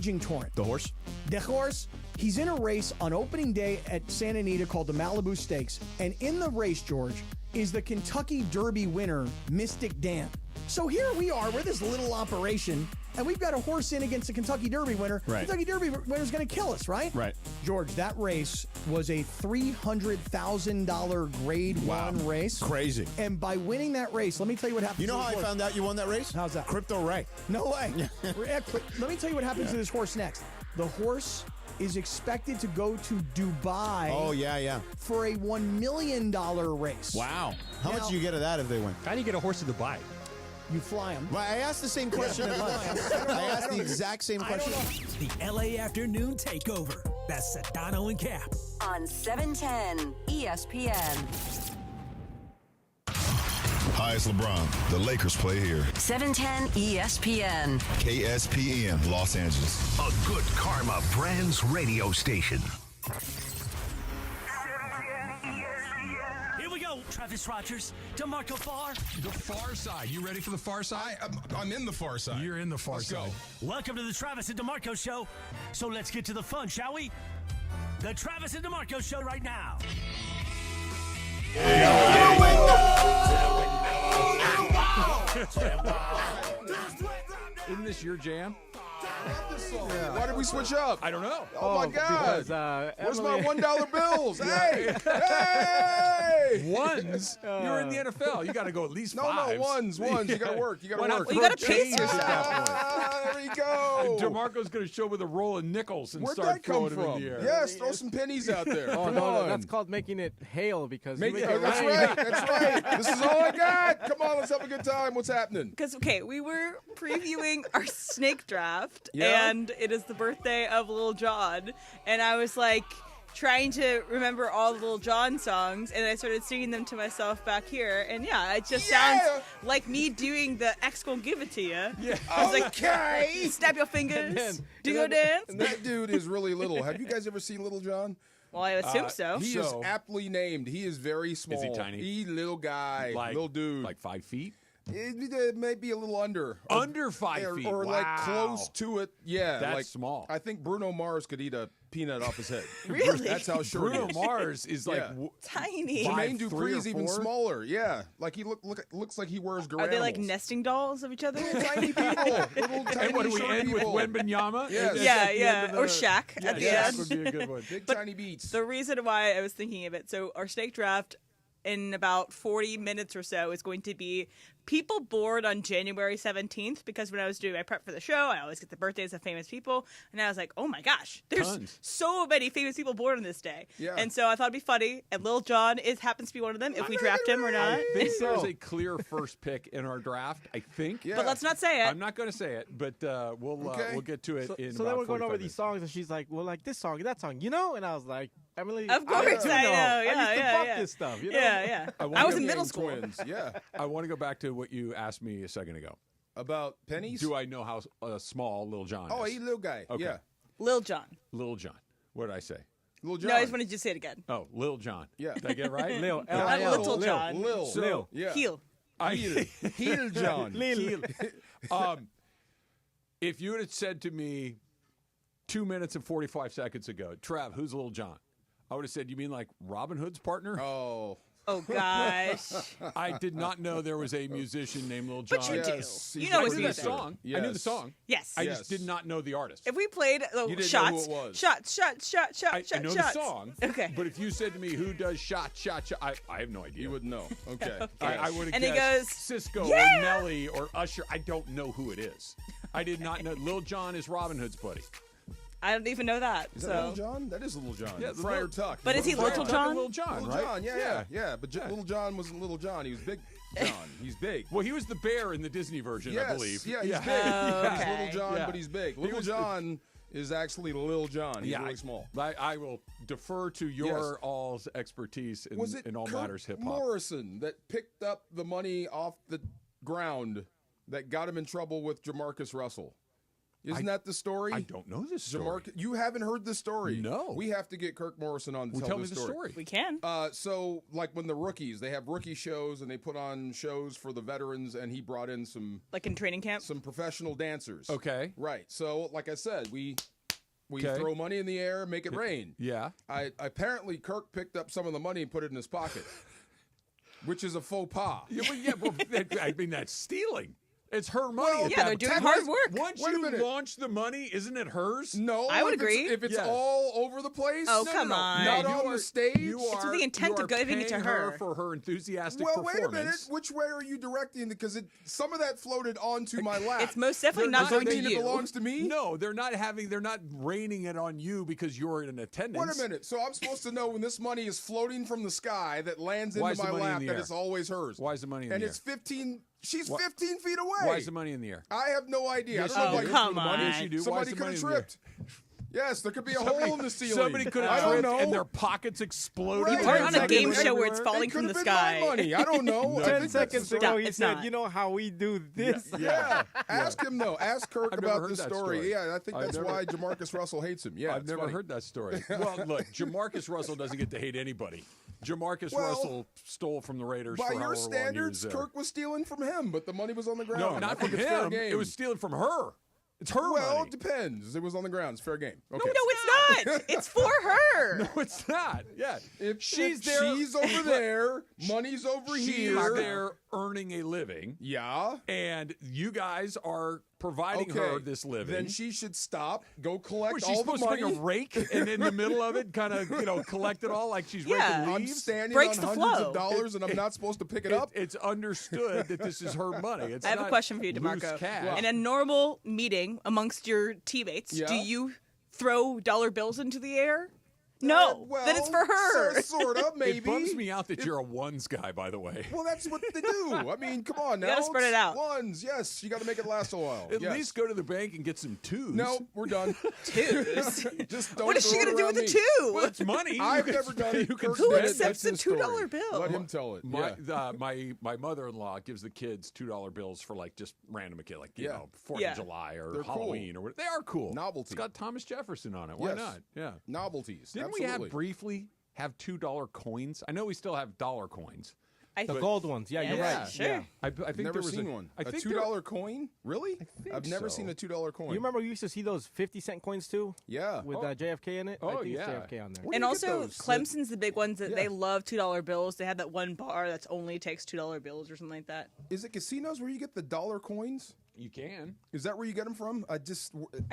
raging torrent. The horse? The horse, he's in a race on opening day at Santa Anita called the Malibu Stakes. And in the race, George, is the Kentucky Derby winner, Mystic Dan. So here we are, we're this little operation, and we've got a horse in against the Kentucky Derby winner. Right. Kentucky Derby winner's going to kill us, right? Right. George, that race was a $300,000 grade 1 race. Crazy. And by winning that race, let me tell you what happened. You know how I found out you won that race? How's that? Crypto Ray. No way. Let me tell you what happens to this horse next. The horse is expected to go to Dubai. Oh, yeah. For a $1 million race. Wow. How much do you get of that if they win? How do you get a horse to Dubai? You fly them. Well, I asked the same question at lunch. I asked the exact same question. The LA Afternoon Takeover. That's Sedano and Cap. On 710 ESPN. Hi, it's LeBron. The Lakers play here. 710 ESPN. KSPN, Los Angeles. A Good Karma Brands radio station. Here we go, Travis Rogers, DeMarco Farr. The far side. You ready for the far side? I'm in the far side. You're in the far Let's side. Go. Welcome to the Travis and DeMarco Show. So let's get to the fun, shall we? The Travis and DeMarco Show right now. Isn't this your jam? Yeah. Why did we switch up? I don't know. Oh my God. Because, where's Emily... my $1 bills? Hey! Ones? You're in the NFL. You got to go at least fives. No, ones. You got to work. You got to work. Well, you got to pace yourself. There you go. And DeMarco's going to show with a roll of nickels and Where'd start that come throwing them in from? the air. Yes, throw some pennies out there. Oh, Come no, on. that's called making it hail because That's right. That's right. This is all I got. Come on, let's have a good time. What's happening? Because, okay, we were previewing our snake draft, Yeah. and it is the birthday of Lil Jon, and I was like trying to remember all the Lil Jon songs, and I started singing them to myself back here, and yeah, it just sounds like me doing the X gon' give it to you. Yeah. I was Okay. like, snap your fingers, do your dance. And that dude is really little. Have you guys ever seen Lil Jon? Well, I assume so. He is aptly named. He is very small. Is he tiny? He little guy, little dude. Like 5 feet? It may be a little under. Under 5 feet. Or like close to it. Yeah. That's like, small. I think Bruno Mars could eat a peanut off his head. Really? That's how short he Bruno is. Mars is like tiny. Jermaine 5'3" Dupri's or even 4? smaller. Yeah. Like he looks like he wears Are gorillas. they like nesting dolls of each other? Tiny people. Little tiny And what do we short end people. with? Wembenyama? Yes. Yeah. Or Shaq at the Shaq end. would be a good one. Big tiny beats. The reason why I was thinking of it, so our snake draft in about 40 minutes or so is going to be people bored on January 17th, because when I was doing my prep for the show, I always get the birthdays of famous people, and I was like, oh my gosh, there's so many famous people born on this day. Yeah. And so I thought it'd be funny, and Lil Jon happens to be one of them, if we draft him or not. I think there's a clear first pick in our draft, I think. But let's not say it. I'm not going to say it, but we'll get to it in So about then we're going 45 over minutes. these songs, and she's like, well, like this song, that song, you know? And I was like, Emily, Of course, I do know. I know. I Yeah, used to yeah, bump yeah. this stuff, you know? Yeah. I was in middle school. Twins. Yeah. I want to go back to what you asked me a second ago. About pennies? Do I know how small Lil Jon is? Oh, he's a little guy. Okay. Yeah. Lil Jon. Lil Jon. What did I say? Lil Jon. No, I just wanted you to say it again. Oh, Lil Jon. Yeah. Did I get it right? Lil. Not L-I-L. Little John. Lil. So, Yeah. Heel. Heel John. Lil. If you had said to me 2 minutes and 45 seconds ago, Trav, who's Lil Jon? I would have said, you mean like Robin Hood's partner? Oh, gosh. I did not know there was a musician named Lil Jon. But you do. Yes. You know I his knew that music. song. I knew the Yes. song. Yes. I Yes. just did not know the artist. If we played You didn't know shots, who it was. shots, I know shots. the song. Okay. But if you said to me, who does shot, I have no idea. You would know. Okay. I would have And he guessed goes, Cisco "Yeah!" or Nelly or Usher. I don't know who it is. I did not know. Lil Jon is Robin Hood's buddy. I don't even know that. Is so. that Lil Jon? That is Lil Jon. Yeah, Friar Lil- Tuck. But is he Friar Little Tuck John? and Lil Jon, Lil right? Jon, yeah. But Lil Jon wasn't Little John. He was Big John. He's big. Well, he was the bear in the Disney version, Yes. I believe. Yeah, he's big. Oh, He's okay. Little John, Yeah. but he's big. He Little was- John is actually Lil Jon. He's Yeah, really small. I will defer to your all's expertise in, Was it in all Kirk matters hip hop. Morrison that picked up the money off the ground that got him in trouble with Jamarcus Russell? Isn't that the story? I don't know this story. You haven't heard this story? No. We have to get Kirk Morrison on to tell me this the story. We can. So, like when the rookies, they have rookie shows and they put on shows for the veterans, and he brought in some, like in training camp, some professional dancers. Okay. Right. So, like I said, we throw money in the air, make it rain. Yeah. Apparently Kirk picked up some of the money and put it in his pocket, which is a faux pas. I mean, that's stealing. It's her money. Well, yeah, they're doing hard work. Once you launch the money, isn't it hers? No, I would agree. If it's all over the place, oh come on, not on the stage. It's with the intent of giving it to her for her enthusiastic performance. performance. Wait a minute. Which way are you directing? Because some of that floated onto my lap. It's most definitely not going to you. It belongs to me. No, they're not raining it on you because you're in attendance. Wait a minute. So I'm supposed to know when this money is floating from the sky that lands into my lap that it's always hers. Why is the money in the air? And it's 15. She's 15 feet away. Why is the money in the air? I have no idea. Yes, I don't know you come on. Yes, you do. Somebody could have tripped. Yes, there could be a hole in the ceiling. Somebody could have tripped and their pockets exploded. Right. You weren't on a game show where it's falling it from the been sky. My money. I don't know. 10 seconds ago, he It's said, not. "You know how we do this." Yeah. Ask him though. Ask Kirk I've about never this heard that story. Yeah, I think that's why Jamarcus Russell hates him. Yeah, I've never heard that story. Well, look, Jamarcus Russell doesn't get to hate anybody. Jamarcus Russell stole from the Raiders. By for your however long standards, he was there. Kirk was stealing from him, but the money was on the ground. No, not from it's fair him. game. It was stealing from her. It's her Well, money. it depends. It was on the ground. It's fair game. Okay. No, it's not. It's for her. No, it's not. Yeah. If she's there. She's over there. Money's over here. She's there earning a living. Yeah. And you guys are providing her this living. Then she should stop, go collect Was all she the supposed money. to bring a rake and in the middle of it kind of, collect it all like she's Yeah. raking I'm leaves? standing Breaks on the hundreds flow. of dollars and I'm not supposed to pick it up? It's understood that this is her money. It's I have a not question for you, loose DeMarco. cash. In a normal meeting amongst your teammates, do you throw dollar bills into the air? No. Then it's for her. Sort of, maybe. It bums me out that you're a ones guy, by the way. Well, that's what they do. I mean, come on now. You gotta spread it out. Ones, yes. You got to make it last a while. At least go to the bank and get some twos. No, we're done. Twos. Just don't What is she throw it going to do around with the me. two? Well, it's money. I've You can never done spend- it. you can Kirk Who did it. accepts That's a his story. $2 bill? Let him tell it. My mother-in-law gives the kids $2 bills for like just random kid, like you know, 4th of July or They're Halloween or whatever. They are cool. Novelty. It's got Thomas Jefferson on it. Why Yes. not? Yeah. Novelties. Didn't we have briefly have $2 coins? I know we still have dollar coins. The gold ones. Yeah, you're Yeah, right. sure. Yeah. I think Never there was seen one. I A think $2 coin? Really? I've never so. seen a $2 coin. You remember we used to see those 50-cent coins too? Yeah. With JFK in it? Oh, I think yeah. it's JFK on there. Where And do you get also, those? Clemson's the big ones that they love $2 bills. They have that one bar that's only takes $2 bills or something like that. Is it casinos where you get the dollar coins? You can. Is that where you get them from? I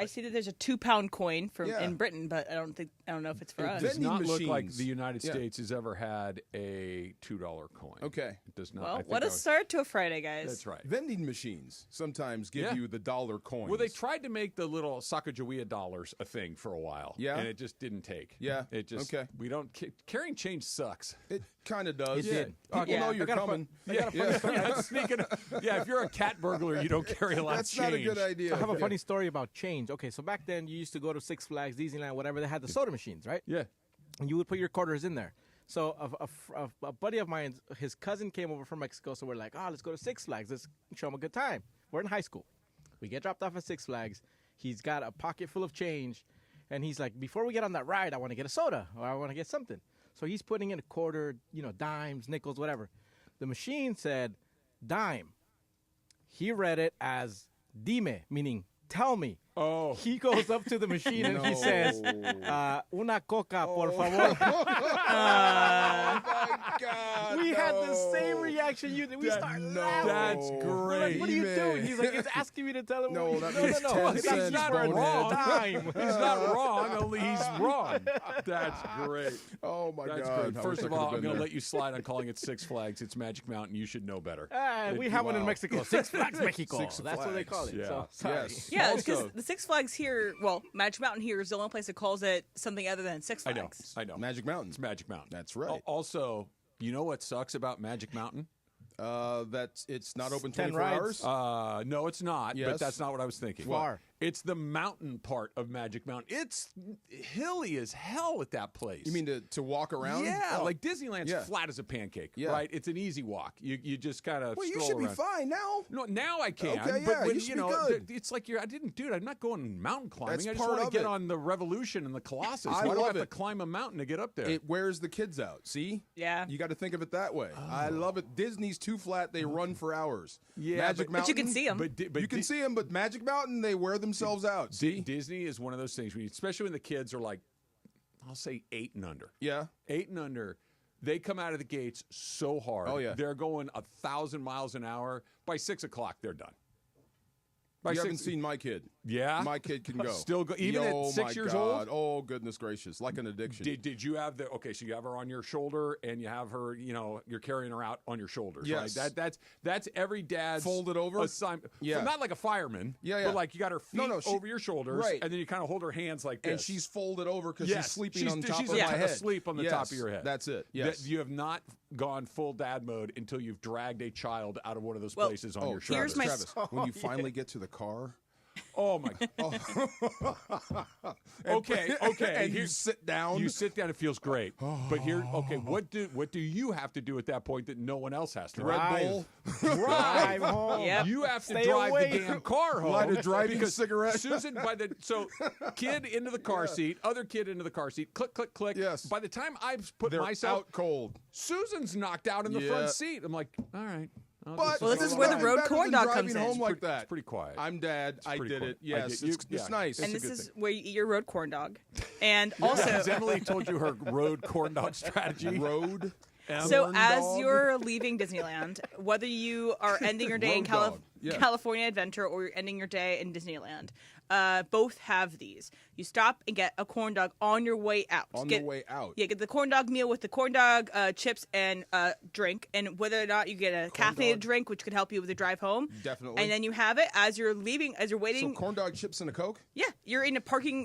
see that there's a 2-pound coin from Yeah. in Britain, but I don't know if it's for us. It does Vending not look like machines. the United Yeah. States has ever had a $2 coin. Okay. It does not. I Well, think what a I was- start to a Friday, guys. That's right. Vending machines sometimes give Yeah. you the dollar coins. Well, they tried to make the little Sacagawea dollars a thing for a while. Yeah. And it just didn't take. Yeah. It just, Okay. we don't, carrying change sucks. It kind of does. It did. People Yeah. know you're coming. Yeah, if you're a cat burglar, you don't carry a lot That's of change. not a good idea. I have a funny story about change. Okay, so back then you used to go to Six Flags, Disneyland, whatever. They had the soda machines, right? Yeah. And you would put your quarters in there. So a buddy of mine, his cousin came over from Mexico, so we're like, let's go to Six Flags. Let's show him a good time. We're in high school. We get dropped off at Six Flags. He's got a pocket full of change, and he's like, before we get on that ride, I want to get a soda or I want to get something. So he's putting in a quarter, dimes, nickels, whatever. The machine said dime. He read it as dime, meaning tell me. Oh. He goes up to the machine and he No. says, una coca, por favor. Oh my God. We had the same reaction you did. We started laughing. That's We're great. like, what are you Dime. doing? He's like, he's asking me to tell him. No, what that means 10 He's cents, not bonehead. wrong. Dime. He's not wrong, only he's wrong. That's great. Oh my That's God. great. I First wish I of all, could've I'm been going to there. let you slide on calling it Six Flags. It's Magic Mountain. You should know better. We have one in Wow. Mexico. Six Flags Mexico. Six That's what they call it. Flags. So, sorry. Yes. Yeah, because Also- the Six Flags here, Magic Mountain here is the only place that calls it something other than Six I know. Flags. I know. Magic Mountain. It's Magic Mountain. That's right. Also, you know what sucks about Magic Mountain? That it's not open 10 24 rides. hours. No, it's not. Yes. But that's not what I was thinking. Far. It's the mountain part of Magic Mountain. It's hilly as hell at that place. You mean to walk around? Yeah, Oh. like Disneyland's flat as a pancake, Yeah. right? It's an easy walk. You just kind of Well, you stroll should be around. fine now. No, now I can. Okay, but yeah, when, you should be know, good. it's like I didn't do it. I'm not going mountain climbing. That's I just part want to of get it. on the Revolution and the Colossus. I Why do I love have it. to climb a mountain to get up there? It wears the kids out. See? Yeah. You got to think of it that way. I love it. Disney's too flat. They run for hours. Yeah, Magic but Mountain. But you can see them. But You can see them, but Magic Mountain, they wear themselves out. See? Disney is one of those things, especially when the kids are like, I'll say 8 and under. Yeah. 8 and under, they come out of the gates so hard. Oh, yeah. They're going 1,000 miles an hour. By 6 o'clock, they're done. By You 6 haven't seen my kid. Yeah? My kid can go. Still go, even Yo, at 6 my years God. old? Oh, goodness gracious. Like an addiction. Did you have so you have her on your shoulder and you have her, you're carrying her out on your shoulders, Yes. right? That's every dad's Folded over? assignment. Yeah. Not like a fireman. Yeah. But like you got her feet No, over your shoulders, right. and then you kind of hold her hands like this. And she's folded over because Yes. she's sleeping on top she's of my head. asleep on the top of your head. That's it. Yes. You have not gone full dad mode until you've dragged a child out of one of those Well, places on your shoulder. here's my- Travis, when you finally get to the car. Oh my! Okay. And you Here's- sit down. You sit down. It feels great. But here, okay, what do you have to do at that point that no one else has to? Red Bull. Drive home. Yep. You have to Stay drive away. the damn car home. Light a driving because cigarette. Susan, kid into the car seat, other kid into the car seat, click, click, click. Yes. By the time I've put They're myself out cold. Susan's knocked out in the Yeah. front seat. I'm like, all right. But Well, this is where the road better corn than dog driving comes in. home like It's that. pretty quiet. I'm dad. I pretty did quiet. it. Yes, I get- it's yeah. nice. And It's a this good is thing. where you eat your road corn dog. And also, Has Emily told you her road corn dog strategy? Road. so corn as dog. you're leaving Disneyland, whether you are ending your day in Road dog. Yeah. California Adventure or you're ending your day in Disneyland, both have these. You stop and get a corn dog on your way out. On the way out. Yeah, get the corn dog meal with the corn dog, chips, and drink. And whether or not you get a caffeinated dog. drink, which could help you with the drive home. Definitely. And then you have it as you're leaving, as you're So waiting. corn dog chips and a Coke? Yeah, you're in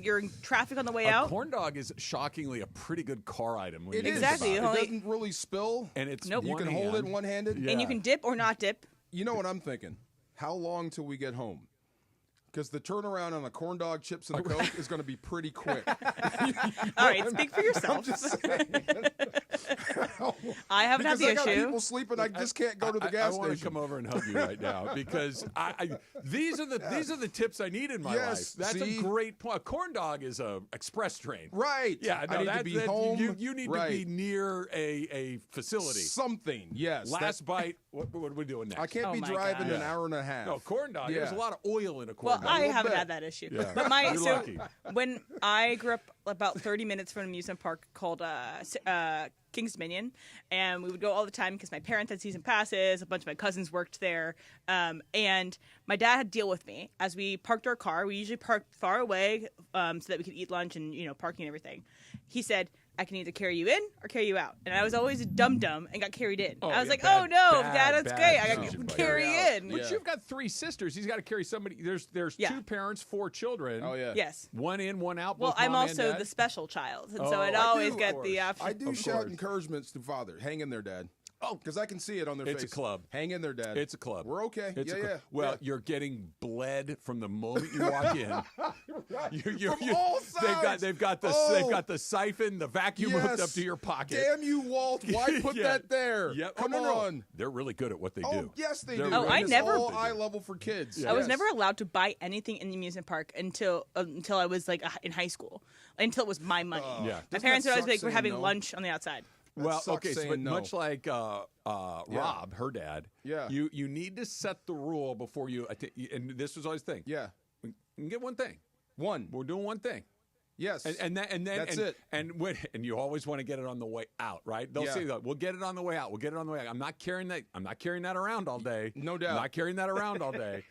you're in traffic on the way A out. corn dog is shockingly a pretty good car item. When It you is. think Exactly. about It it. Only- doesn't really spill. And it's Nope. You one can hold it hand. one-handed. Yeah. And you can dip or not dip. You know what I'm thinking? How long till we get home? Because the turnaround on the corn dog, chips, and the Coke is going to be pretty quick. All right, speak for yourself. I haven't had Because the I got issue. people sleeping, I just can't go to the gas I want to station. come over and hug you right now because these are the tips I need in my Yes, life. That's see? a great point. A corn dog is a express train. Right. Yeah, no, I need to be home. You need right. to be near a facility. Something. Yes. Last bite. What are we doing next? I can't Oh be my driving God. an hour and a half. No, corn dog. There's a Yeah. lot of oil in a corn Well, dog. I haven't bit. had that issue. Yeah. But You're lucky. when I grew up about 30 minutes from an amusement park called King's Dominion, and we would go all the time because my parents had season passes. A bunch of my cousins worked there, and my dad had to deal with me as we parked our car. We usually parked far away so that we could eat lunch and parking and everything. He said, I can either carry you in or carry you out. And I was always a dum-dum and got carried in. I was yeah, like, bad- oh, no, bad- Dad, that's bad great. I decision got by carry you. in. Yeah. But you've got 3 sisters. He's got to carry somebody. There's Yeah. 2 parents, 4 children. Oh, yeah. Yes. One in, one out. Well, both I'm mom and also dad. the special child. And Oh, so I'd I always do, get of the course. option. I do Of shout course. encouragements to father. Hang in there, Dad. Oh, because I can see it on their It's a face. club. Hang in there, Dad. It's a club. We're okay. It's yeah, a club. yeah. Well, yeah. you're getting bled from the moment you walk in. From all sides. They've got the siphon, the vacuum hooked Yes. up to your pocket. Damn you, Walt. Why put Yeah. that there? Yep. Come Oh, no. on. They're really good at what they Oh, do. yes, they They're do. Oh, really I And it's never- all eye level for kids. I was Yes. never allowed to buy anything in the amusement park until I was like in high school, until it was my money. Yeah. My Doesn't parents that would always suck be like, we're saying having no? lunch on the outside. Well, sucks okay, so saying but no. much like Rob, her dad, Yeah. you need to set the rule before you. And this was always the thing. Yeah. We can get one thing. One. We're doing one thing. Yes. And then That's and, it. And you always want to get it on the way out, right? They'll Yeah. say that we'll get it on the way out. We'll get it on the way out. I'm not carrying that around all day. No doubt. I'm not carrying that around all day.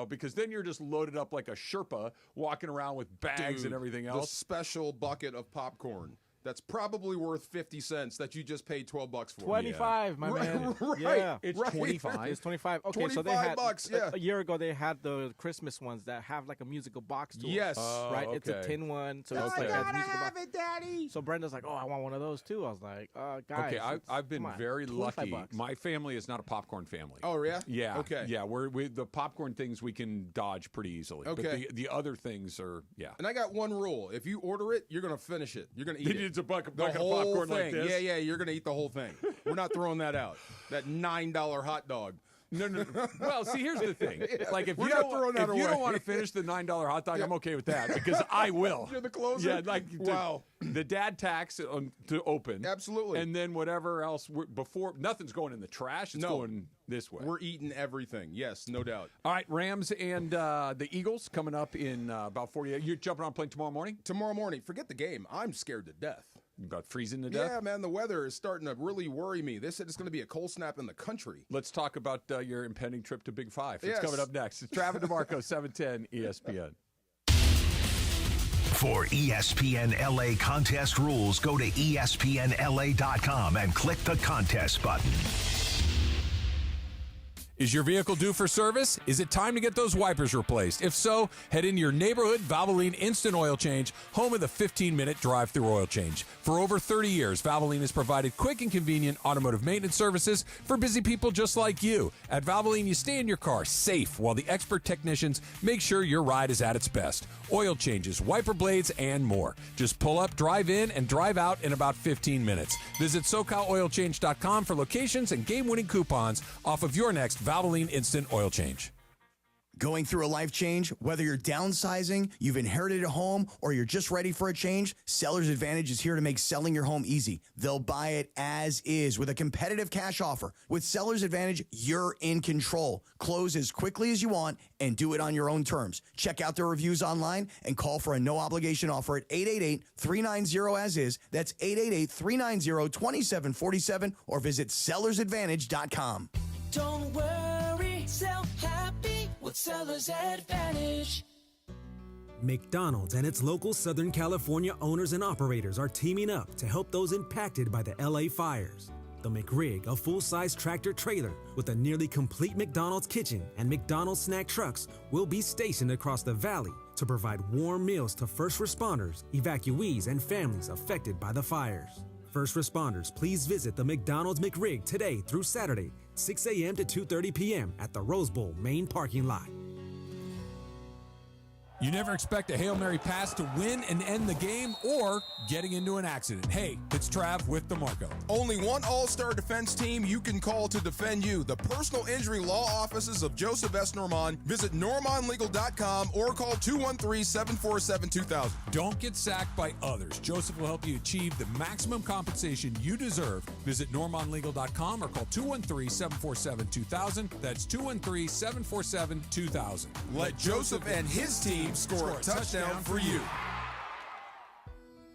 Because then you're just loaded up like a Sherpa walking around with bags Dude, and everything The else. special bucket of popcorn. that's probably worth 50 cents that you just paid $12 for. 25, my man. Right. Yeah. It's Right. 25. It's 25. Okay, 25 so they had bucks, yeah. a year ago they had the Christmas ones that have like a musical box to 'em. Yes. Right? Oh, It's a okay. tin one. So it's Okay. like a musical box. it, Daddy. So Brenda's like, "Oh, I want one of those too." I was like, "Guys." Okay, I've been come on, very 25 lucky. bucks. My family is not a popcorn family. Oh, yeah? Yeah. Okay. Yeah, we the popcorn things we can dodge pretty easily. Okay. But the other things are, yeah. And I got one rule. If you order it, you're going to finish it. You're going to eat it. It's a bucket The of whole popcorn thing. like this. Yeah, you're going to eat the whole thing. We're not throwing that out. That $9 hot dog. No. Well, see, here's the thing. Like, if We're you not don't, throwing that if you away. don't want to finish the $9 hot dog, I'm okay with that because I will. You're the closer? Yeah, like Wow. the dad tax to open. Absolutely. And then whatever else before nothing's going in the trash. It's No. going this way. We're eating everything. Yes, no doubt. All right, Rams and the Eagles coming up in about 48. You're jumping on a plane tomorrow morning? Tomorrow morning, forget the game. I'm scared to death. About freezing to death? Yeah, man, the weather is starting to really worry me. They said it's going to be a cold snap in the country. Let's talk about your impending trip to Big Five. It's Yes. coming up next. It's Travis DeMarco, 710 ESPN. For ESPN LA contest rules, go to ESPNLA.com and click the contest button. Is your vehicle due for service? Is it time to get those wipers replaced? If so, head into your neighborhood Valvoline Instant Oil Change, home of the 15-minute drive-through oil change. For over 30 years, Valvoline has provided quick and convenient automotive maintenance services for busy people just like you. At Valvoline, you stay in your car safe while the expert technicians make sure your ride is at its best. Oil changes, wiper blades, and more. Just pull up, drive in, and drive out in about 15 minutes. Visit SoCalOilChange.com for locations and game-winning coupons off of your next Valvoline Instant Oil Change. Going through a life change, whether you're downsizing, you've inherited a home, or you're just ready for a change, Seller's Advantage is here to make selling your home easy. They'll buy it as is with a competitive cash offer. With Seller's Advantage, you're in control. Close as quickly as you want and do it on your own terms. Check out their reviews online and call for a no-obligation offer at 888-390-AS-IS. That's 888-390-2747 or visit sellersadvantage.com. Don't worry, sell happy with Seller's Advantage. McDonald's and its local Southern California owners and operators are teaming up to help those impacted by the LA fires. The McRig, a full-size tractor trailer with a nearly complete McDonald's kitchen and McDonald's snack trucks, will be stationed across the valley to provide warm meals to first responders, evacuees, and families affected by the fires. First responders, please visit the McDonald's McRig today through Saturday, 6 a.m. to 2:30 p.m. at the Rose Bowl main parking lot. You never expect a Hail Mary pass to win and end the game or getting into an accident. Hey, it's Trav with DeMarco. Only one all-star defense team you can call to defend you. The personal injury law offices of Joseph S. Normand. Visit normandlegal.com or call 213-747-2000. Don't get sacked by others. Joseph will help you achieve the maximum compensation you deserve. Visit normandlegal.com or call 213-747-2000. That's 213-747-2000. Let Joseph and his team score a touchdown for you.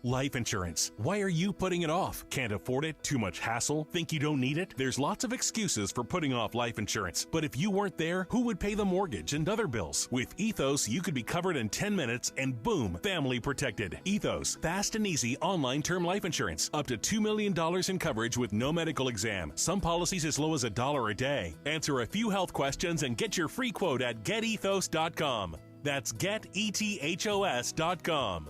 Life insurance. Why are you putting it off? Can't afford it? Too much hassle? Think you don't need it? There's lots of excuses for putting off life insurance. But if you weren't there, who would pay the mortgage and other bills? With Ethos, you could be covered in 10 minutes and boom, family protected. Ethos, fast and easy online term life insurance. Up to $2 million in coverage with no medical exam. Some policies as low as $1 a day. Answer a few health questions and get your free quote at getethos.com. That's getethos.com.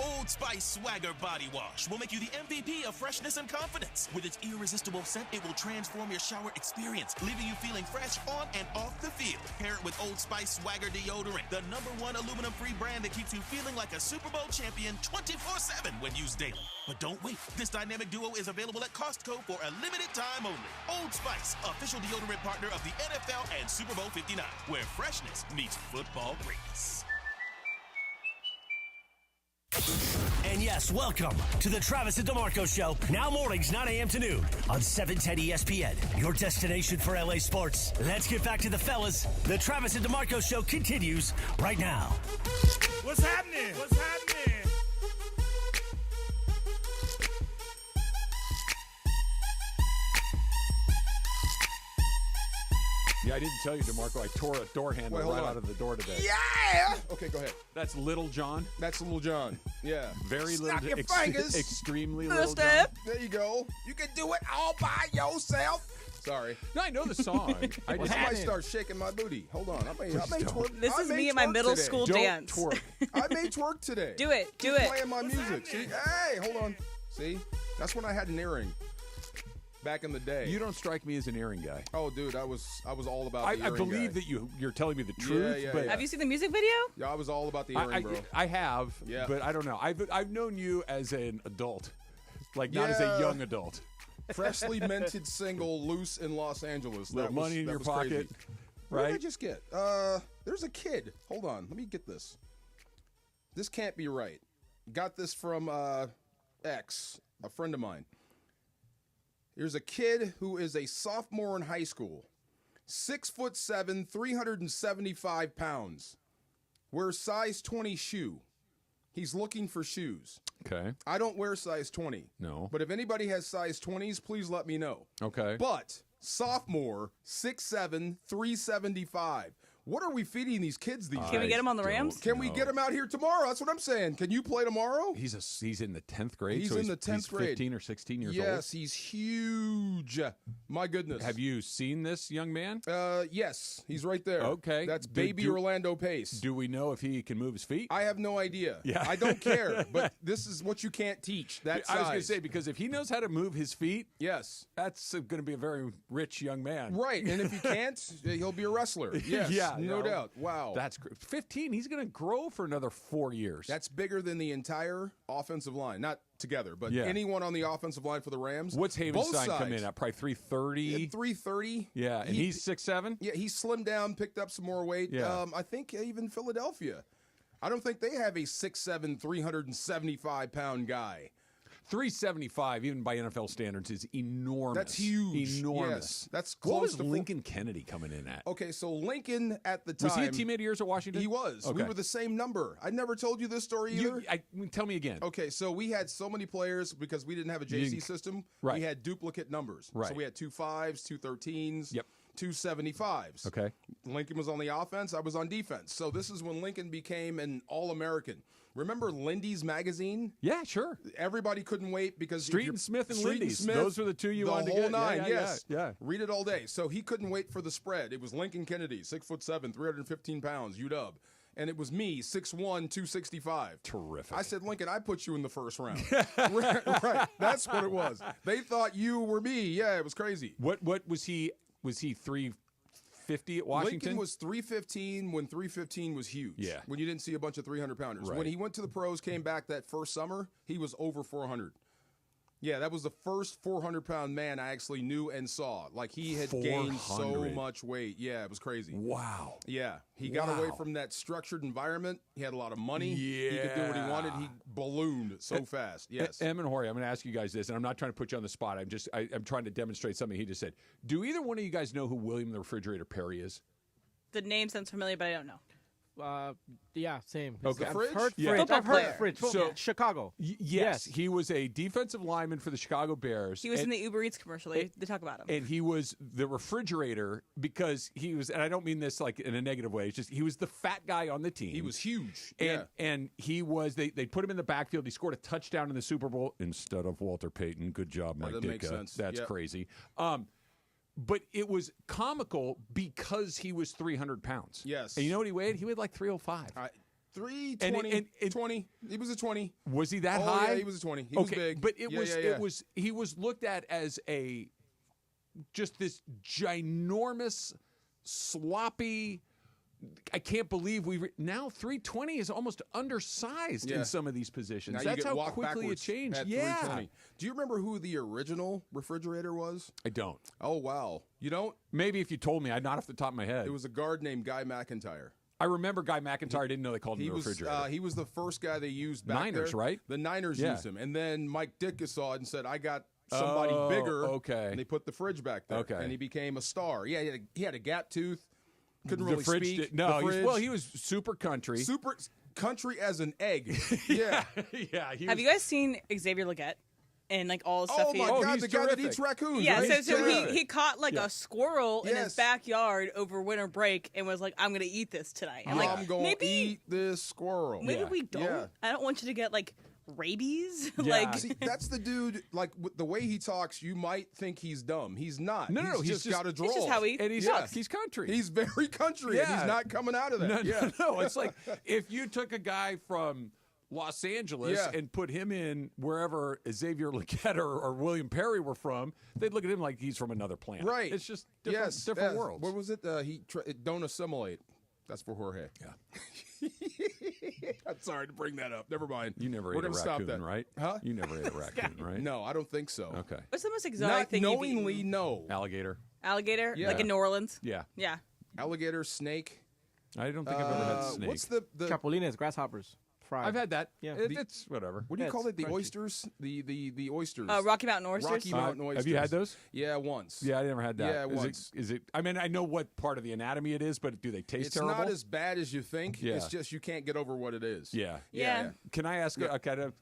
Old Spice Swagger Body Wash will make you the MVP of freshness and confidence. With its irresistible scent, it will transform your shower experience, leaving you feeling fresh on and off the field. Pair it with Old Spice Swagger Deodorant, the #1 aluminum-free brand that keeps you feeling like a Super Bowl champion 24/7 when used daily. But don't wait. This dynamic duo is available at Costco for a limited time only. Old Spice, official deodorant partner of the NFL and Super Bowl 59, where freshness meets football greatness. And yes, welcome to the Travis and DeMarco Show. Now mornings, 9 a.m. to noon on 710 ESPN, your destination for LA sports. Let's get back to the fellas. The Travis and DeMarco Show continues right now. What's happening? What's happening? Yeah, I didn't tell you, DeMarco. I tore a door handle right out of the door today. Yeah! Okay, go ahead. That's Lil Jon. That's Lil Jon. Yeah. Very Snap little. your fingers. Extremely Little Lil Jon. step. There you go. You can do it all by yourself. Sorry. No, I know the song. I might start shaking my booty. Hold on. I may twerk. This is me at my middle school Don't dance. twerk. I may twerk today. Do it. Do Keep it. Playing my music. See? Hey, hold on. See? That's when I had an earring. Back in the day. You don't strike me as an earring guy. Oh, dude, I was all about the I earring believe guy. that you're telling me the truth. Yeah, but Have you seen the music video? Yeah, I was all about the earring, bro. I have, Yeah. but I don't know. I've known you as an adult, like not as a young adult. Freshly minted single, loose in Los Angeles. Little money in your pocket, crazy. What right? did I just get? There's a kid. Hold on. Let me get this. This can't be right. Got this from X, a friend of mine. There's a kid who is a sophomore in high school, 6'7", 375 pounds, wears size 20 shoe. He's looking for shoes. Okay. I don't wear size 20. No. But if anybody has size 20s, please let me know. Okay. But sophomore, 6'7", 375. What are we feeding these kids these days? Can we get him on the Rams? Can we get him out here tomorrow? That's what I'm saying. Can you play tomorrow? He's in the 10th grade. He's so in the 10th grade. 15 or 16 years old. Yes, he's huge. My goodness. Have you seen this young man? Yes, he's right there. Okay. That's baby Orlando Pace. Do we know if he can move his feet? I have no idea. Yeah. I don't care, but this is what you can't teach. That size. I was going to say, because if he knows how to move his feet, yes, that's going to be a very rich young man. Right, and if he can't, he'll be a wrestler. Yes, yeah, no doubt. Wow. That's 15. He's going to grow for another 4 years. That's bigger than the entire offensive line. Not together, but Yeah. anyone on the offensive line for the Rams. What's Havenstein come in at? Probably 330? 330. Yeah, and he's 6'7"? Yeah, he slimmed down, picked up some more weight. Yeah. I think even Philadelphia. I don't think they have a 6'7", 375-pound guy. 375, even by NFL standards, is enormous. That's huge. Enormous. Yes, that's What close was to Lincoln Kennedy coming in at? Okay, so Lincoln at the time. Was he a teammate of yours at Washington? He was. Okay. We were the same number. I never told you this story either. Tell me again. Okay, so we had so many players because we didn't have a JC system. Right. We had duplicate numbers. Right. So we had 2 5s, 2 13s. Yep. 2 75s. Okay. Lincoln was on the offense. I was on defense. So this is when Lincoln became an All-American. Remember Lindy's magazine? Yeah, sure. Everybody couldn't wait because Street and Smith and Street Lindy's. Smith, Those were the two you wanted to the whole get. nine, Yeah, yes. yeah. Read it all day. So he couldn't wait for the spread. It was Lincoln Kennedy, 6'7", 315 pounds, UW. And it was me, 6'1", 265. Terrific. I said, Lincoln, I put you in the first round. right. That's what it was. They thought you were me. Yeah, it was crazy. What was he? Was he 350 at Washington? Lincoln was 315 when 315 was huge. Yeah. When you didn't see a bunch of 300-pounders. Right. When he went to the pros, came back that first summer, he was over 400. Yeah, that was the first 400-pound man I actually knew and saw. Like, he had gained so 400. much weight. Yeah, it was crazy. Wow. Yeah, he got away from that structured environment. He had a lot of money. Yeah. He could do what he wanted. He ballooned so fast. Yes. Em and Jorge, I'm going to ask you guys this, and I'm not trying to put you on the spot. I'm trying to demonstrate something he just said. Do either one of you guys know who William the Refrigerator Perry is? The name sounds familiar, but I don't know. Yeah, same. Okay. I've heard Yeah. Fridge. Football I've heard player. Fridge. So- Chicago. Yes, he was a defensive lineman for the Chicago Bears. He was in the Uber Eats commercial. They talk about him. And he was the refrigerator because he was, and I don't mean this like in a negative way. It's just he was the fat guy on the team. He was huge. And he was. They put him in the backfield. He scored a touchdown in the Super Bowl instead of Walter Payton. Good job, Mike That Ditka. makes sense. That's Yep. crazy. But it was comical because he was 300 pounds. Yes. And you know what he weighed? He weighed like 305. 320, 20. He was a 20. Was he that Oh, high? yeah, he was a 20. He was big. But Yeah. he was looked at as just this ginormous, sloppy. I can't believe now 320 is almost undersized in some of these positions. Now That's you get how walk quickly it backwards changed. at Yeah. 320. Do you remember who the original refrigerator was? I don't. Oh, wow. You don't? Maybe if you told me, I'd not off the top of my head. It was a guard named Guy McIntyre. I remember Guy McIntyre. I didn't know they called him the refrigerator. He was the first guy they used back Niners, there. right? The Niners Yeah. used him. And then Mike Ditka saw it and said, I got somebody bigger. Okay. And they put the fridge back there. Okay. And he became a star. Yeah, he had a gap tooth. Couldn't The really fridge speak. did- no, The he's- fridge. well, he was super country. Super country as an egg. Yeah. Yeah. Have you guys seen Xavier Legette and like all the stuff. Oh my God, the guy that eats raccoons. Yeah, right? so he caught like a squirrel in his Yes. backyard over winter break and was like, "I'm gonna eat this tonight." I'm like, going to eat this squirrel. maybe we don't. Yeah. I don't want you to get like rabies. Yeah. like See, that's the dude. Like with the way he talks, you might think he's dumb. He's not. No, he's just got a drawl. it's just how he and he's talks. he's country. He's very country, and he's not coming out of that. No. It's like if you took a guy from Los Angeles and put him in wherever Xavier Leggett or William Perry were from, they'd look at him like he's from another planet. Right. It's just different worlds. What was it? Don't assimilate. That's for Jorge. Yeah. I'm sorry to bring that up. Never mind. You never We're ate a gonna stop raccoon, that. right? Huh? You never ate a raccoon, right? No, I don't think so. Okay. What's the most exotic Not thing knowingly, you've eaten? no. Alligator. Alligator, Yeah. like in New Orleans. Yeah. Yeah. Alligator, snake. I don't think I've ever had snake. What's the Chapulines, grasshoppers, fried. I've had that. Yeah. It's whatever. What do you call it? The crunchy. oysters? The oysters. Rocky Mountain oysters. Rocky Mountain oysters. Have you had those? Yeah, once. Yeah, I never had that. Yeah, once. Is it? I mean, I know what part of the anatomy it is, but do they taste It's terrible? not as bad as you think. Yeah. It's just you can't get over what it is. Yeah. Yeah. Can I ask a kind of?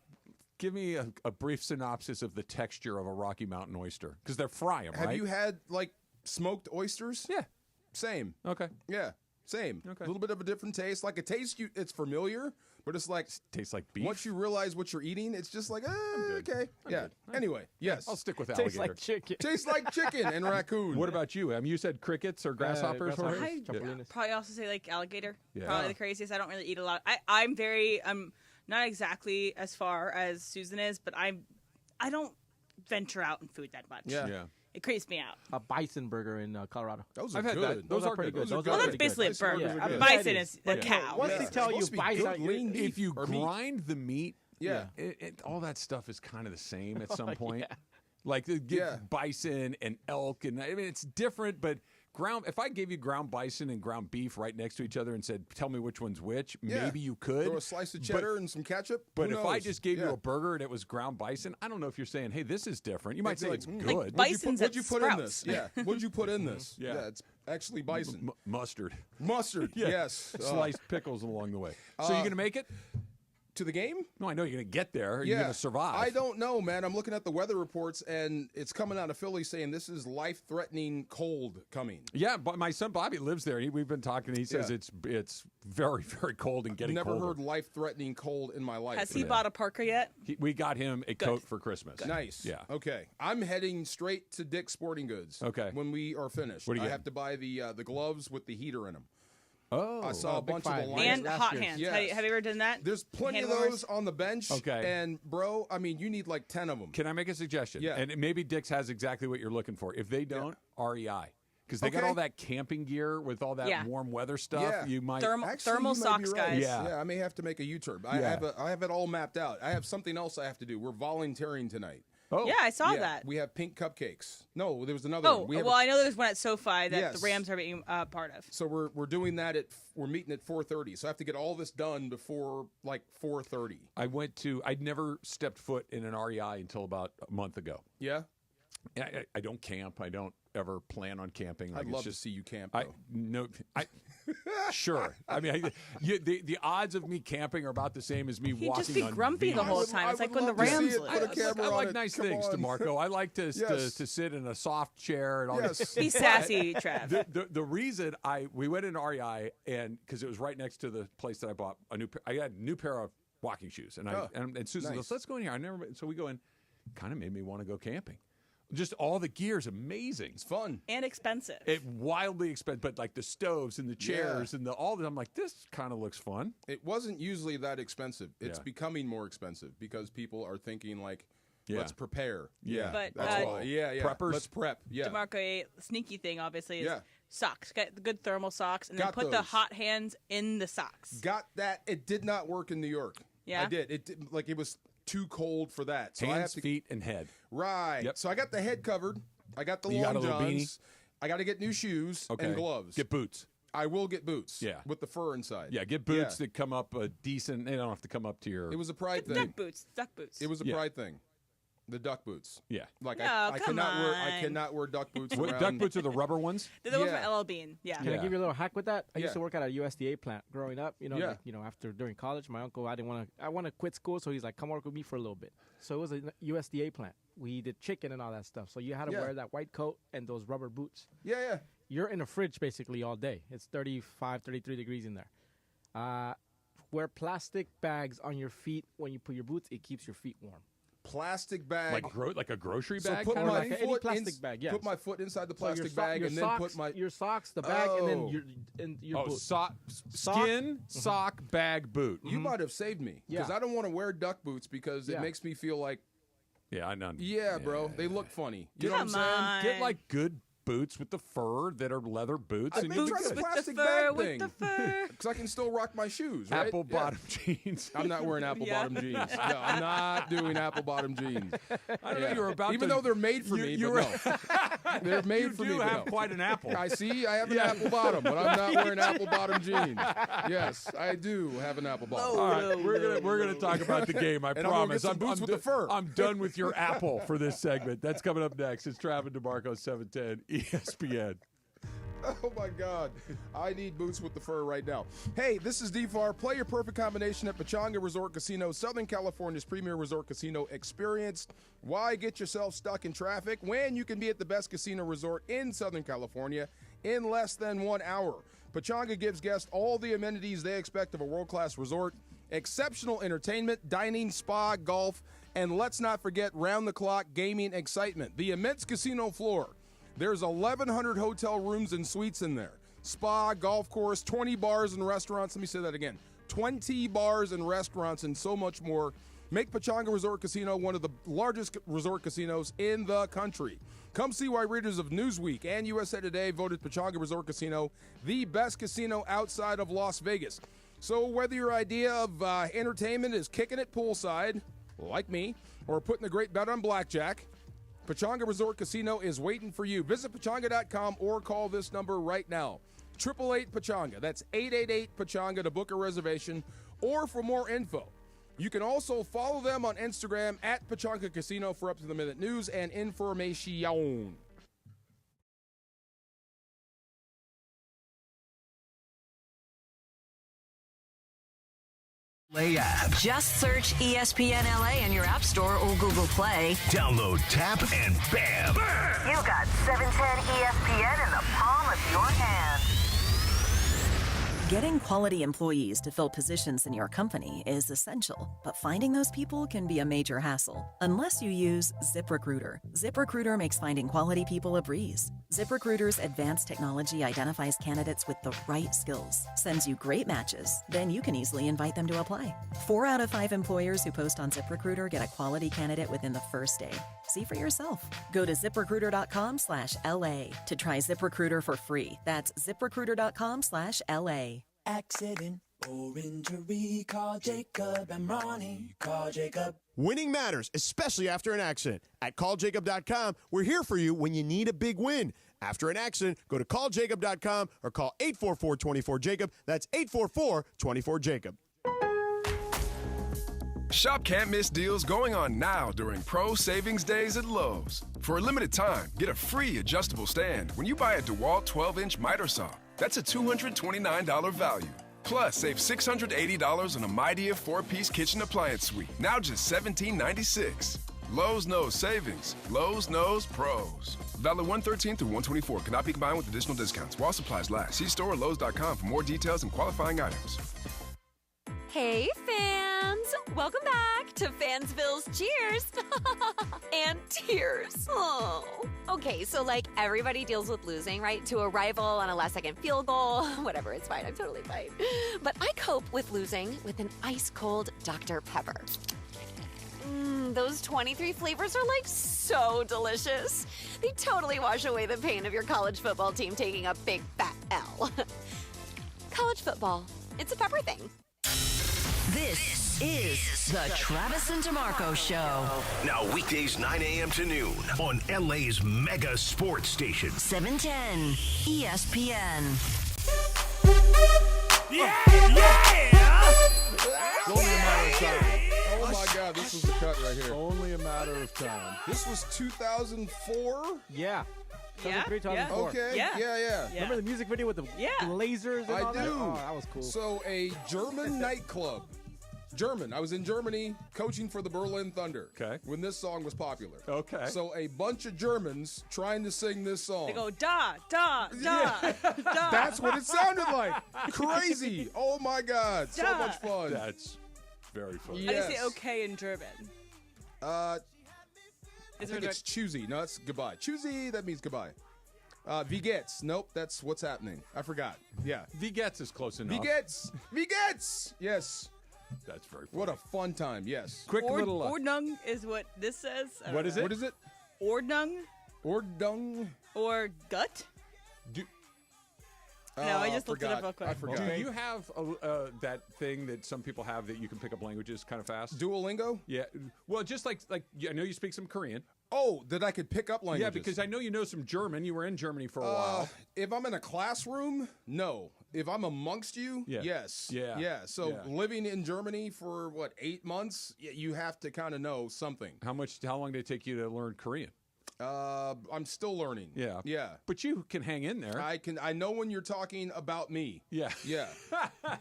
Give me a brief synopsis of the texture of a Rocky Mountain oyster, because they're fry them, right? Have you had like smoked oysters? Yeah. Same. Okay. Yeah. Same. Okay. A little bit of a different taste. Like a taste, it's familiar, but it's like Tastes like beef. once you realize what you're eating, it's just like, okay. Yeah. Anyway, yes. I'll stick with alligator. Tastes like chicken. Tastes like chicken and raccoon. What about you? You said crickets or grasshoppers? grasshoppers. Jorge? I Chapulines. probably also say like alligator. Yeah. Probably the craziest. I don't really eat a lot. I'm not exactly as far as Susan is, but I don't venture out in food that much. Yeah. Yeah. It creeps me out. A bison burger in Colorado. Those are I've had good. that. Those are pretty good. Those are Those good. are Well, pretty that's basically a Bison burger. burgers are A good. bison Yeah, is a cow. Once Yeah. they tell It's you supposed to be bison, good, lean beef If you or meat. grind the meat, Yeah. all that stuff is kind of the same at some Oh, point. yeah. Like Yeah. bison and elk, and I mean it's different, but ground. If I gave you ground bison and ground beef right next to each other and said, "Tell me which one's which," Yeah. maybe you could. Throw a slice of cheddar and some ketchup. But Who if I knows? just gave you Yeah. a burger and it was ground bison, I don't know if you're saying, "Hey, this is different." You might say it's good. Like bison's What'd at you put in Sprouts. this? Yeah. What'd you put in this? Yeah. It's actually bison. Mustard. Mustard. Yeah. Yes. Sliced pickles along the way. So you're gonna make it? To the game? No, I know you're gonna get there. You're Yeah. gonna survive. I don't know, man. I'm looking at the weather reports, and it's coming out of Philly saying this is life-threatening cold coming. Yeah, but my son Bobby lives there. We've been talking. He says Yeah. it's very very cold and getting Never colder. heard life-threatening cold in my life. Has he bought a parka yet? We got him a coat for Christmas. Nice. Yeah. Okay. I'm heading straight to Dick's Sporting Goods. Okay. When we are finished, What do you I get? have to buy the gloves with the heater in them. Oh, I saw a Big bunch of Five. the lines. And last hot year's. hands. Yes. Have you ever done that? There's plenty Hand of warmers? those on the bench. Okay. And bro, I mean, you need like 10 of them. Can I make a suggestion? Yeah. And maybe Dick's has exactly what you're looking for. If they don't, REI. Because they got Okay. all that camping gear with all that Yeah. warm weather stuff. Yeah. You might. Thermal Actually, thermal you might be socks, right. guys. Yeah. I may have to make a U-turn. I have it all mapped out. I have something else I have to do. We're volunteering tonight. Oh. Yeah, I saw Yeah, that. We have pink cupcakes. No, there was another Oh, one. We have well, I know there's one at SoFi that Yes. the Rams are being part of. So we're doing that we're meeting at 4:30. So I have to get all this done before like 4:30. I'd never stepped foot in an REI until about a month ago. Yeah. I don't camp. I don't ever plan on camping. Like, I'd it's love to just, see you camp. I Though. no. Sure. I mean, the odds of me camping are about the same as me He'd walking just be on grumpy the Venus. whole time. It's I like would when the love to see Rams it. live. Put a camera I on like it. nice Come things, on. DeMarco. I like to Yes. sit in a soft chair and all Yes. this. Be sassy, Trav. The reason we went in REI and because it was right next to the place that I bought I had a new pair of walking shoes and and Susan nice. goes, let's go in here. So we go in. Kind of made me want to go camping. Just all the gear's amazing. It's fun. And expensive. It wildly expensive, but like the stoves and the chairs and all of it. I'm like, this kind of looks fun. It wasn't usually that expensive. It's Yeah. becoming more expensive because people are thinking like, Yeah. let's prepare. Yeah. But, that's all. Yeah. Preppers? Let's prep. Yeah. DeMarco, a sneaky thing, obviously, is Yeah. socks. Get the good thermal socks, and then Got put the those. hot hands in the socks. Got that. It did not work in New York. Yeah? I did. It was too cold for that. So I have Hands, to, feet, and head. Right. Yep. So I got the head covered. I got the You got long a little johns. I got to get new shoes Okay. and gloves. Get boots. I will get boots. Yeah. With the fur inside. Yeah, get boots that come up a decent. They don't have to come up to your. It was a pride Get thing. duck boots. Duck boots. It was a Yeah. pride thing. The duck boots. Yeah. Like No, I come cannot wear duck boots. What, around. duck boots are the rubber ones? They're the ones Yeah. from LL Bean. Yeah. Can I give you a little hack with that? I used Yeah. to work at a USDA plant growing up. You know, Yeah. like, after during college, my uncle, I want to quit school, so he's like, come work with me for a little bit. So it was a USDA plant. We did chicken and all that stuff. So you had to Yeah. wear that white coat and those rubber boots. Yeah. You're in a fridge basically all day. It's 35, 33 degrees in there. Wear plastic bags on your feet when you put your boots. It keeps your feet warm. Plastic bag. Like a grocery So bag? put Kinda my like any foot plastic bag, yes. Put my foot inside the So your plastic so- bag your and socks, then put my your socks, the bag, and Oh. then your boot. Skin, sock, bag, boot. You might have saved me because Yeah. I don't want to wear duck boots because it Yeah. makes me feel like, Yeah, I know. bro, they look funny. You know what I'm Come saying? on. Get like good boots with the fur that are leather boots. I and may you'll try be the good. plastic fur, bag with thing the fur. because I can still rock my shoes. Right? Apple Yeah. bottom jeans. I'm not wearing apple bottom jeans. No, I'm not doing apple bottom jeans. I don't know. You were about Even to, though they're made for me, but no. They're made you for do me. but have no. quite an apple. I see. I have an apple bottom, but I'm not wearing apple bottom jeans. Yes, I do have an apple bottom. All right, we're gonna talk about the game. I And I'm gonna promise. get some boots with the fur. I'm done with your apple for this segment. That's coming up next. It's Travis DeMarco, 710 ESPN. Oh, my God. I need boots with the fur right now. Hey, this is DFAR. Play your perfect combination at Pechanga Resort Casino, Southern California's premier resort casino experience. Why get yourself stuck in traffic when you can be at the best casino resort in Southern California in less than 1 hour? Pechanga gives guests all the amenities they expect of a world-class resort, exceptional entertainment, dining, spa, golf, and let's not forget round-the-clock gaming excitement. The immense casino floor. There's 1,100 hotel rooms and suites in there. Spa, golf course, 20 bars and restaurants. Let me say that again. 20 bars and restaurants and so much more. Make Pechanga Resort Casino one of the largest resort casinos in the country. Come see why readers of Newsweek and USA Today voted Pechanga Resort Casino the best casino outside of Las Vegas. So whether your idea of entertainment is kicking it poolside, like me, or putting a great bet on blackjack, Pechanga Resort Casino is waiting for you. Visit Pechanga.com or call this number right now. 888-PECHANGA. That's 888-PECHANGA to book a reservation or for more info. You can also follow them on Instagram at Pechanga Casino for up-to-the-minute news and information. LA app. Just search ESPN LA in your App Store or Google Play. Download, tap, and bam! You got 710 ESPN in the palm of your hand. Getting quality employees to fill positions in your company is essential, but finding those people can be a major hassle unless you use ZipRecruiter. ZipRecruiter makes finding quality people a breeze. ZipRecruiter's advanced technology identifies candidates with the right skills, sends you great matches, then you can easily invite them to apply. 4 out of 5 employers who post on ZipRecruiter get a quality candidate within the first day. See for yourself. Go to ZipRecruiter.com/LA to try ZipRecruiter for free. That's ZipRecruiter.com/LA. Accident or injury, call Jacob and Ronnie. Call Jacob. Winning matters, especially after an accident. At calljacob.com, we're here for you when you need a big win. After an accident, go to calljacob.com or call 844-24-JACOB. That's 844-24-JACOB. Shop can't miss deals going on now during Pro Savings Days at Lowe's. For a limited time, get a free adjustable stand when you buy a DeWalt 12-inch miter saw. That's a $229 value. Plus, save $680 on a Midea 4-piece kitchen appliance suite. Now just $17.96. Lowe's knows savings. Lowe's knows pros. Valid 1/13 through 1/24. Cannot be combined with additional discounts. While supplies last. See store or Lowes.com for more details and qualifying items. Hey, fans! Welcome back to Fansville's Cheers and Tears. Oh. Okay, so like everybody deals with losing, right? To a rival on a last-second field goal. Whatever, it's fine. I'm totally fine. But I cope with losing with an ice-cold Dr. Pepper. Those 23 flavors are like so delicious. They totally wash away the pain of your college football team taking a big fat L. College football, it's a pepper thing. This is the Travis and DeMarco Show. Now weekdays 9 a.m. to noon on LA's mega sports station. 710 ESPN. Yeah! It's only a matter of time. Oh my God, this is the cut right here. Only only a matter of time. This was 2004? Yeah. Yeah, 2004. Okay. Yeah. Yeah. Remember the music video with the lasers and all I that? do. Oh, that was cool. So a German nightclub. German. I was in Germany coaching for the Berlin Thunder. Okay. When this song was popular. Okay. So a bunch of Germans trying to sing this song. They go da da da da. That's what it sounded like. Crazy. Oh my God. So Da. much fun. That's very funny. How do you say okay in German? I Is think there it's choosy. No, it's goodbye. Choosy, that means goodbye. Wie geht's? Nope, that's what's happening. I forgot. Yeah. Wie geht's is close enough. Wie geht's? Wie geht's? Yes. That's very funny. What a fun time. Yes. Quick little... Ordnung is what this says. I What don't is know. it? What is it? Ordnung Ordnung. or gut? No, I just looked it up real quick. I forgot. Do you have that thing that some people have that you can pick up languages kind of fast? Duolingo? Yeah. Well, just like I know you speak some Korean. Oh, that I could pick up languages. Yeah, because I know you know some German. You were in Germany for a while. If I'm in a classroom, no. If I'm amongst you, Yeah. yes. Yeah. So Yeah. living in Germany for, 8 months, you have to kind of know something. How long did it take you to learn Korean? I'm still learning. Yeah. Yeah. But you can hang in there. I know when you're talking about me. Yeah. Yeah.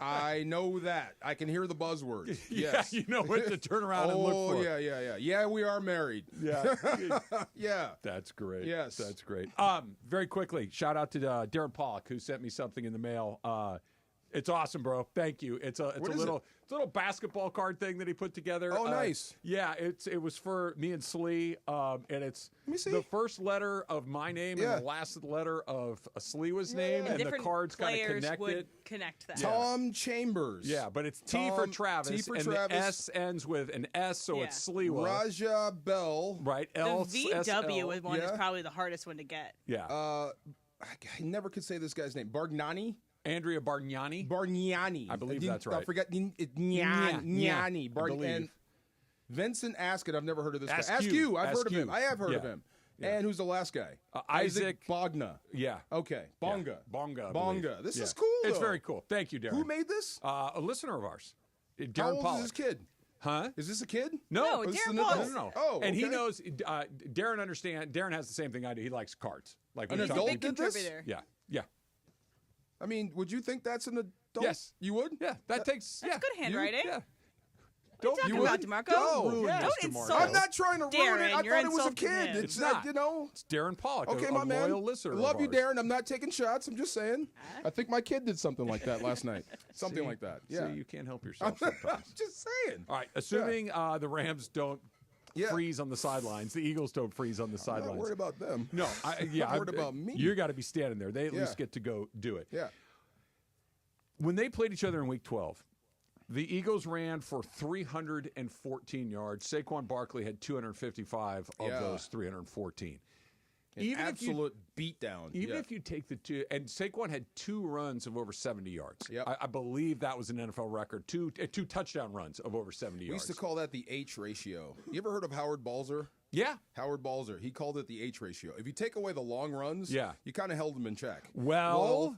I know that. I can hear the buzzwords. Yes. Yeah, you know when to turn around and look for. Oh, yeah. Yeah, we are married. Yeah. Yeah. That's great. Yes. That's great. Very quickly, shout out to Darren Pollock who sent me something in the mail. It's awesome, bro. Thank you. It's a little basketball card thing that he put together. Oh, nice. Yeah, it was for me and Slee, and it's Let me see. the first letter of my name and the last letter of Sliwa's name, and the different cards kind of players connect would it. connect that. Tom Chambers. Yeah, but it's T for Travis, T for and Travis. the S ends with an S, so it's Sliwa. Raja Bell. Right, The L VW one is Yeah. probably the hardest one to get. Yeah. I never could say this guy's name. Bargnani? Andrea Bargnani. Bargnani. I believe that's right. I forgot. Gnani. I believe. And Vincent Askew. I've never heard of this guy. Askew. I've heard of Askew. him. I have heard of Yeah. him. And who's the last guy? Isaac Bogna. Yeah. Okay. Bonga. Bonga. I believe. Bonga. This Yeah. is cool, It's though. very cool. Thank you, Darren. Who made this? A listener of ours. Darren How old Pollock. is this kid? Huh? Is this a kid? No, No, this is Darren an Pollock. adult. No. Oh, and he okay. knows. Darren understand. Darren has the same thing I do. He likes cards. Like An we talk- adult Big did this? contributor. Yeah. Yeah. I mean, would you think that's an adult? Yes. You would? Yeah. That takes. That's yeah. good handwriting. Yeah. What are you talking about, DeMarco? Don't ruin Don't this, insult DeMarco. I'm not trying to ruin Darren, it. I you're thought it was a insulting kid. him. It's not. not, you know. It's Darren Pollock. Okay, a my man. loyal listener. Love of you, ours. Darren. I'm not taking shots. I'm just saying. I think my kid did something like that last night. Something like that. Yeah. See, you can't help yourself I'm sometimes. just saying. All right. Assuming the Rams don't Yeah. freeze on the sidelines, the Eagles don't freeze on the I'm sidelines. not worried about them. No, I'm worried about me. You got to be standing there. They at Yeah. least get to go do it. Yeah. When they played each other in Week 12, the Eagles ran for 314 yards. Saquon Barkley had 255 of Yeah. those 314. An absolute beatdown. Even Yeah. if you take the two, and Saquon had 2 runs of over 70 yards. Yep. I believe that was an NFL record. Two touchdown runs of over 70 We yards. used to call that the H ratio. You ever heard of Howard Balzer? Yeah. Howard Balzer. He called it the H ratio. If you take away the long runs, Yeah. you kind of held them in check. Well,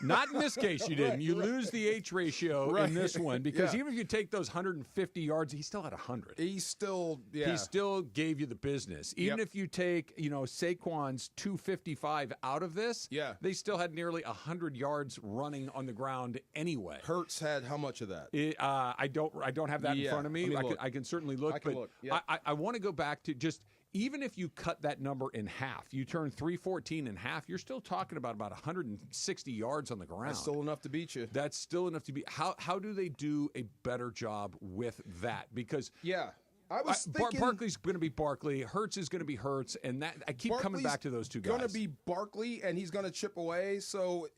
not in this case you didn't. You lose the H ratio Right. in this one because Yeah. even if you take those 150 yards, he still had 100. He still, yeah. He still gave you the business. Even Yep. if you take, Saquon's 255 out of this, Yeah. they still had nearly 100 yards running on the ground anyway. Hurts had how much of that? I don't have that in Yeah, front of me. let me look. I can certainly look. I can but look, yeah. I want to go back to just even if you cut that number in half, you turn 314 in half, you're still talking about 160 yards on the ground. That's still enough to beat you. That's still enough to be. How do they do a better job with that? Because Yeah. I was thinking Barkley's going to be Barkley, Hurts is going to be Hurts, and that I keep coming Barkley's back to those two guys. going to be Barkley, and he's going to chip away. So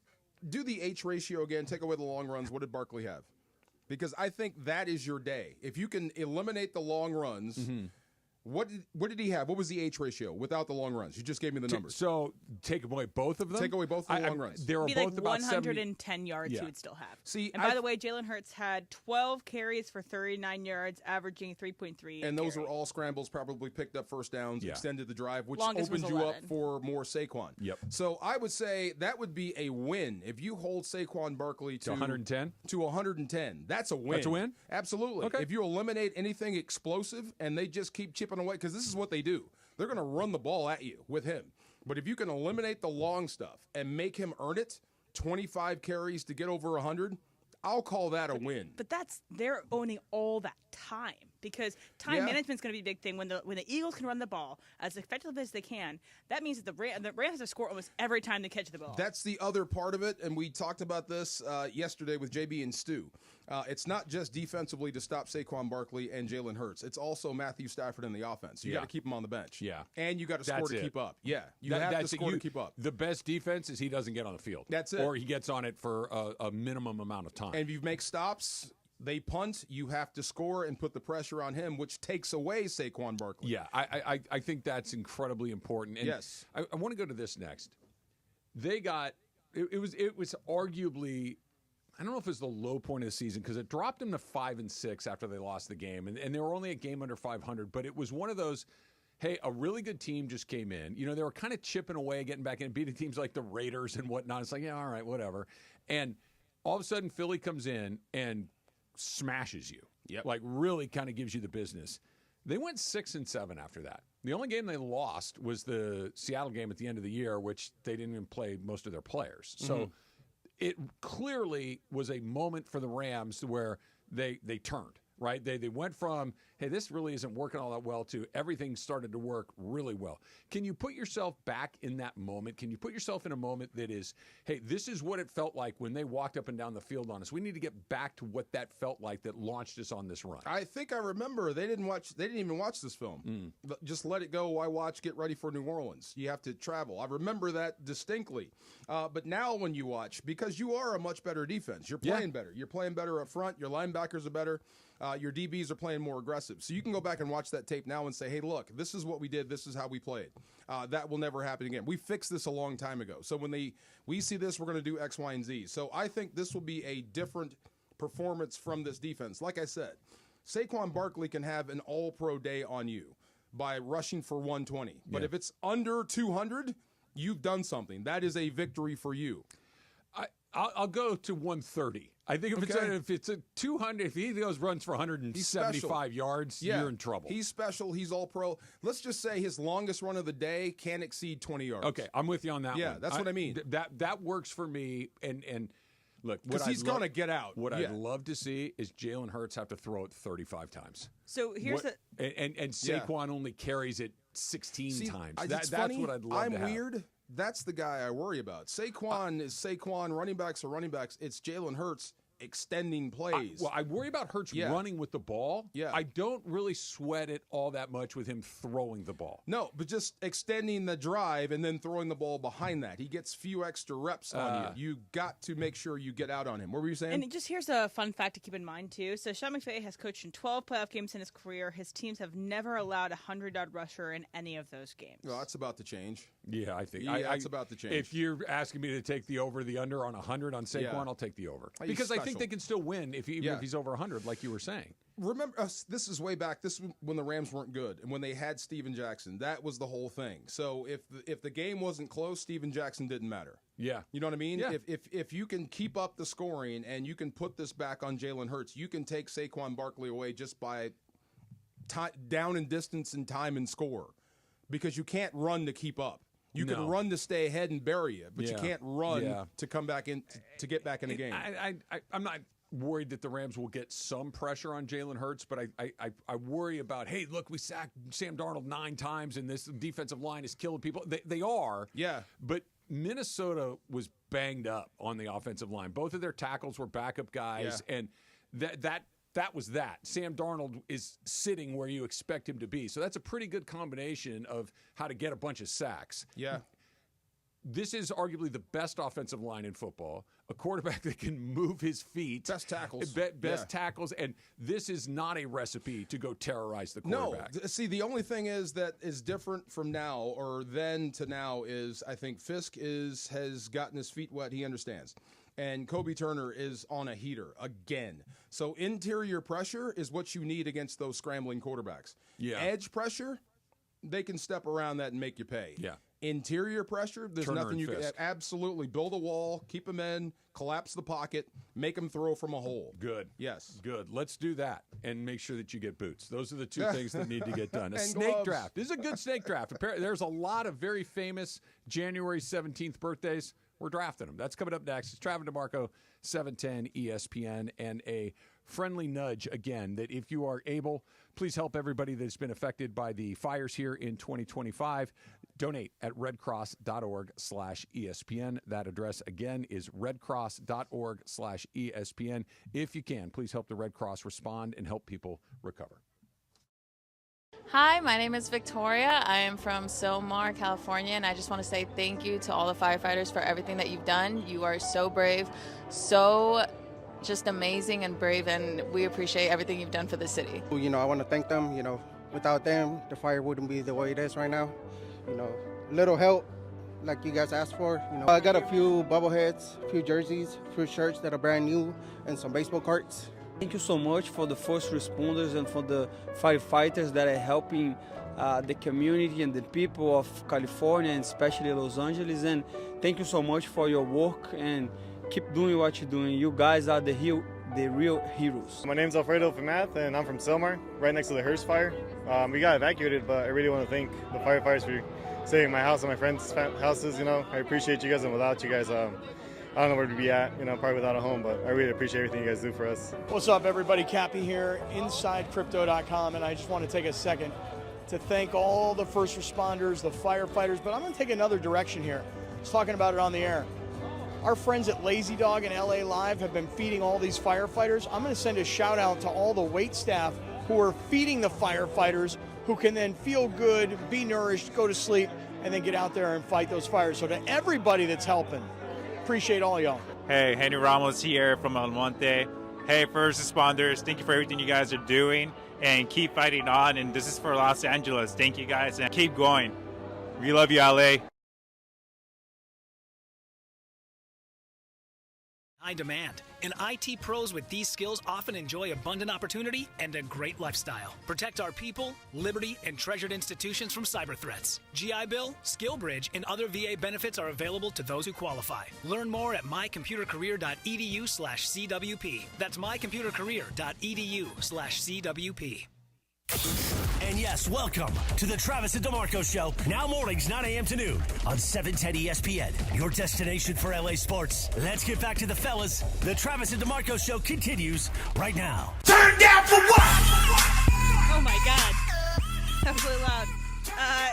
do the H ratio again. Take away the long runs. What did Barkley have? Because I think that is your day. If you can eliminate the long runs, Mm-hmm. what did he have? What was the H ratio without the long runs? You just gave me the numbers. So take away both of them. Take away both the long runs. They were Be both like about 110 70. yards Yeah. he would still have. See, and by the way, Jalen Hurts had 12 carries for 39 yards, averaging 3.3. And those were carry. all scrambles, probably picked up first downs, Yeah. extended the drive, which Longest was opened you up 11. for more Saquon. Yep. So I would say that would be a win if you hold Saquon Barkley to 110? To 110. That's a win. That's a win? Absolutely. Okay. If you eliminate anything explosive and they just keep chipping chipping away, because this is what they do. They're going to run the ball at you with him. But if you can eliminate the long stuff and make him earn it, 25 carries to get over 100, I'll call that a win. But they're owning all that time, because time management's going to be a big thing. When the Eagles can run the ball as effectively as they can, that means that the Rams have to score almost every time they catch the ball. That's the other part of it, and we talked about this yesterday with JB and Stu. It's not just defensively to stop Saquon Barkley and Jalen Hurts. It's also Matthew Stafford in the offense. You got to keep him on the bench. Yeah. And you got to score to keep up. Yeah. You have to score to keep up. The best defense is he doesn't get on the field. That's it. Or he gets on it for a minimum amount of time. And if you make stops, they punt, you have to score and put the pressure on him, which takes away Saquon Barkley. Yeah, I think that's incredibly important. And yes. I want to go to this next. They got it was arguably, I don't know if it was the low point of the season, because it dropped them to 5-6 after they lost the game, and they were only a game under 500. But it was one of those, hey, a really good team just came in. You know, they were kind of chipping away, getting back in, beating teams like the Raiders and whatnot. It's like, yeah, all right, whatever. And all of a sudden, Philly comes in and smashes you. Yep. Like really kind of gives you the business. They went 6-7 after that. The only game they lost was the Seattle game at the end of the year, which they didn't even play most of their players. So it clearly was a moment for the Rams where they turned, right? They went from, hey, this really isn't working all that well, to everything started to work really well. Can you put yourself back in that moment? Can you put yourself in a moment that is, hey, this is what it felt like when they walked up and down the field on us. We need to get back to what that felt like that launched us on this run. I think I remember they didn't even watch this film. Just let it go. Why watch? Get ready for New Orleans. You have to travel. I remember that distinctly. But now when you watch, because you are a much better defense, you're playing better. You're playing better up front. Your linebackers are better. Your DBs are playing more aggressive. So you can go back and watch that tape now and say, hey, look, this is what we did. This is how we played. That will never happen again. We fixed this a long time ago. So when we see this, we're going to do X, Y, and Z. So I think this will be a different performance from this defense. Like I said, Saquon Barkley can have an all-pro day on you by rushing for 120. But if it's under 200, you've done something. That is a victory for you. I'll go to 130. I think if it's a 200, if he runs for 175 yards, you're in trouble. He's special. He's all pro. Let's just say his longest run of the day can't exceed 20 yards. Okay, I'm with you on that one. Yeah, that's what I mean. That works for me. And look, because he's going to get out. What I'd love to see is Jalen Hurts have to throw it 35 times. So here's and Saquon only carries it 16 times. That's funny. What I'd love to have. I'm weird. That's the guy I worry about. Saquon is Saquon. Running backs are running backs. It's Jalen Hurts extending plays. I worry about Hurts running with the ball. Yeah. I don't really sweat it all that much with him throwing the ball. No, but just extending the drive and then throwing the ball behind that. He gets few extra reps on you. You got to make sure you get out on him. What were you saying? And just here's a fun fact to keep in mind, too. So Sean McVay has coached in 12 playoff games in his career. His teams have never allowed a 100-yard rusher in any of those games. Well, that's about to change. Yeah, I think. That's about to change. If you're asking me to take the over, the under on 100 on Saquon, I'll take the over. Because I think they can still win if he's over 100, like you were saying. Remember, this is way back. This was when the Rams weren't good, and when they had Steven Jackson, that was the whole thing. So if the game wasn't close, Steven Jackson didn't matter. Yeah, you know what I mean. Yeah. If you can keep up the scoring and you can put this back on Jalen Hurts, you can take Saquon Barkley away just by down in distance and time and score, because you can't run to keep up. You can run to stay ahead and bury you, but you can't run to come back in to get back in the game. I'm not worried that the Rams will get some pressure on Jalen Hurts, but I worry about, hey, look, we sacked Sam Darnold 9 times, and this defensive line is killing people. They are. Yeah. But Minnesota was banged up on the offensive line. Both of their tackles were backup guys, and that was that. Sam Darnold is sitting where you expect him to be. So that's a pretty good combination of how to get a bunch of sacks. Yeah. This is arguably the best offensive line in football. A quarterback that can move his feet. Best tackles. Best tackles. And this is not a recipe to go terrorize the quarterback. No. See, the only thing that is different from now or then to now is I think Fisk has gotten his feet wet. He understands. And Kobe Turner is on a heater again. So interior pressure is what you need against those scrambling quarterbacks. Yeah. Edge pressure, they can step around that and make you pay. Yeah. Interior pressure, there's Turner nothing and you can. Fisk. Absolutely. Build a wall, keep them in, collapse the pocket, make them throw from a hole. Good. Yes. Good. Let's do that and make sure that you get boots. Those are the two things that need to get done. A And snake gloves. draft. This is a good snake draft. There's a lot of very famous January 17th birthdays. We're drafting them. That's coming up next. It's Travis DeMarco, 710 ESPN, and a friendly nudge again that if you are able, please help everybody that's been affected by the fires here in 2025. Donate at redcross.org/ESPN. That address again is redcross.org/ESPN. If you can, please help the Red Cross respond and help people recover. Hi, my name is Victoria. I am from Sylmar, California, and I just want to say thank you to all the firefighters for everything that you've done. You are so brave, so just amazing and brave, and we appreciate everything you've done for the city. You know, I want to thank them. You know, without them, the fire wouldn't be the way it is right now. You know, little help like you guys asked for. You know, I got a few bobbleheads, a few jerseys, a few shirts that are brand new, and some baseball cards. Thank you so much for the first responders and for the firefighters that are helping the community and the people of California and especially Los Angeles. And thank you so much for your work and keep doing what you're doing. You guys are the real heroes. My name's Alfredo Famath, and I'm from Sylmar, right next to the Hearst fire. We got evacuated, but I really want to thank the firefighters for saving my house and my friends' houses. You know, I appreciate you guys, and without you guys, I don't know where to be at, you know, probably without a home, but I really appreciate everything you guys do for us. What's up, everybody? Cappy here, InsideCrypto.com, and I just want to take a second to thank all the first responders, the firefighters, but I'm going to take another direction here. I was talking about it on the air. Our friends at Lazy Dog and LA Live have been feeding all these firefighters. I'm going to send a shout out to all the wait staff who are feeding the firefighters, who can then feel good, be nourished, go to sleep, and then get out there and fight those fires. So to everybody that's helping, appreciate all y'all. Hey, Henry Ramos here from El Monte. Hey, first responders, thank you for everything you guys are doing, and keep fighting on. And this is for Los Angeles. Thank you guys, and keep going. We love you, LA. High demand, and IT pros with these skills often enjoy abundant opportunity and a great lifestyle. Protect our people, liberty, and treasured institutions from cyber threats. GI Bill, SkillBridge, and other VA benefits are available to those who qualify. Learn more at mycomputercareer.edu/CWP. That's mycomputercareer.edu/CWP. And yes, welcome to the Travis and DeMarco Show. Now mornings, 9 a.m. to noon on 710 ESPN, your destination for LA sports. Let's get back to the fellas. The Travis and DeMarco Show continues right now. Turn down for what? Oh my God, that was really loud.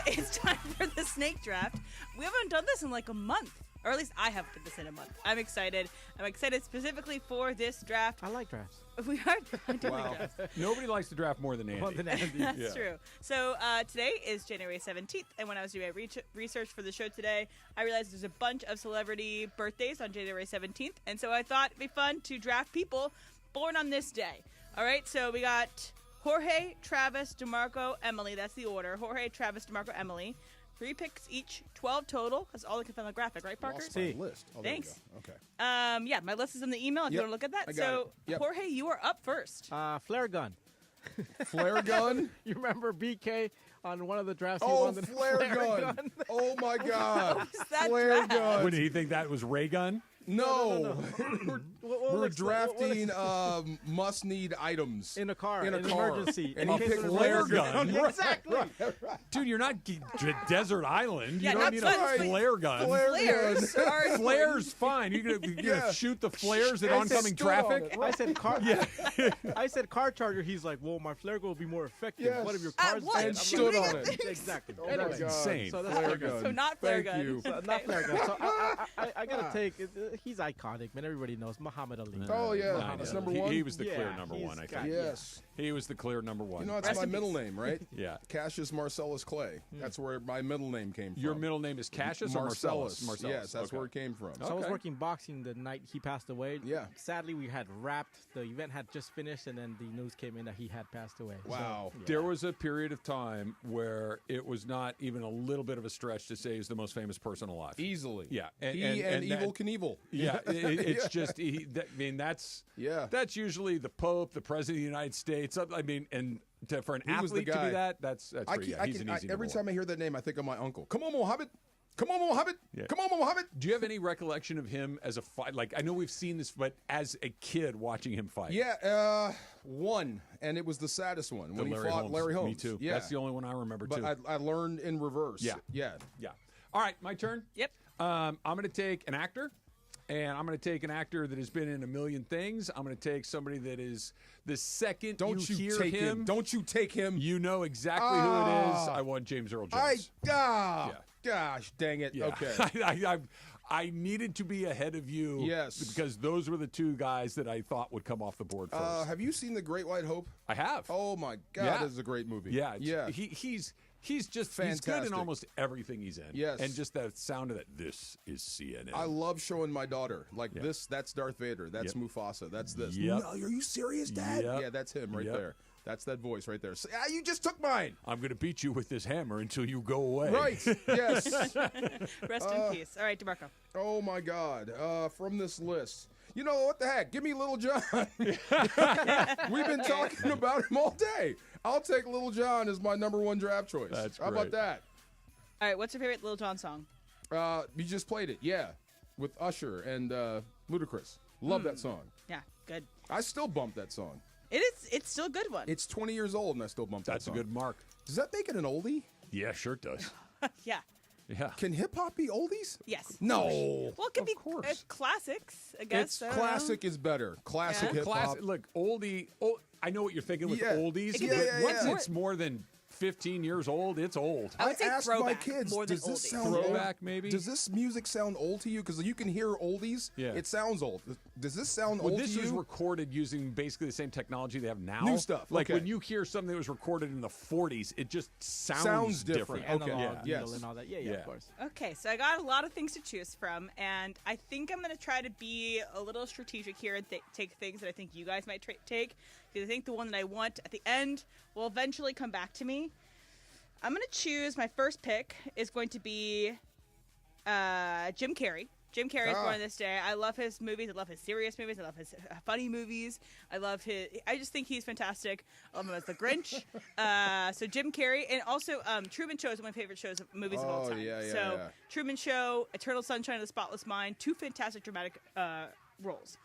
It's time for the snake draft. We haven't done this in like a month. Or at least I haven't done this in a month. I'm excited. I'm excited specifically for this draft. I like drafts. We are. I do like drafts. Nobody likes to draft more than Andy. That's true. So today is January 17th, and when I was doing my research for the show today, I realized there's a bunch of celebrity birthdays on January 17th, and so I thought it'd be fun to draft people born on this day. All right, so we got Jorge, Travis, DeMarco, Emily. That's the order. Jorge, Travis, DeMarco, Emily. 3 picks each, 12 total. That's all I can find on the graphic, right, Parker? Lost my list. Oh, there you Thanks. go. Okay. Yeah, my list is in the email if you want to look at that. I got So, it. Yep. Jorge, you are up first. Flare gun. Flare gun? You remember BK on one of the drafts? Oh, he won the flare gun. Oh, my God. What was that Flare draft? gun. What, did he think that was Ray Gun? No. We're What drafting must-need items. In a car. In a an car. emergency. And In he case picked of an flare emergency. gun. Yeah, exactly. Dude, you're not Desert Island. You Yeah, don't not need fun. a flare gun. Flares are Flares, fine. You're gonna shoot the flares at I said oncoming stood on traffic? it. I said car. Yeah. I said car charger. He's like, well, my flare gun will be more effective. Yes. What if your At car's what? dead? And I'm stood like, on it. Exactly. Oh, Anyway, my God. insane. So that's Flare flare gun. gun. So not flare Thank gun. you. So not flare gun. So I gotta take. He's iconic, man. Everybody knows Muhammad Ali. Oh, yeah. I That's know. number one? He was the clear Yeah, number he's one, I got- think. Yes. He was the clear number one. You know, that's Rest my in middle peace. name, right? Yeah. Cassius Marcellus Clay. That's where my middle name came from. Your middle name is Cassius or Marcellus? Yes, that's Okay. where it came from. So I was Okay. working boxing the night he passed away. Yeah. Sadly, we had wrapped. The event had just finished, and then the news came in that he had passed away. Wow. So, yeah. There was a period of time where it was not even a little bit of a stretch to say he's the most famous person alive. Easily. Yeah. He and Evil Knievel. Yeah, it's just. That's usually the Pope, the President of the United States. I mean, and for an He was the athlete to guy. be that, that's pretty. He's an easy every number time I hear that name, I think of my uncle. Come on, Mohammed. Come on, Mohammed. Yeah. Come on, Mohammed. Do you have any recollection of him as a fight? Like, I know we've seen this, but as a kid watching him fight. Yeah, one, and it was the saddest one when he fought Larry Holmes. Me too. Yeah. That's the only one I remember, but too. I learned in reverse. Yeah. Yeah. All right, my turn? Yep. I'm going to take an actor, and I'm going to take an actor that has been in a million things. I'm going to take somebody that is the second Don't you hear take him. Don't you take him. You know exactly who it is. I want James Earl Jones. Gosh, dang it. Yeah. Okay. I needed to be ahead of you. Yes. Because those were the two guys that I thought would come off the board first. Have you seen The Great White Hope? I have. Oh, my God. This is a great movie. Yeah. Yeah. He's just Fantastic. he's good in almost everything he's in. Yes. And just that sound of that, this is CNN. I love showing my daughter, this, that's Darth Vader. That's Mufasa. That's this. Yep. No, are you serious, Dad? Yep. Yeah, that's him right Yep. there. That's that voice right there. You just took mine. I'm going to beat you with this hammer until you go away. Right. Yes. Rest in peace. All right, DeMarco. Oh, my God. From this list. You know, what the heck? Give me Lil Jon. We've been talking about him all day. I'll take Lil Jon as my number one draft choice. That's How about great. that? All right, what's your favorite Lil Jon song? You just played it, yeah, with Usher and Ludacris. Love that song. Yeah, good. I still bump that song. It's still a good one. It's 20 years old, and I still bump that That's a song. good mark. Does that make it an oldie? Yeah, sure it does. Yeah. Yeah. Can hip-hop be oldies? Yes. No. Well, it could be classics, I guess. It's classic is better. Classic Yeah. hip-hop. Classic. Look, oldie. I know what you're thinking with Yeah. oldies. It could but be- once yeah. it's more than 15 years old, it's old. I would say asked my throwback kids, more than does this oldies. sound Throwback, old? maybe? Does this music sound old to you? Because you can hear oldies. Yeah. It sounds old. Does this sound Well, old this to you? was recorded using basically the same technology they have now. New stuff, Like okay. when you hear something that was recorded in the 40s, it just Sounds different. Okay. Analog, Yes. needle and all that. Yeah, of course. Okay, so I got a lot of things to choose from, and I think I'm going to try to be a little strategic here and take things that I think you guys might take, because I think the one that I want at the end will eventually come back to me. I'm going to choose, my first pick is going to be Jim Carrey. Jim Carrey is born this day. I love his movies. I love his serious movies. I love his funny movies. I just think he's fantastic. I love him as the Grinch. So Jim Carrey. And also Truman Show is one of my favorite movies of all time. Yeah. Truman Show, Eternal Sunshine of the Spotless Mind, two fantastic dramatic roles.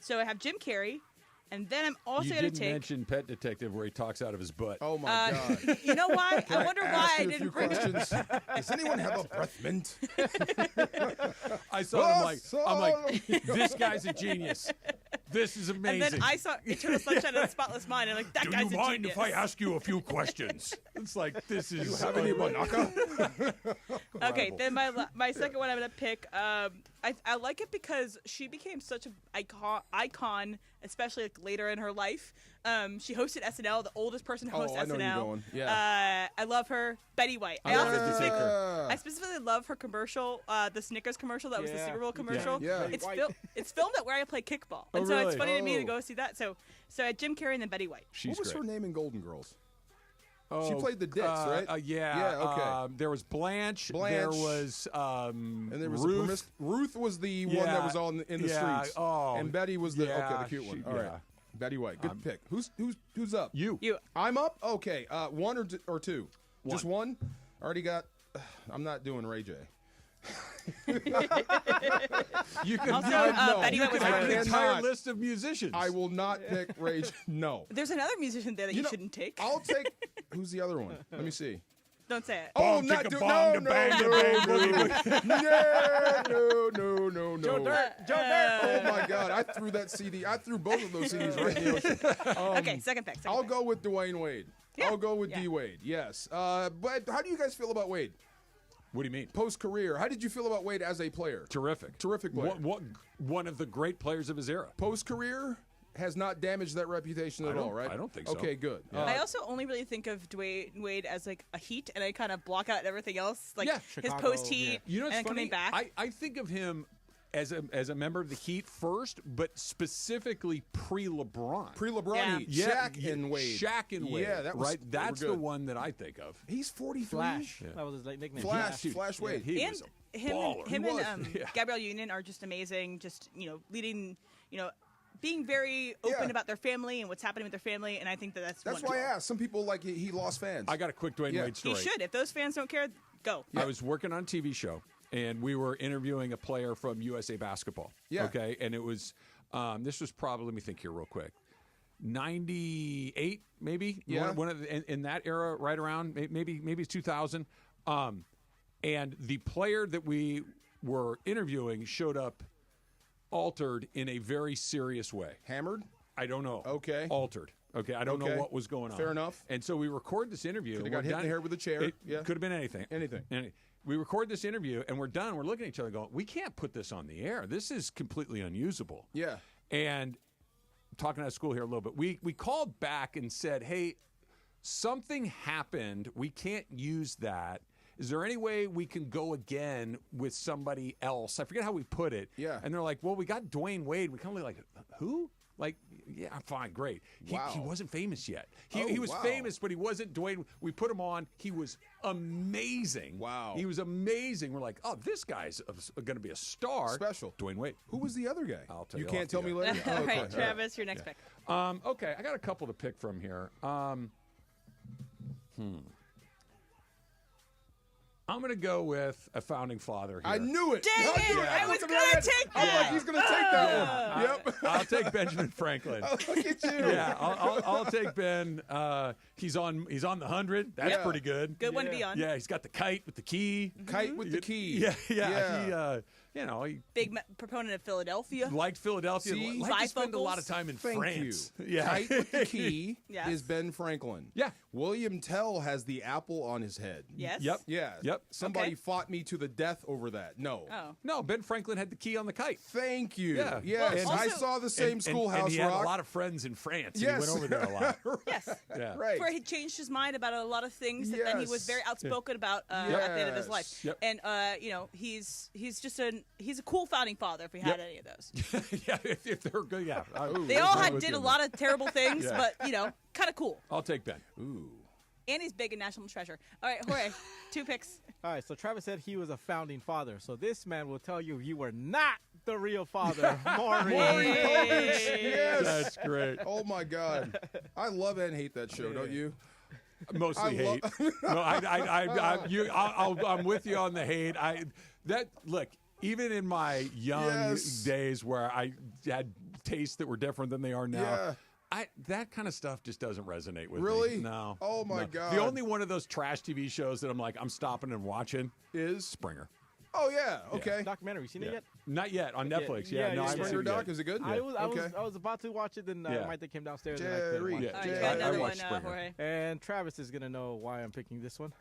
So I have Jim Carrey. And then I'm also You going to didn't take... mention Pet Detective where he talks out of his butt. Oh, my God. You know why? I wonder why I Ask you a didn't few bring it. questions. Does anyone have a breath mint? I saw him I'm like, this guy's a genius. This is amazing. And then I saw Eternal Sunshine of the Spotless Mind, and I'm like, that Do guy's you a mind genius. if I ask you a few questions? It's like, this is... You have any Banaka? Okay, then my second one I'm going to pick, I like it because she became such an icon, especially like later in her life. She hosted SNL, the oldest person to host I know SNL. where you're going. Yeah. I love her. Betty White. I specifically love her commercial, the Snickers commercial that was the Super Bowl commercial. Yeah. It's filmed at where I play kickball. Oh, And so it's really? funny to me to go see that. So I had Jim Carrey and then Betty White. She's What was great. her name in Golden Girls? Oh, She played the Dicks, right? Yeah. Yeah, okay. There was Blanche. There Blanche. was And there was Ruth. Ruth was the one that was on in the streets. Oh, and Betty was the yeah, cute one. she- All right. yeah. Betty White. Good pick. Who's up? You. I'm up? Okay. One or two? Just one? Already got I'm not doing Ray J. You can Also, no, Betty you White was can have great. an entire cannot. list of musicians. I will not pick Ray J. No. There's another musician there that you shouldn't take. I'll take who's the other one? Let me see. Don't say it. Oh, not do no. No. Joe Dirt. Oh my God! I threw that CD. I threw both of those CDs right in the ocean. Okay, second pick. I'll go with Dwayne Wade. Yeah. I'll go with D Wade. Yes. But how do you guys feel about Wade? What do you mean? Post career. How did you feel about Wade as a player? Terrific. Terrific player. One of the great players of his era. Post career has not damaged that reputation at all, right? I don't think so. Okay, good. I also only really think of Dwayne Wade as like a Heat, and I kind of block out everything else, like his Chicago, post Heat, You know what's and funny? coming back. I think of him as a member of the Heat first, but specifically pre-LeBron. Pre-LeBron Yeah. Heat. Yeah, Shaq and Wade. Shaq and Wade. Yeah, that was right. they were That's the good. one that I think of. He's 43. Flash. That was his nickname. Flash Wade. He and was a baller. him He was. and Yeah. Gabrielle Union are just amazing. Just leading, being very open Yeah. about their family and what's happening with their family, and I think that's That's why I asked. Some people like he lost fans. I got a quick Dwayne Yeah. Wade He story. should. If those fans don't care, Go. I was working on a TV show, and we were interviewing a player from USA Basketball. Yeah. Okay, and it was this was probably, let me think here real quick, 98 maybe. Yeah. One of the, in that era, right around maybe it's 2000. And the player that we were interviewing showed up altered in a very serious way. Hammered? I don't know. Okay. Altered. Okay, I don't know what was going on. Fair enough. And so we record this interview. Could have got hit in the head with a chair. It Yeah. could have been anything. Anything. We record this interview, and we're done. We're looking at each other going, we can't put this on the air. This is completely unusable. Yeah. And talking out of school here a little bit, we called back and said, hey, something happened. We can't use that. Is there any way we can go again with somebody else? I forget how we put it. Yeah. And they're like, well, we got Dwayne Wade. We kind of like, who? Like, yeah, fine, great. He wasn't famous yet. He was famous, but he wasn't Dwayne. We put him on. He was amazing. Wow. He was amazing. We're like, oh, this guy's going to be a star. Special. Dwayne Wade. Who was the other guy? I'll tell you. you. Can't tell me later? All Oh, right, okay. Travis, your next pick. Okay, I got a couple to pick from here. I'm going to go with a founding father here. I knew it. Dang it! I was going to take I'm that. like, he's going to take that one. Yep. I'll take Benjamin Franklin. Oh, look at you. Yeah, I'll take Ben. He's on the 100. That's pretty good. Good one to be on. Yeah, he's got the kite with the key. Kite with the key. Yeah. He Big proponent of Philadelphia. liked Philadelphia. See? Liked to spend a lot of time in Thank France. you. Yeah. Kite with the key Yes. is Ben Franklin. Yeah. William Tell has the apple on his head. Yes. Yep. Yeah. Yep. Somebody Okay. fought me to the death over that. No. Oh. No, Ben Franklin had the key on the kite. Thank you. Yeah. Yes. Well, I also- saw the same Schoolhouse and he Rock. had a lot of friends in France. Yes. He went over there a lot. Yes. Yeah. Right. Where he changed his mind about a lot of things that then he was Yes. very outspoken about at the end of his life. Yes. Yep. And he's just he's a cool founding father if we had any of those. Yeah, if they're good, yeah. They all did a lot of terrible things, Yeah. but kind of cool. I'll take Ben. Ooh. And he's big and national treasure. All right, Jorge, 2 picks. All right, so Travis said he was a founding father. So this man will tell you were not the real father. Maury. Yes. That's great. Oh my God. I love and hate that show, don't you? Mostly hate. No, I'm with you on the hate. Look, even in my young days where I had tastes that were different than they are now. That kind of stuff just doesn't resonate with Really? me. No. Oh, my God. The only one of those trash TV shows that I'm stopping and watching is Springer. Oh, yeah. Okay. Documentary. Seen it yet? Not yet. On Netflix. Yeah, no, I haven't Springer seen it doc, yet. is it good? I was about to watch it, then Mike came downstairs and I couldn't watch it. All right, you got another one, Jorge. And Travis is going to know why I'm picking this one.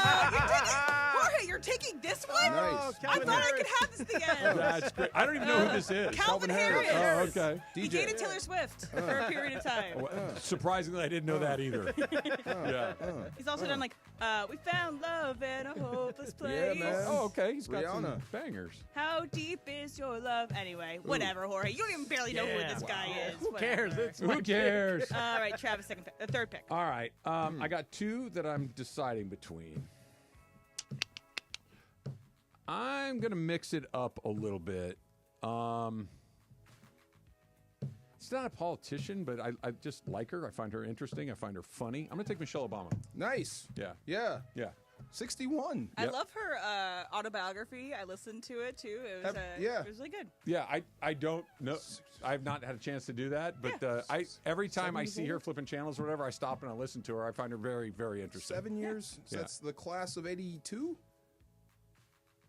Jorge, you're taking this one? Nice. I thought I could have this at the end. That's great. I don't even know who this is. Calvin Harris. Oh, okay. He dated Taylor Swift for a period of time. Surprisingly, I didn't know that either. Yeah. He's also done We Found Love in a Hopeless Place. Yeah, man. Oh, okay. He's got some Rihanna. bangers. How deep is your love? Anyway, whatever, Jorge. You don't even barely know who this guy is. Who cares? Who cares? All right, Travis, third pick. All right. I got 2 that I'm deciding between. I'm going to mix it up a little bit. She's not a politician, but I just like her. I find her interesting. I find her funny. I'm going to take Michelle Obama. Nice. Yeah. Yeah. Yeah. 61. I love her autobiography. I listened to it too. It was it was really good. Yeah, I don't know. I've not had a chance to do that, but every time I see her flipping channels or whatever, I stop and I listen to her. I find her very, very interesting. 7 years? So that's the class of 82?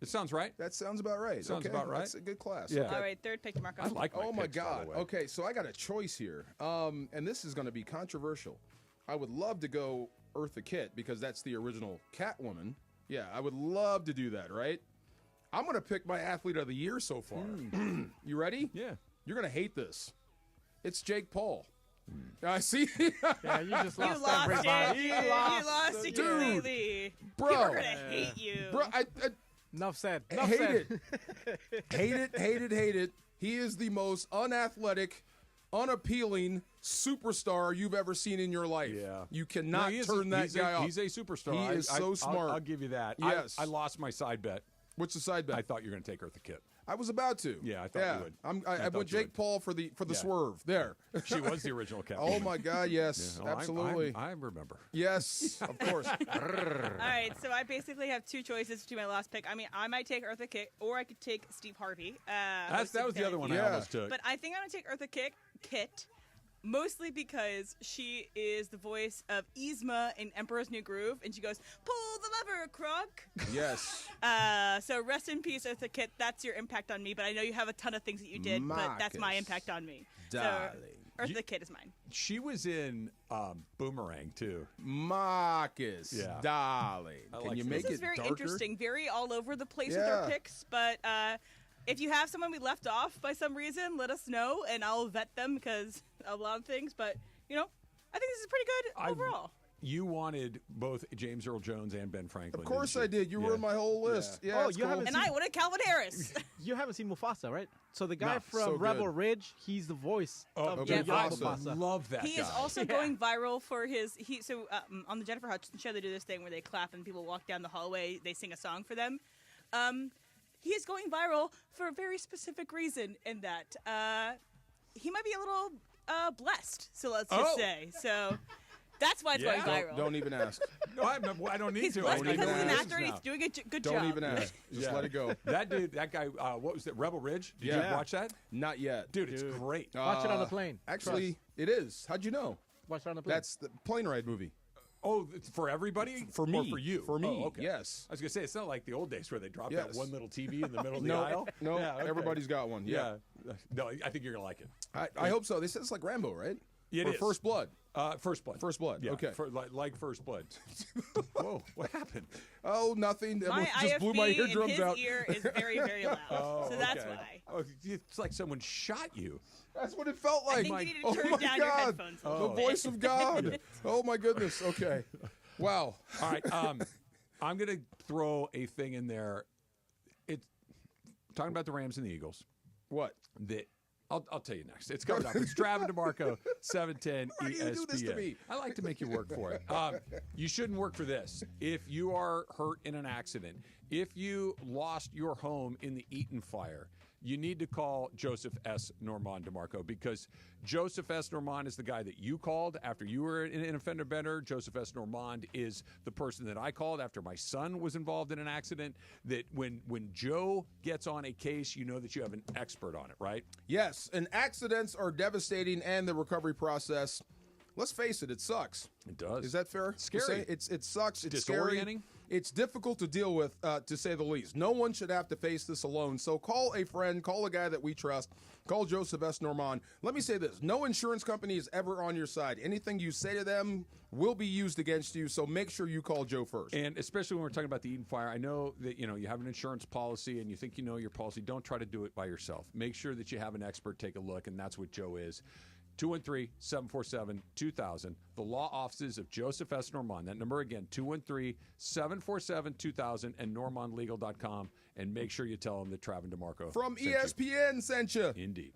It sounds right. That sounds about right. Sounds about right. That's a good class. Yeah. Okay. All right, third pick, DeMarco. I like my Oh my picks, by God. the way. Okay, so I got a choice here. And this is going to be controversial. I would love to go Eartha Kitt because that's the original Catwoman. Yeah, I would love to do that, right? I'm going to pick my athlete of the year so far. You ready? Yeah. You're going to hate this. It's Jake Paul. I see. Yeah, you just You lost lost everybody. it. You lost it completely. Bro. People are gonna hate you. Bro, I Enough said. hate it. Hate it. He is the most unathletic, unappealing superstar you've ever seen in your life. Yeah. You cannot turn that he's guy off. He's a superstar. He is so smart. I'll give you that. Yes. I lost my side bet. What's the side bet? I thought you were going to take Eartha Kitt. I was about to. Yeah, I thought you would. I went Jake Paul for the swerve. There. She was the original captain. Oh my God, yes, Yeah. Oh, absolutely. I remember. Yes, of course. All right, so I basically have two choices to my last pick. I mean, I might take Eartha Kitt, or I could take Steve Harvey. That was the other one I almost took. But I think I'm going to take Eartha Kitt, mostly because she is the voice of Yzma in Emperor's New Groove, and she goes, "Pull the lever, Croc." Yes. So rest in peace, Eartha Kitt. That's your impact on me, but I know you have a ton of things that you did, but that's my impact on me. Darling. So Eartha Kitt is mine. She was in Boomerang, too. Marcus, darling. Can you make This it is very darker? interesting, very all over the place with our picks, but if you have someone we left off by some reason, let us know, and I'll vet them because of a lot of things. But, I think this is pretty good overall. You wanted both James Earl Jones and Ben Franklin. Of course didn't I did. You were in my whole list. Yeah, it's cool. I wanted Calvin Harris. You haven't seen Mufasa, right? So the guy No, from so Rebel good. Ridge, he's the voice of okay. Mufasa. Love that He guy. is also going viral for his. On the Jennifer Hudson show, they do this thing where they clap and people walk down the hallway. They sing a song for them. He is going viral for a very specific reason, in that he might be a little blessed. So let's just say so. That's why it's going viral. Don't even ask. No, I don't need He's to. blessed I because know he's an this actor and now. he's doing a good Don't job. even ask. Just let it go. That dude, that guy, what was it, Rebel Ridge? Did you watch that? Not yet. Dude, it's great. Watch it on the plane. Actually, it is. How'd you know? Watch it on the plane. That's the plane ride movie. Oh, it's for everybody? For Or me. for you? For me, Oh, okay. yes. I was going to say, it's not like the old days where they dropped that Yes. one little TV in the middle of the No, aisle. no, Yeah, okay. everybody's got one. Yeah. No, I think you're going to like it. I hope so. They said it's like Rambo, right? It or is. First Blood. First Blood. First Blood. Yeah, Okay. Like First Blood. Whoa, what happened? Oh, nothing. My just blew my IFB in eardrums his out. ear is very, very loud. Oh, so that's okay. why. Oh, it's like someone shot you. That's what it felt like. I think you need to oh turn my down God. your headphones a The little bit. voice of God. Oh my goodness. Okay. Wow. All right. I'm going to throw a thing in there. It's talking about the Rams and the Eagles. What? I'll tell you next. It's coming up. It's Trav and DeMarco, 710 Why do ESPN. you do this to me? I like to make you work for it. You shouldn't work for this. If you are hurt in an accident, if you lost your home in the Eaton fire, you need to call Joseph S. Normand DeMarco, because Joseph S. Normand is the guy that you called after you were in a fender bender. Joseph S. Normand is the person that I called after my son was involved in an accident. That when Joe gets on a case, you know that you have an expert on it, right? Yes, and accidents are devastating, and the recovery process, let's face it, it sucks. It does. Is that fair? Scary. To say? It sucks. It's Disorienting. scary. It's difficult to deal with, to say the least. No one should have to face this alone. So call a friend, call a guy that we trust, call Joseph S. Normand. Let me say this. No insurance company is ever on your side. Anything you say to them will be used against you, so make sure you call Joe first. And especially when we're talking about the Eaton fire, I know that you have an insurance policy and you think you know your policy. Don't try to do it by yourself. Make sure that you have an expert take a look, and that's what Joe is. 213-747-2000. The law offices of Joseph S. Normand. That number again, 213-747-2000 and normandlegal.com. And make sure you tell them that Trav and DeMarco From sent ESPN sent you. Indeed.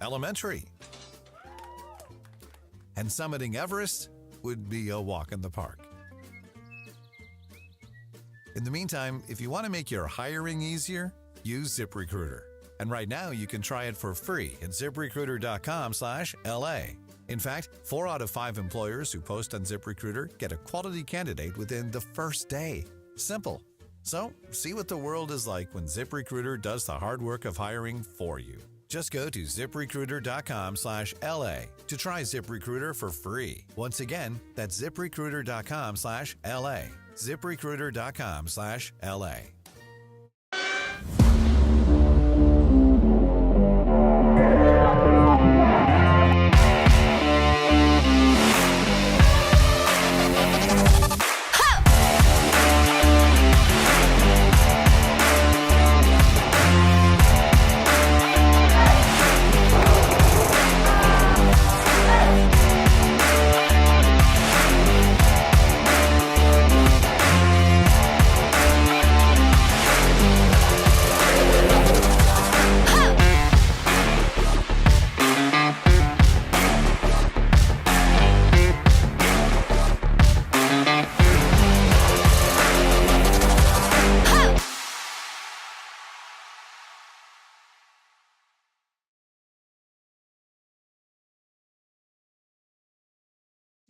Elementary. And summiting Everest would be a walk in the park. In the meantime, if you want to make your hiring easier, use ZipRecruiter. And right now, you can try it for free at ZipRecruiter.com/LA. In fact, 4 out of 5 employers who post on ZipRecruiter get a quality candidate within the first day. Simple. So, see what the world is like when ZipRecruiter does the hard work of hiring for you. Just go to ZipRecruiter.com/LA to try ZipRecruiter for free. Once again, that's ZipRecruiter.com/LA. ZipRecruiter.com/LA.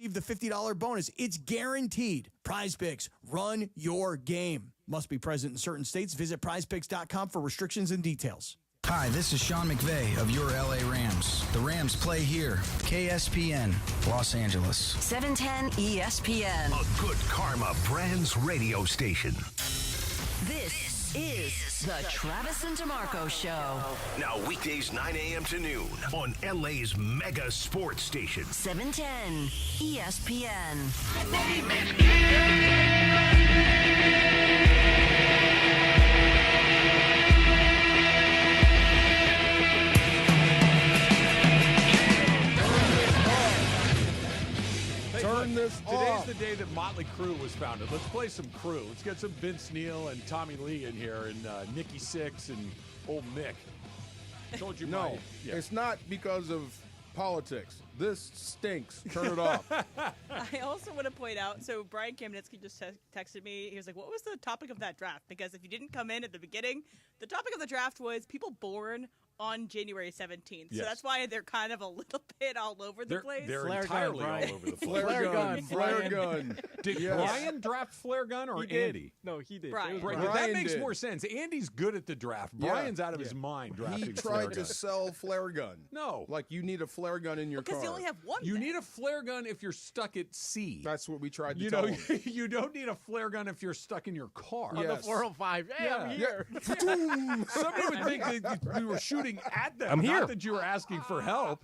The $50 bonus. It's guaranteed. Prize Picks. Run your game. Must be present in certain states. Visit prizepicks.com for restrictions and details. Hi, this is Sean McVay of your LA Rams. The Rams play here. KSPN, Los Angeles. 710 ESPN. A good karma brands radio station. This is the Travis and DeMarco Show. Now weekdays 9 a.m. to noon on LA's mega sports station. 710 ESPN. Turn this Today's off. the day that Motley Crue was founded. Let's play some Crue. Let's get some Vince Neil and Tommy Lee in here, and Nikki Sixx and old Mick. Told you No, it's not because of politics. This stinks. Turn it off. I also want to point out, so Brian Kamenetsky just texted me. He was like, what was the topic of that draft? Because if you didn't come in at the beginning, the topic of the draft was people born on January 17th. Yes. So that's why they're kind of a little bit all over the place. They're Flare entirely gun, all Brian. over the place. Flare gun. Flare gun. Did Yes. Brian draft Flare Gun or He did. Andy? No, he did. Brian. It was That Brian makes did. more sense. Andy's good at the draft. Yeah. Brian's out of his mind drafting He Flare tried to Gun. sell flare gun. No. Like you need a flare gun in your Because car. you only have one. You then. need a flare gun if you're stuck at sea. That's what we tried to You tell know, him. you don't need a flare gun if you're stuck in your car. on the Yes. 405. Hey, I'm here. Somebody would think that you were shooting at them, I'm not here. that you were asking for help.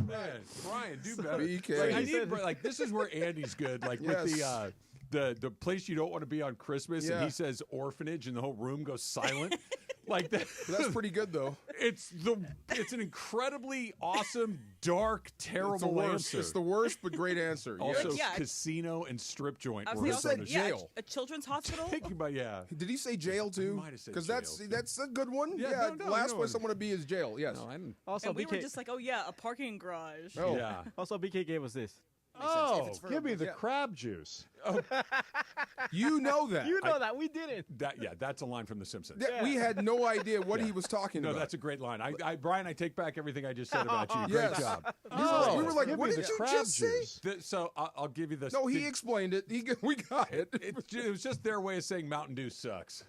Man, Brian, do better. BK. Like, I need, like this is where Andy's good. Like with Yes. the place you don't want to be on Christmas, and Yeah. he says orphanage, and the whole room goes silent. Like that. That's pretty good though. It's an incredibly awesome, dark, terrible It's the worst. answer. It's the worst, but great answer. Also, Yes. yeah. casino and strip joint. I were was his thinking, other jail. a children's hospital. Think about Did he say jail too? might have said Because jail. that's a good one. Yeah, no, last no. place I want to be is jail. Yes. No, I didn't. Also, And we were BK, just like, oh yeah, a parking garage. Oh. Yeah. also BK gave us this. Oh, it's give me the yeah. crab juice. You know that. You know that. We didn't. That's a line from The Simpsons. Yeah, we had no idea what he was talking No, about. that's a great line. Brian, I take back everything I just said about you. Great Yes. job. We were like, give what me did the you crab just say? juice. So I'll give you this. No, he explained it. We got it. It was just their way of saying Mountain Dew sucks.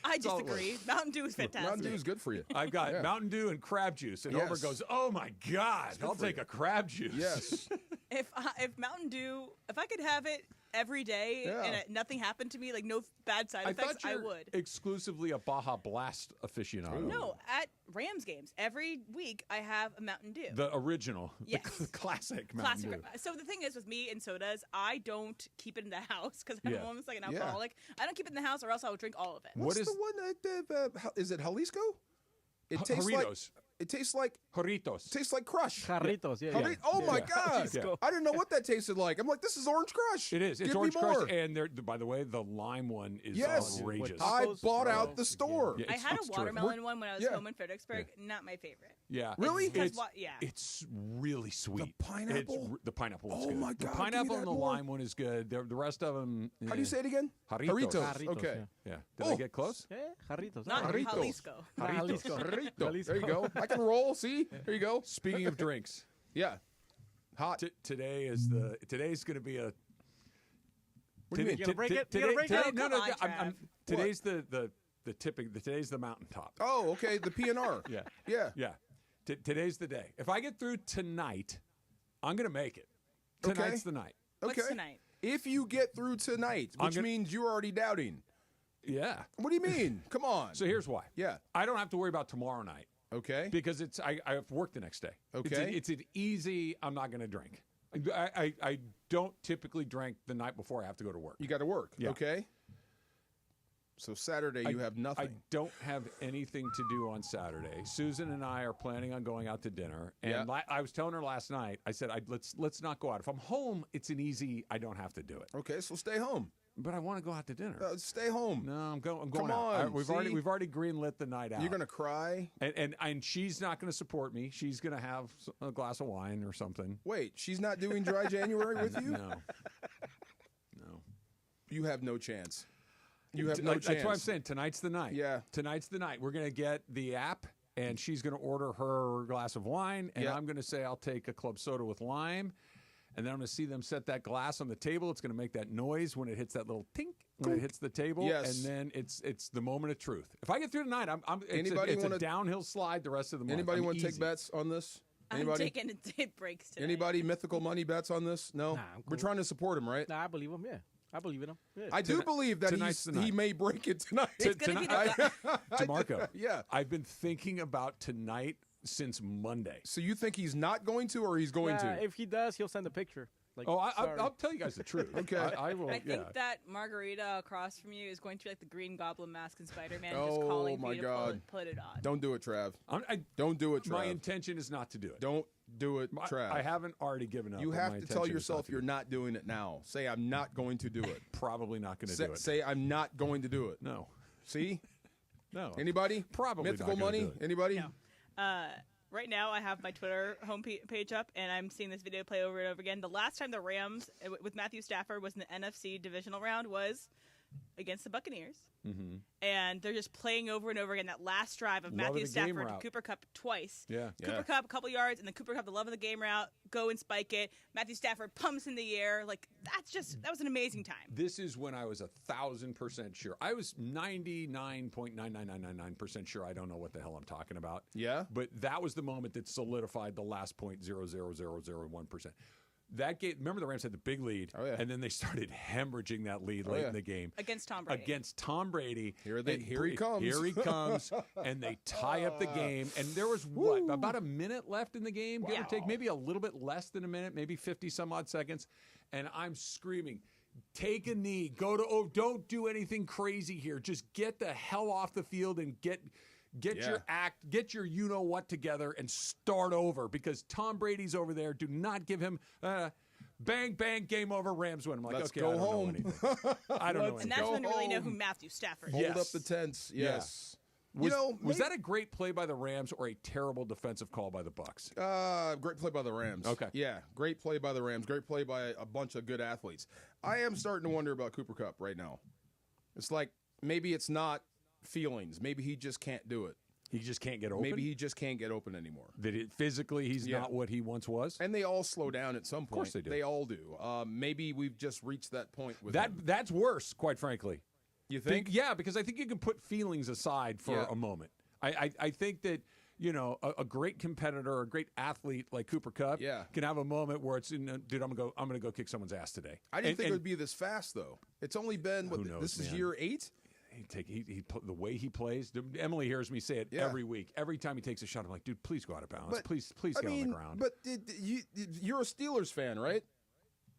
I all it was. disagree. Mountain Dew is fantastic. Mountain Dew is good for you. I've got Yeah. Mountain Dew and crab juice, and Yes. Homer goes, "Oh my God, I'll for take you. a crab juice." Yes. If Mountain Dew, if I could have it every day Yeah. and nothing happened to me, like no bad side I effects, thought I you're would. exclusively a Baja Blast aficionado. No, at Rams games every week I have a Mountain Dew. The original, Yes. the classic Mountain Classic. Dew. So the thing is with me and sodas, I don't keep it in the house because I'm Yeah. almost like an Yeah. alcoholic. I don't keep it in the house or else I would drink all of it. What's What is- the one that is it Jalisco? It tastes Jarritos. like it tastes like Jarritos. tastes like Crush. Jarritos, yeah. Jarri- Oh my God! Yeah. I didn't know what that tasted like. I'm like, this is Orange Crush. It is. It's Give Orange me more. Crush, and by the way, the lime one is Yes. outrageous. I Tacos? bought Oh, out the store. Yeah, I it's- had a it's terrific. watermelon one when I was Yeah. home in Fredericksburg. Not my favorite. Yeah. Really? Because It's, yeah. it's really sweet. pineapple? The pineapple one's Oh good. my The God, give me pineapple that and the more. lime one is good. The rest of them. How do you say it again? Jarritos. Jarritos, Okay. Yeah. Did I get close? Yeah, Jarritos. Not in Jarritos. Jalisco. Jalisco. Jarrito. There you go. I can roll. See? There you go. Speaking of drinks, Yeah. Hot. today's going to be a. What do you mean? You gonna break it? You gonna break it? No, Come on, Trav. today's the tipping. Today's the mountaintop. Oh, okay. The PNR. Yeah. Yeah. Yeah. Today's the day. If I get through tonight, I'm going to make it. Okay. Tonight's the night. Okay. What's tonight? If you get through tonight, I'm which gonna- means you're already doubting. Yeah. What do you mean? Come on. So here's why. Yeah. I don't have to worry about tomorrow night. Okay. Because I have work the next day. Okay. It's an easy, I'm not going to drink. I don't typically drink the night before I have to go to work. You got to work. Yeah. Okay. So Saturday you have nothing. I don't have anything to do on Saturday. Susan and I are planning on going out to dinner. And Yeah. I was telling her last night, I said, let's not go out. If I'm home, it's an easy, I don't have to do it. Okay, so stay home. But I want to go out to dinner. Stay home. No, I'm going Come out. on, We've see? already greenlit the night out. You're gonna cry. And she's not going to support me. She's going to have a glass of wine or something. Wait, she's not doing dry January with you? No. You have no chance. You have no chance. That's why I'm saying tonight's the night. Yeah. Tonight's the night. We're going to get the app, and she's going to order her glass of wine, and Yeah. I'm going to say I'll take a club soda with lime. and then I'm going to see them set that glass on the table. It's going to make that noise when it hits that little tink when it hits the table, Yes. and then it's the moment of truth. If I get through tonight, it's a downhill slide the rest of the month. Anybody want to take bets on this? Anybody? I'm taking a day breaks today. Anybody mythical money bets on this? No? Nah, I'm cool. We're trying to support him, right? Nah, I believe him. Yeah, I believe in him. Yeah. I do believe that he may break it tonight. DeMarco, yeah. I've been thinking about tonight since Monday. So you think he's not going to, or he's going to? If he does, he'll send a picture. Like, I'll tell you guys the truth. Okay. I will. I think that margarita across from you is going to be like the Green Goblin mask in Spider-Man, just Oh, calling my for you God. to put it on. Don't do it, Trav. Don't do it, Trav. My intention is not to do it. Don't do it, Trav. I haven't already given up. You but have my to tell intention is yourself not you're not doing it now. Say, I'm not going to do it. Probably not going to do it. Say, I'm not going to do it. No. See? No. Anybody? Probably Mythical not gonna money? do it. Anybody? Right now, I have my Twitter homepage up, and I'm seeing this video play over and over again. The last time the Rams with Matthew Stafford was in the NFC divisional round was against the Buccaneers. Mm-hmm. And they're just playing over and over again that last drive of Love Matthew of the game Stafford, route. Cooper Kupp twice. Yeah. Cooper Kupp a couple yards, and then Cooper Kupp the love of the game route, go and spike it. Matthew Stafford pumps in the air. Like, that was an amazing time. This is when I was 1,000% sure. I was 99.99999% sure I don't know what the hell I'm talking about. Yeah. But that was the moment that solidified the last 0.00001%. That game, remember the Rams had the big lead, and then they started hemorrhaging that lead late in the game. Against Tom Brady. Here he comes. Here he comes, and they tie up the game. And there was, about a minute left in the game, give or take, maybe a little bit less than a minute, maybe 50-some-odd seconds. And I'm screaming, take a knee, don't do anything crazy here. Just get the hell off the field and get your you-know-what together and start over, because Tom Brady's over there. Do not give him bang, bang, game over, Rams win. I'm like, Let's okay, go I don't home. know anything. I don't know anything. And that's when you really know who Matthew Stafford is. Hold up the tents. Yes. Was that a great play by the Rams or a terrible defensive call by the Bucs? Great play by the Rams. Okay. Yeah, great play by the Rams. Great play by a bunch of good athletes. I am starting to wonder about Cooper Kupp right now. It's like maybe it's not feelings. Maybe he just can't do it. He just can't get open? Maybe he just can't get open anymore. Physically, he's not what he once was? And they all slow down at some point. Of course they do. They all do. Maybe we've just reached that point with that. him. That's worse, quite frankly. You think? Yeah, because I think you can put feelings aside for a moment. I think that, a great competitor, a great athlete like Cooper Kupp can have a moment where it's, dude, I'm gonna go kick someone's ass today. I didn't think it would be this fast, though. It's only been, this is year 8? The way he plays. Emily hears me say it every week. Every time he takes a shot, I'm like, dude, please go out of bounds. Please get on the ground. But you're a Steelers fan, right?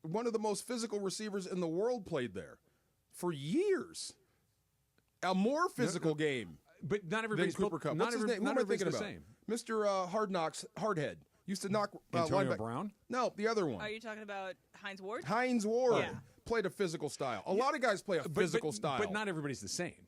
One of the most physical receivers in the world played there for years. A more physical game. But not everybody's Cooper Kupp. What's his name? Who am I thinking about? Same. Mr. Hard Knocks, Hardhead. Used to knock Antonio Brown? No, the other one. Are you talking about Hines Ward? Hines Ward Yeah. played a physical style. A lot of guys play a physical style. But not everybody's the same.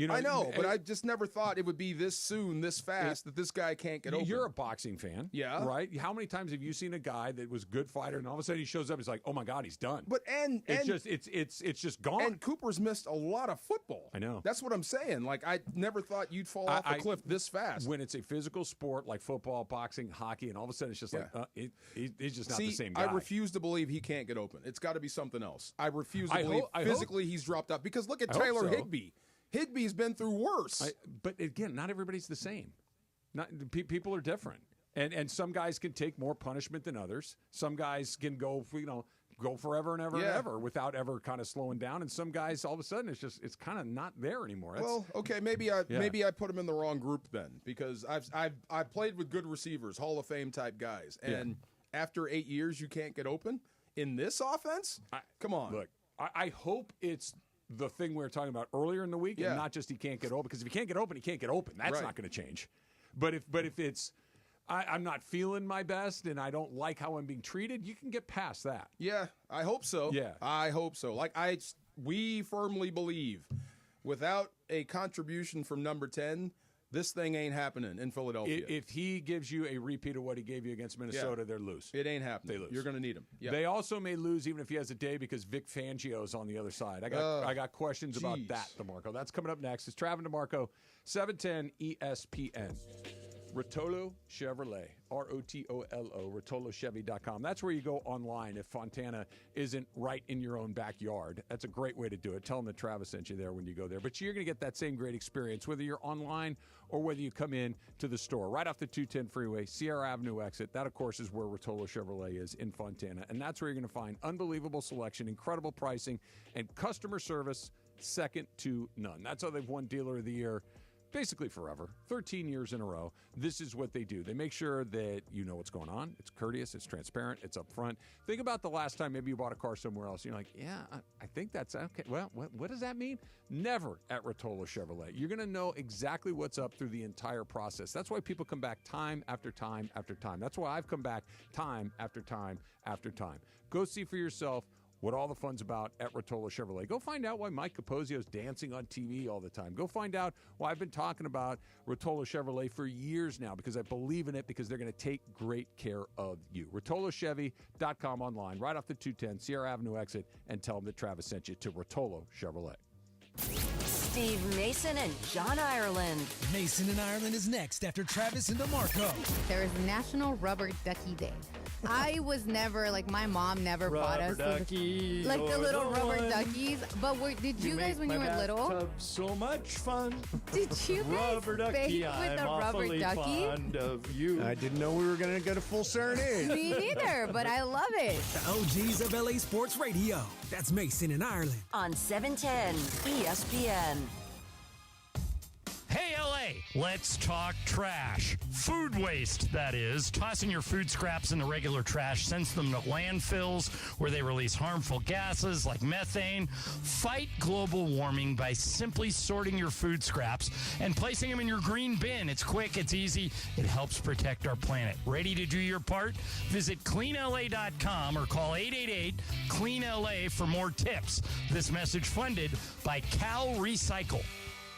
I know, but I just never thought it would be this soon, this fast, that this guy can't get open. You're a boxing fan, right? How many times have you seen a guy that was a good fighter, and all of a sudden he shows up, he's like, "Oh my God, he's done." But it's just gone. And Cooper's missed a lot of football. I know. That's what I'm saying. Like, I never thought you'd fall off a cliff this fast. When it's a physical sport like football, boxing, hockey, and all of a sudden it's just like he's just not the same guy. I refuse to believe he can't get open. It's got to be something else. I refuse to believe physically he's dropped out, because look at Taylor Higbee. Higbee's been through worse. But again, not everybody's the same. People are different, and some guys can take more punishment than others. Some guys can go forever and ever and ever without ever kind of slowing down. And some guys, all of a sudden, it's kind of not there anymore. Well, okay, maybe I put him in the wrong group then, because I've played with good receivers, Hall of Fame type guys, and after 8 years, you can't get open in this offense. Come on, look, I hope it's the thing we were talking about earlier in the week, and not just he can't get open, because if he can't get open, he can't get open. That's not going to change. But if it's I'm not feeling my best and I don't like how I'm being treated, you can get past that. Yeah, I hope so. Yeah, I hope so. We firmly believe, without a contribution from number 10, this thing ain't happening in Philadelphia. If he gives you a repeat of what he gave you against Minnesota, they're loose. It ain't happening. They lose. You're going to need him. Yep. They also may lose even if he has a day, because Vic Fangio's on the other side. I got questions about that, DeMarco. That's coming up next. It's Trav and DeMarco, 710 ESPN. Rotolo Chevrolet, R-O-T-O-L-O, RotoloChevy.com. That's where you go online if Fontana isn't right in your own backyard. That's a great way to do it. Tell them that Travis sent you there when you go there. But you're going to get that same great experience, whether you're online or whether you come in to the store. Right off the 210 freeway, Sierra Avenue exit. That, of course, is where Rotolo Chevrolet is in Fontana. And that's where you're going to find unbelievable selection, incredible pricing, and customer service second to none. That's how they've won Dealer of the Year basically forever, 13 years in a row. This is what they do. They make sure that you know what's going on. It's courteous, it's transparent, it's upfront. Think about the last time maybe you bought a car somewhere else. You're like, yeah, I think that's okay. Well, what does that mean? Never at Rotolo Chevrolet. You're going to know exactly what's up through the entire process. That's why people come back time after time after time. That's why I've come back time after time after time. Go see for yourself what all the fun's about at Rotolo Chevrolet. Go find out why Mike Capozio's dancing on TV all the time. Go find out why I've been talking about Rotolo Chevrolet for years now, because I believe in it, because they're going to take great care of you. RotoloChevy.com online, right off the 210 Sierra Avenue exit, and tell them that Travis sent you to Rotolo Chevrolet. Steve Mason and John Ireland. Mason and Ireland is next after Travis and DeMarco. There is National Rubber Ducky Day. I was never, like, my mom never bought us duckies, like the little rubber duckies. But did you guys, when you were little, so much fun? Did you guys rubber bake ducky, with I'm a rubber awfully ducky? fond of you. I didn't know we were going to get a full serenade. Me neither, but I love it. The OGs of LA Sports Radio. That's Mason and Ireland. On 710 ESPN. Hey, LA, let's talk trash. Food waste, that is. Tossing your food scraps in the regular trash sends them to landfills where they release harmful gases like methane. Fight global warming by simply sorting your food scraps and placing them in your green bin. It's quick, it's easy, it helps protect our planet. Ready to do your part? Visit cleanla.com or call 888-CLEAN-LA for more tips. This message funded by Cal Recycle.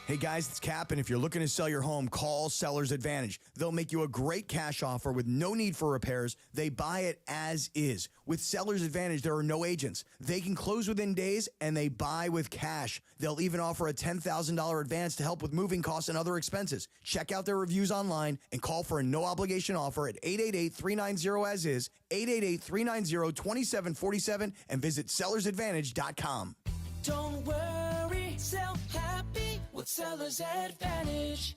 Hey guys, it's Cap, and if you're looking to sell your home, call Seller's Advantage. They'll make you a great cash offer with no need for repairs. They buy it as is. With Seller's Advantage, there are no agents. They can close within days, and they buy with cash. They'll even offer a $10,000 advance to help with moving costs and other expenses. Check out their reviews online and call for a no-obligation offer at 888-390-AS-IS, 888-390-2747, and visit sellersadvantage.com. Don't worry, sell happy with Seller's Advantage.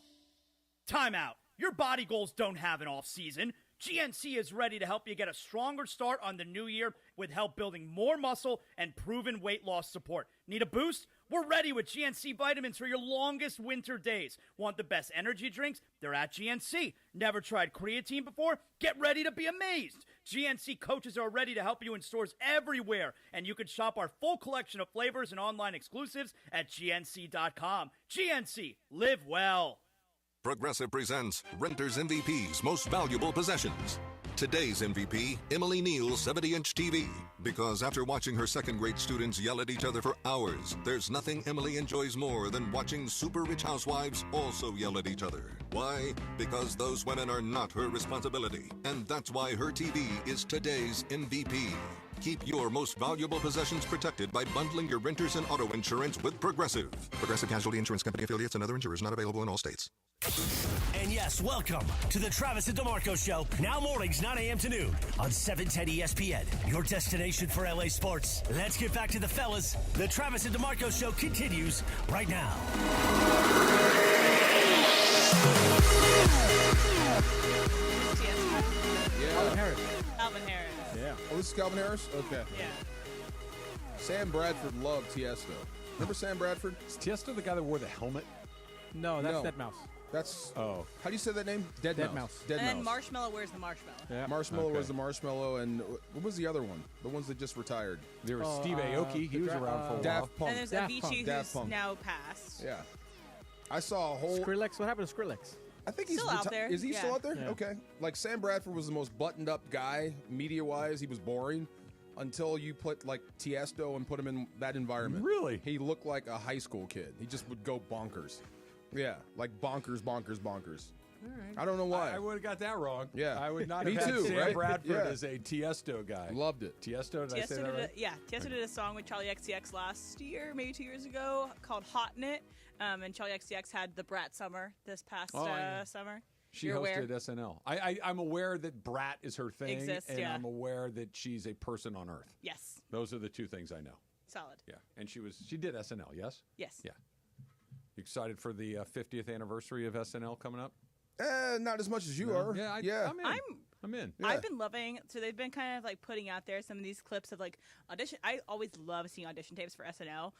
Time out. Your body goals don't have an off season. GNC is ready to help you get a stronger start on the new year with help building more muscle and proven weight loss support. Need a boost? We're ready with GNC vitamins for your longest winter days. Want the best energy drinks? They're at GNC. Never tried creatine before? Get ready to be amazed. GNC coaches are ready to help you in stores everywhere, and you can shop our full collection of flavors and online exclusives at GNC.com. GNC, live well. Progressive presents Renter's MVP's Most Valuable Possessions. Today's MVP, Emily Neal's 70-inch TV. Because after watching her second-grade students yell at each other for hours, there's nothing Emily enjoys more than watching super rich housewives also yell at each other. Why? Because those women are not her responsibility. And that's why her TV is today's MVP. Keep your most valuable possessions protected by bundling your renters and auto insurance with Progressive. Progressive Casualty Insurance Company affiliates and other insurers not available in all states. And yes, welcome to the Travis and DeMarco Show. Now mornings, 9 a.m. to noon on 710 ESPN. Your destination for LA sports. Let's get back to the fellas. The Travis and DeMarco Show continues right now. Calvin Harris. Yeah. Oh, this is Calvin Harris? Okay. Yeah. Sam Bradford loved Tiesto. Remember Sam Bradford? Is Tiesto the guy that wore the helmet? No, that's Deadmau5. That's how do you say that name? Deadmau5. And then Marshmallow wears the marshmallow. Yeah. Marshmallow was the marshmallow, and what was the other one? The ones that just retired. There was Steve Aoki. He was around for a while. Daft Punk. And there's Avicii, who's now passed. Yeah. I saw a whole Skrillex. What happened to Skrillex? I think he's still out there. Is he still out there? Yeah. Okay. Like Sam Bradford was the most buttoned-up guy, media-wise. He was boring until you put like Tiesto and put him in that environment. Really? He looked like a high school kid. He just would go bonkers. Yeah, like bonkers. All right. I don't know why. I would have got that wrong. Yeah. I would not Me have had too, Sam right? Bradford Yeah. as a Tiesto guy. Loved it. Tiesto, did I say that right? Tiesto did a song with Charlie XCX last year, maybe 2 years ago, called Hot in It. And Charlie XCX had the Brat Summer this past summer. She You're hosted aware? SNL. I'm aware that Brat is her thing, Exists, and yeah. I'm aware that she's a person on Earth. Yes. Those are the two things I know. Solid. Yeah, and she did SNL, yes? Yes. Yeah. You excited for the 50th anniversary of SNL coming up? Not as much as you No? are. Yeah, I'm in. I'm in. Yeah. I've been loving. So they've been kind of like putting out there some of these clips of like audition. I always love seeing audition tapes for SNL.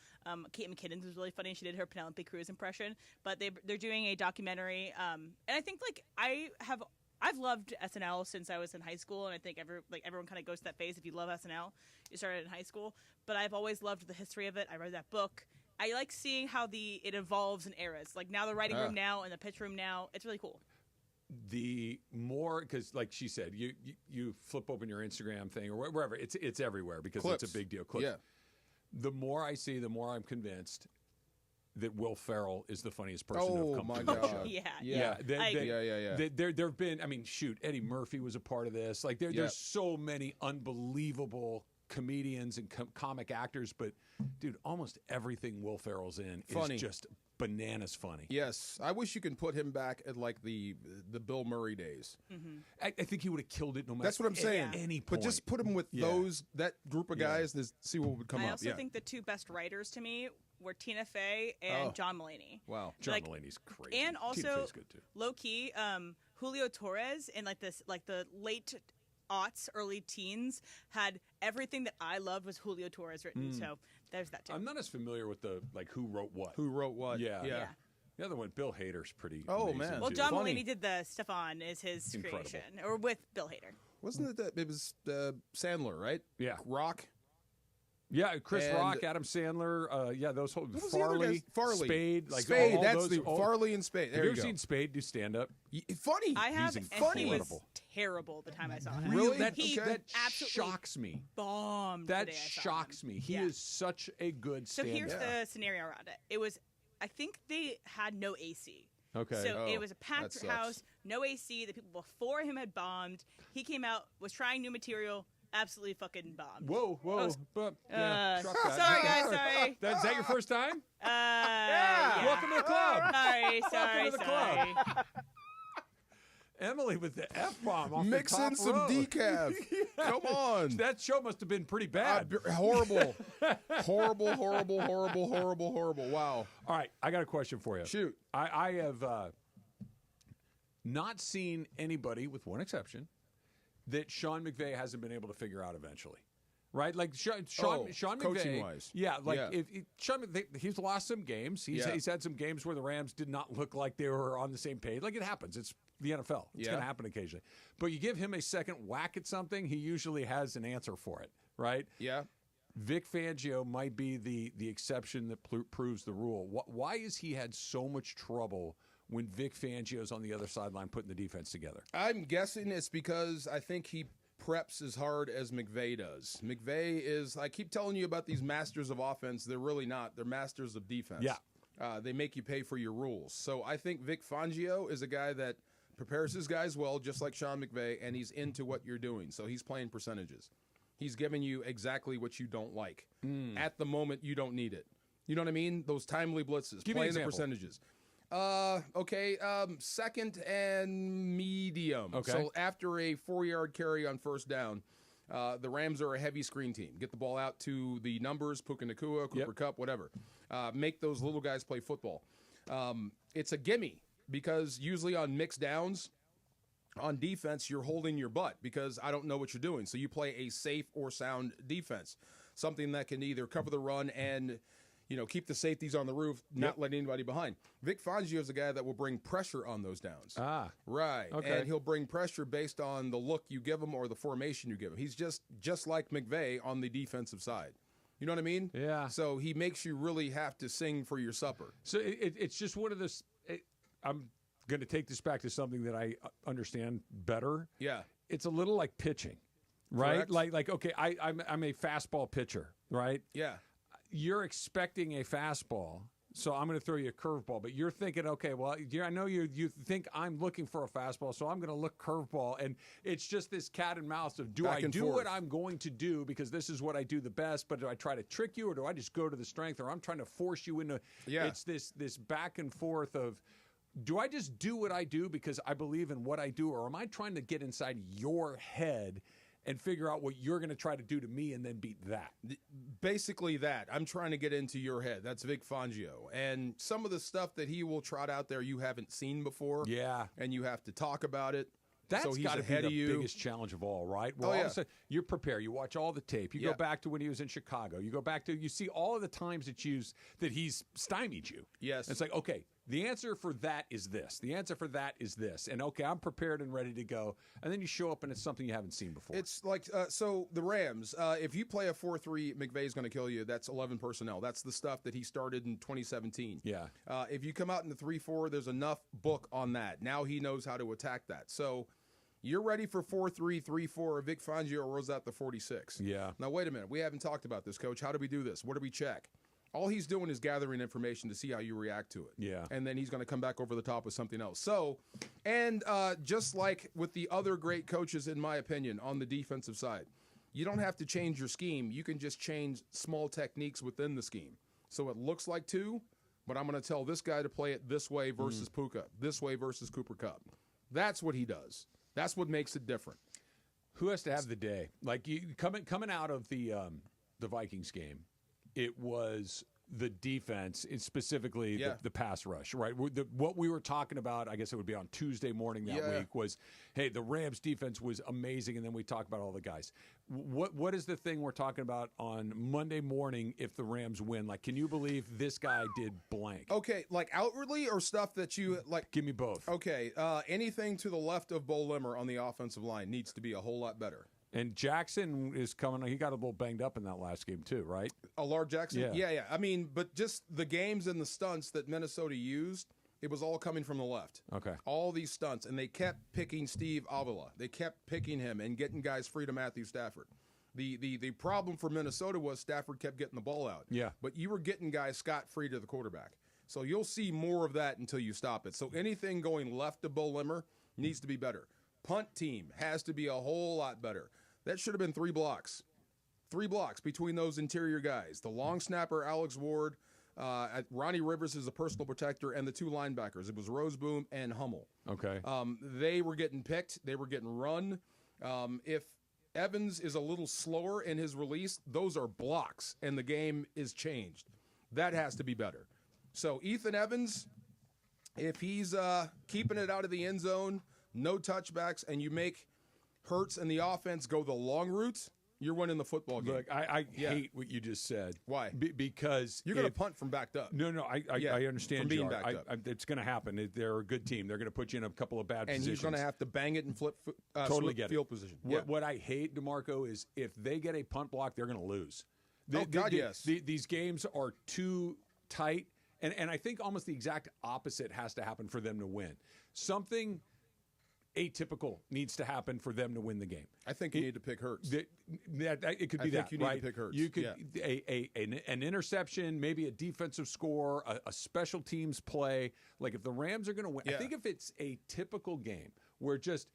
Kate McKinnon's was really funny. She did her Penelope Cruz impression. But they're doing a documentary. And I think like I've loved SNL since I was in high school, and I think everyone kind of goes to that phase. If you love SNL, you started in high school. But I've always loved the history of it. I read that book. I like seeing how it evolves in eras. Like now the writing room now and the pitch room now. It's really cool. The more, because like she said, you flip open your Instagram thing or wherever, it's everywhere because Clips. it's a big deal. Clips. Yeah. The more I see, the more I'm convinced that Will Ferrell is the funniest person to have come my to that God. show. Yeah. Yeah. Yeah. There have been, I mean, shoot, Eddie Murphy was a part of this. Like there's so many unbelievable comedians and comic actors, but dude, almost everything Will Ferrell's in is just bananas funny. Yes, I wish you could put him back at like the Bill Murray days. Mm-hmm. I think he would have killed it no matter. That's what I'm saying. At any point. But just put him with that group of guys and see what would come up. I also think the two best writers to me were Tina Fey and John Mulaney. Wow, John Mulaney's crazy. And also Tina Fey's good too. Low key, Julio Torres in the late aughts, early teens had everything that I loved was Julio Torres written. So there's that too. I'm not as familiar with the who wrote what. Who wrote what? Yeah. Yeah. The other one, Bill Hader's pretty. Oh, amazing, man. Well, too. John Mulaney did the Stefan is his Incredible. creation, or with Bill Hader. Wasn't it that it was Sandler, right? Yeah. Rock. Yeah, Chris And- Rock, Adam Sandler, those whole What was the other guy's- Farley. Spade, like Spade, all that's those, Farley and Spade. There have you you ever go. seen Spade do stand up? Funny. I have, He's and he was incredible. terrible the time I saw him. Really? That, He that absolutely shocks me. bombed. That the day I saw shocks him. me. He Yeah. is such a good So stand-up. here's the scenario around it. It was, I think they had no AC. Okay. So Oh, it was a packed that sucks. house, no AC. The people before him had bombed. He came out, was trying new material, absolutely fucking bombed. Whoa. But, yeah, drop that. Sorry, guys, sorry. Is that your first time? Yeah. Welcome to the club. Sorry. Welcome to the club. Emily with the F-bomb off Mix the top in some row. decaf. Come on. That show must have been pretty bad. Horrible. Horrible. Wow. All right, I got a question for you. Shoot. I have not seen anybody, with one exception, that Sean McVay hasn't been able to figure out eventually. Right? Like Sean McVay. coaching-wise. Yeah, like Yeah. if Sean McVay, he's lost some games. He's had some games where the Rams did not look like they were on the same page. Like it happens. It's the NFL. It's going to happen occasionally. But you give him a second whack at something, he usually has an answer for it, right? Yeah. Vic Fangio might be the exception that proves the rule. Why has he had so much trouble when Vic Fangio's on the other sideline putting the defense together? I'm guessing it's because I think he preps as hard as McVay does. McVay is, I keep telling you about these masters of offense. They're really not. They're masters of defense. Yeah. They make you pay for your rules. So I think Vic Fangio is a guy that prepares his guys well, just like Sean McVay, and he's into what you're doing. So he's playing percentages. He's giving you exactly what you don't like. At the moment, you don't need it. You know what I mean? Those timely blitzes, Give me an playing the example. percentages. Second and medium. Okay. So after a 4-yard carry on first down, the Rams are a heavy screen team. Get the ball out to the numbers, Puka Nacua, Cooper Kupp, whatever. Make those little guys play football. It's a gimme because usually on mixed downs, on defense, you're holding your butt because I don't know what you're doing. So you play a safe or sound defense, something that can either cover the run and keep the safeties on the roof, not let anybody behind. Vic Fangio is a guy that will bring pressure on those downs. Right. Okay. And he'll bring pressure based on the look you give him or the formation you give him. He's just like McVay on the defensive side. You know what I mean? Yeah. So he makes you really have to sing for your supper. So it's just one of those. I'm going to take this back to something that I understand better. Yeah. It's a little like pitching, right? Correct. Like okay, I'm a fastball pitcher, right? Yeah. You're expecting a fastball, so I'm going to throw you a curveball. But you're thinking, okay, well, I know you think I'm looking for a fastball, so I'm going to look curveball. And it's just this cat and mouse of, do Back I and do forth. what I'm going to do because this is what I do the best, but do I try to trick you or do I just go to the strength or I'm trying to force you into Yeah. It's this back and forth of do I just do what I do because I believe in what I do, or am I trying to get inside your head and figure out what you're going to try to do to me and then beat that? Basically that. I'm trying to get into your head. That's Vic Fangio. And some of the stuff that he will trot out there you haven't seen before. Yeah. And you have to talk about it. That's so he's got to ahead be of the you. biggest challenge of all, right? Where Oh, all yeah. of a sudden you prepare, you watch all the tape, you Yeah. go back to when he was in Chicago, you go back to, you see all of the times that he's stymied you. Yes. It's like, okay, the answer for that is this. The answer for that is this. And okay, I'm prepared and ready to go. And then you show up and it's something you haven't seen before. It's like, so the Rams, if you play a 4-3, McVay's going to kill you. That's 11 personnel. That's the stuff that he started in 2017. Yeah. If you come out in the 3-4, there's enough book on that. Now he knows how to attack that. So you're ready for 4-3, 3-4. Vic Fangio rolls out the 46. Yeah. Now, wait a minute. We haven't talked about this, Coach. How do we do this? What do we check? All he's doing is gathering information to see how you react to it. Yeah. And then he's going to come back over the top with something else. So, and just like with the other great coaches, in my opinion, on the defensive side, you don't have to change your scheme. You can just change small techniques within the scheme. So it looks like two, but I'm going to tell this guy to play it this way versus Puka, this way versus Cooper Kupp. That's what he does. That's what makes it different. Who has to have the day? Like you coming out of the Vikings game, it was the defense, and specifically the pass rush, right? What we were talking about, I guess it would be on Tuesday morning that week, was, hey, the Rams defense was amazing, and then we talk about all the guys. What is the thing we're talking about on Monday morning if the Rams win? Like, can you believe this guy did blank? Okay, like outwardly or stuff that you like? Give me both. Okay, anything to the left of Bo Limmer on the offensive line needs to be a whole lot better. And Jackson is coming. He got a little banged up in that last game too, right? Allard Jackson? Yeah. I mean, but just the games and the stunts that Minnesota used, it was all coming from the left. Okay. All these stunts, and they kept picking Steve Avila. They kept picking him and getting guys free to Matthew Stafford. The problem for Minnesota was Stafford kept getting the ball out. Yeah. But you were getting guys scot-free to the quarterback. So you'll see more of that until you stop it. So anything going left to Bo Limmer needs to be better. Punt team has to be a whole lot better. That should have been 3 blocks. 3 blocks between those interior guys. The long snapper, Alex Ward, Ronnie Rivers is a personal protector, and the 2 linebackers. It was Roseboom and Hummel. Okay. They were getting picked. They were getting run. If Evans is a little slower in his release, those are blocks, and the game is changed. That has to be better. So Ethan Evans, if he's keeping it out of the end zone, no touchbacks, and you make Hurts and the offense go the long route, you're winning the football game. Look, I hate what you just said. Why? Because you're going to punt from backed up. No, I understand. From being you backed up. It's going to happen. They're a good team. They're going to put you in a couple of bad and positions. he's going to have to bang it and flip totally get field it. position. What I hate, DeMarco, is if they get a punt block, they're going to lose. Yes. These games are too tight, and I think almost the exact opposite has to happen for them to win. Something atypical needs to happen for them to win the game. I think you need to pick Hurts. It could be that, you need right? to pick Hurts. You could an interception, maybe a defensive score, a special teams play. Like if the Rams are going to win, I think if it's a typical game where just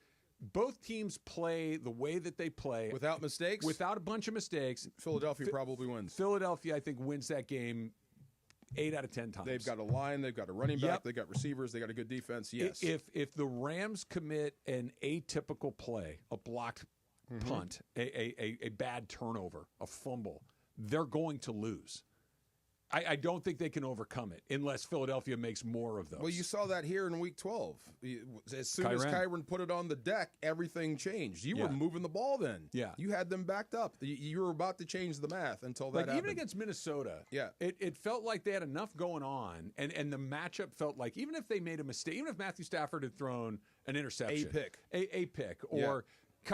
both teams play the way that they play without mistakes, without a bunch of mistakes, Philadelphia probably wins. Philadelphia, I think, wins that game 8 out of 10 times. They've got a line, they've got a running back, they've got receivers, they got a good defense. Yes. If the Rams commit an atypical play, a blocked punt, a bad turnover, a fumble, they're going to lose. I don't think they can overcome it unless Philadelphia makes more of those. Well, you saw that here in Week 12. As soon as Kyren put it on the deck, everything changed. You were moving the ball then. Yeah. You had them backed up. You were about to change the math until that happened. Even against Minnesota, yeah, it felt like they had enough going on, and the matchup felt like even if they made a mistake, even if Matthew Stafford had thrown an interception, a pick, or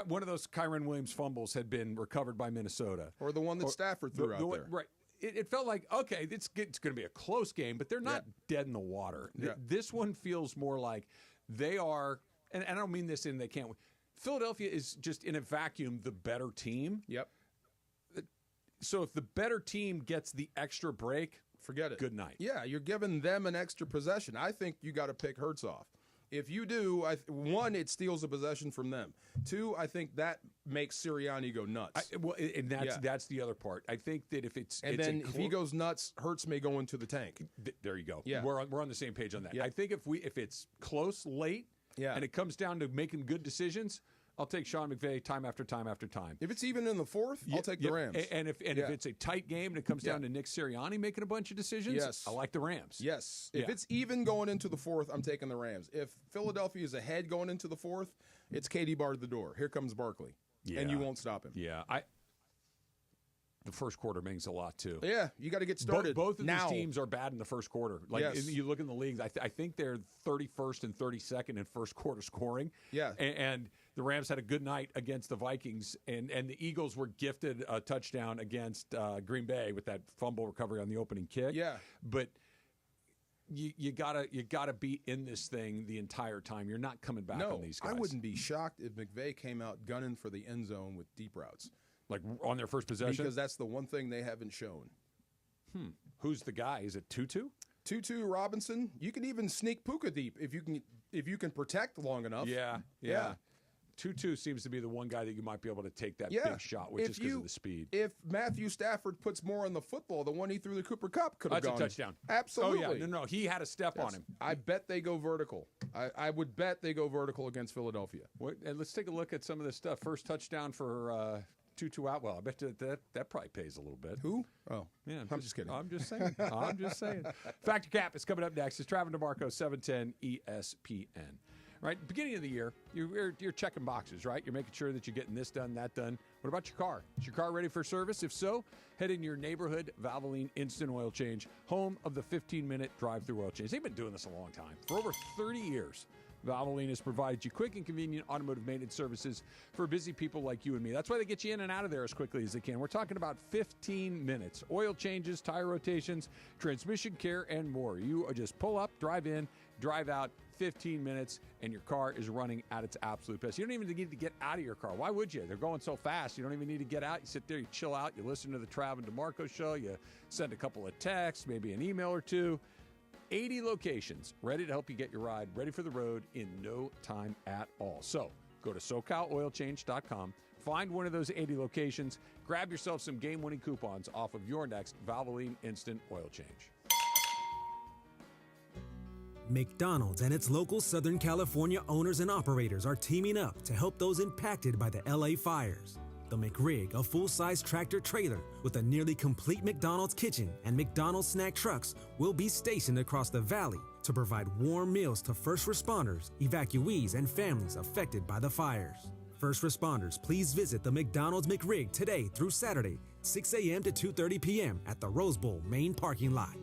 one of those Kyren Williams fumbles had been recovered by Minnesota. Or the one that Stafford threw out there. Right. It felt like, okay, it's going to be a close game, but they're not dead in the water. Yeah. This one feels more like they are, and I don't mean this in they can't win. Philadelphia is just in a vacuum the better team. Yep. So if the better team gets the extra break, forget it. Good night. Yeah, you're giving them an extra possession. I think you got to pick Hurts off. If you do, one, it steals a possession from them. Two, I think that makes Sirianni go nuts. That's the other part. I think that if if he goes nuts, Hurts may go into the tank. There you go. Yeah. We're on the same page on that. Yeah. I think if it's close late, and it comes down to making good decisions, I'll take Sean McVay time after time after time. If it's even in the fourth, I'll take the Rams. And if it's a tight game and it comes down to Nick Sirianni making a bunch of decisions, I like the Rams. Yes. If it's even going into the fourth, I'm taking the Rams. If Philadelphia is ahead going into the fourth, it's KD barred the door. Here comes Barkley. And you won't stop him. Yeah. The first quarter means a lot, too. Yeah, you got to get started. Both of these teams are bad in the first quarter. You look in the leagues, I think they're 31st and 32nd in first quarter scoring. Yeah. And the Rams had a good night against the Vikings, and the Eagles were gifted a touchdown against Green Bay with that fumble recovery on the opening kick. Yeah. But you gotta be in this thing the entire time. You're not coming back on these guys. I wouldn't be shocked if McVay came out gunning for the end zone with deep routes. Like on their first possession? Because that's the one thing they haven't shown. Who's the guy? Is it Tutu? Tutu, Robinson. You can even sneak Puka deep if you can protect long enough. Yeah. Tutu seems to be the one guy that you might be able to take that big shot, which is because of the speed. If Matthew Stafford puts more on the football, the one he threw the Cooper Kupp could have gone. That's a touchdown. Absolutely. Oh, yeah. No, he had a step on him. I bet they go vertical. I would bet they go vertical against Philadelphia. And let's take a look at some of this stuff. First touchdown for Tutu Atwell. I bet that probably pays a little bit. Who? Oh, yeah. I'm just kidding. I'm just saying. Factor Cap is coming up next. It's Travis DeMarco, 710 ESPN. Right, beginning of the year, you're checking boxes, right? You're making sure that you're getting this done, that done. What about your car? Is your car ready for service? If so, head in your neighborhood Valvoline Instant Oil Change, home of the 15-minute drive-through oil change. They've been doing this a long time. For over 30 years, Valvoline has provided you quick and convenient automotive maintenance services for busy people like you and me. That's why they get you in and out of there as quickly as they can. We're talking about 15 minutes. Oil changes, tire rotations, transmission care, and more. You just pull up, drive in, drive out, 15 minutes, and your car is running at its absolute best. You don't even need to get out of your car. Why would you? They're going so fast. You don't even need to get out. You sit there, you chill out, you listen to the Trav and DeMarco show, you send a couple of texts, maybe an email or two. 80 locations ready to help you get your ride ready for the road in no time at all. So go to SoCalOilChange.com, find one of those 80 locations, grab yourself some game-winning coupons off of your next Valvoline Instant Oil Change. McDonald's and its local Southern California owners and operators are teaming up to help those impacted by the LA fires. The McRig, a full-size tractor trailer with a nearly complete McDonald's kitchen and McDonald's snack trucks, will be stationed across the valley to provide warm meals to first responders, evacuees, and families affected by the fires. First responders, please visit the McDonald's McRig today through Saturday, 6 a.m. to 2:30 p.m. at the Rose Bowl main parking lot.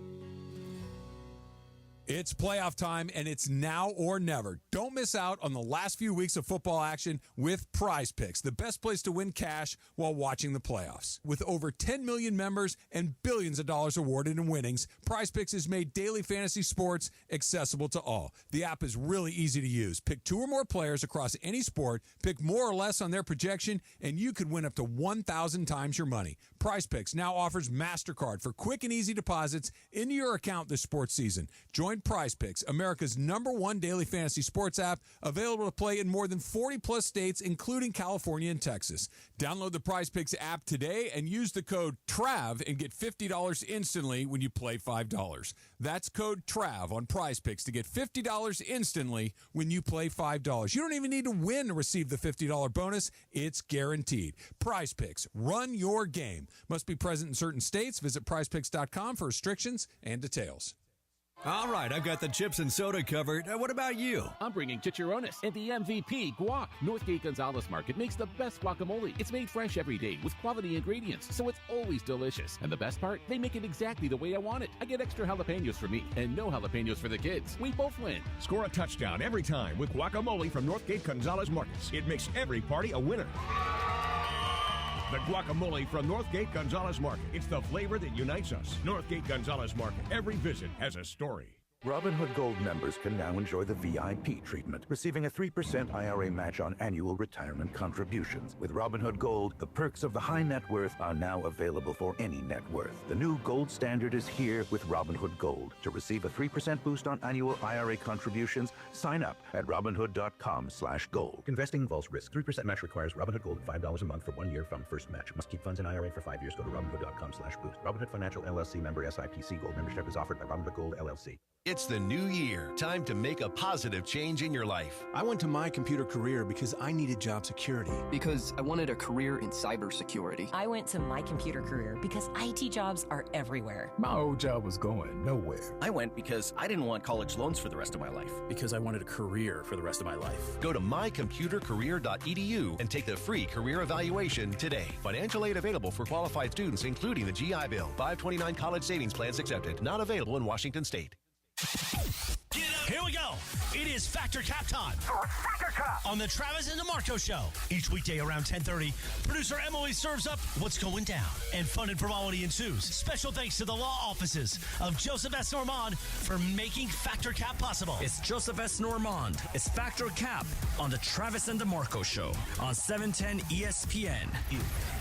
It's playoff time, and it's now or never. Don't miss out on the last few weeks of football action with Prize Picks, the best place to win cash while watching the playoffs. With over 10 million members and billions of dollars awarded in winnings, Prize Picks has made daily fantasy sports accessible to all. The app is really easy to use. Pick 2 or more players across any sport, pick more or less on their projection, and you could win up to 1,000 times your money. Prize Picks now offers MasterCard for quick and easy deposits into your account this sports season. Join Prize Picks, America's #1 daily fantasy sports app, available to play in more than 40-plus states, including California and Texas. Download the Prize Picks app today and use the code TRAV and get $50 instantly when you play $5. That's code TRAV on Prize Picks to get $50 instantly when you play $5. You don't even need to win to receive the $50 bonus. It's guaranteed. Prize Picks, run your game. Must be present in certain states. Visit prizepicks.com for restrictions and details. All right, I've got the chips and soda covered. What about you? I'm bringing chicharrones and the MVP, guac. Northgate Gonzalez Market makes the best guacamole. It's made fresh every day with quality ingredients, so it's always delicious. And the best part, they make it exactly the way I want it. I get extra jalapenos for me and no jalapenos for the kids. We both win. Score a touchdown every time with guacamole from Northgate Gonzalez Markets. It makes every party a winner. The guacamole from Northgate Gonzalez Market. It's the flavor that unites us. Northgate Gonzalez Market. Every visit has a story. Robinhood Gold members can now enjoy the VIP treatment, receiving a 3% IRA match on annual retirement contributions. With Robinhood Gold, the perks of the high net worth are now available for any net worth. The new gold standard is here with Robinhood Gold. To receive a 3% boost on annual IRA contributions, sign up at Robinhood.com/gold. Investing involves risk. 3% match requires Robinhood Gold at $5 a month for 1 year from first match. Must keep funds in IRA for 5 years. Go to Robinhood.com/boost. Robinhood Financial LLC member SIPC. Gold membership is offered by Robinhood Gold LLC. It's the new year. Time to make a positive change in your life. I went to My Computer Career because I needed job security. Because I wanted a career in cybersecurity. I went to My Computer Career because IT jobs are everywhere. My old job was going nowhere. I went because I didn't want college loans for the rest of my life. Because I wanted a career for the rest of my life. Go to mycomputercareer.edu and take the free career evaluation today. Financial aid available for qualified students, including the GI Bill. 529 college savings plans accepted. Not available in Washington State. Here we go. It is Factor Cap time. Factor Cap on the Travis and DeMarco Show. Each weekday around 10:30, producer Emily serves up what's going down, and fun and frivolity ensues. Special thanks to the law offices of Joseph S. Normand for making Factor Cap possible. It's Joseph S. Normand. It's Factor Cap on the Travis and DeMarco Show on 710 ESPN.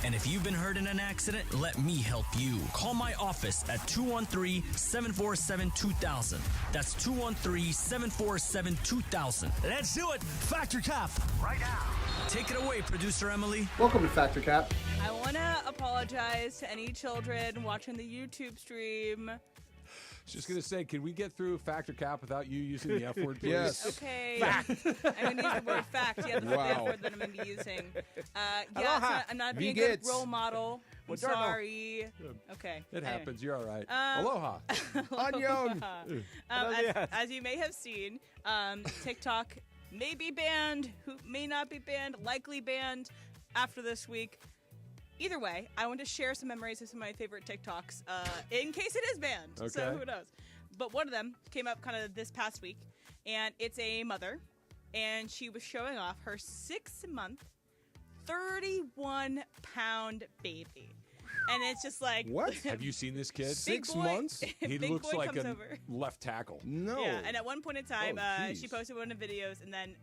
And if you've been hurt in an accident, let me help you. Call my office at 213-747-2000. That's 213-747-2000. Let's do it. Factor Cap right now. Take it away, producer Emily. Welcome to Factor Cap. I want to apologize to any children watching the YouTube stream. Just going to say, can we get through Factor Cap without you using the F word, please? Yes. Okay. Fact. I'm going to use the word fact. Yeah, that's the Wow. word that I'm going to be using. Aloha. I'm not Wie being a good geht's? role model. I'm Buongiorno. sorry. Okay. It Anyway. happens. You're all right. Aloha. Annyeong. As you may have seen, TikTok may be banned, who may not be banned, likely banned after this week. Either way, I want to share some memories of some of my favorite TikToks in case it is banned. Okay. So who knows? But one of them came up kind of this past week, and it's a mother, and she was showing off her 6-month, 31-pound baby. And it's just like... What? Have you seen this kid? Big 6 boy- months? He Big looks boy like comes a over. left tackle. No. Yeah, and at one point in time, Oh, she jeez. posted one of the videos, and then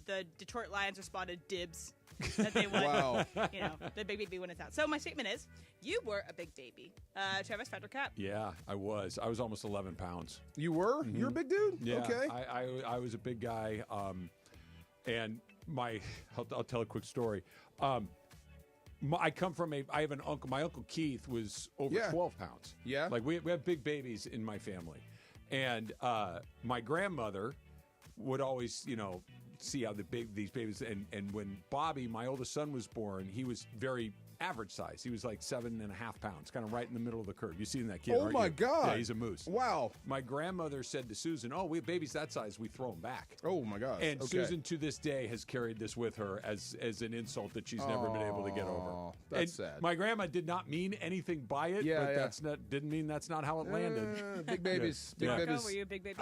the Detroit Lions responded dibs that they would, Wow. you know, the big baby when it's out. So my statement is, you were a big baby. Travis Factor Cap. Yeah, I was. I was almost 11 pounds. You were? You're a big dude? Yeah, Okay. I was a big guy, and I'll tell a quick story. I come from I have an uncle. My uncle Keith was over 12 pounds. Yeah. Like we have big babies in my family, and my grandmother would always, see how these babies, and when Bobby, my oldest son, was born, he was very average size. He was like 7.5 pounds, kind of right in the middle of the curve. You've seen that kid, Oh aren't my you? God. Yeah, he's a moose. Wow. My grandmother said to Susan, "Oh, we have babies that size, we throw them back." Oh my gosh. And Okay. Susan, to this day, has carried this with her as an insult that she's never been able to get over. Aw, that's And sad. My grandma did not mean anything by it, Yeah, but yeah. didn't mean that's not how it landed. Big babies. Big Yeah. babies. Were you a big baby?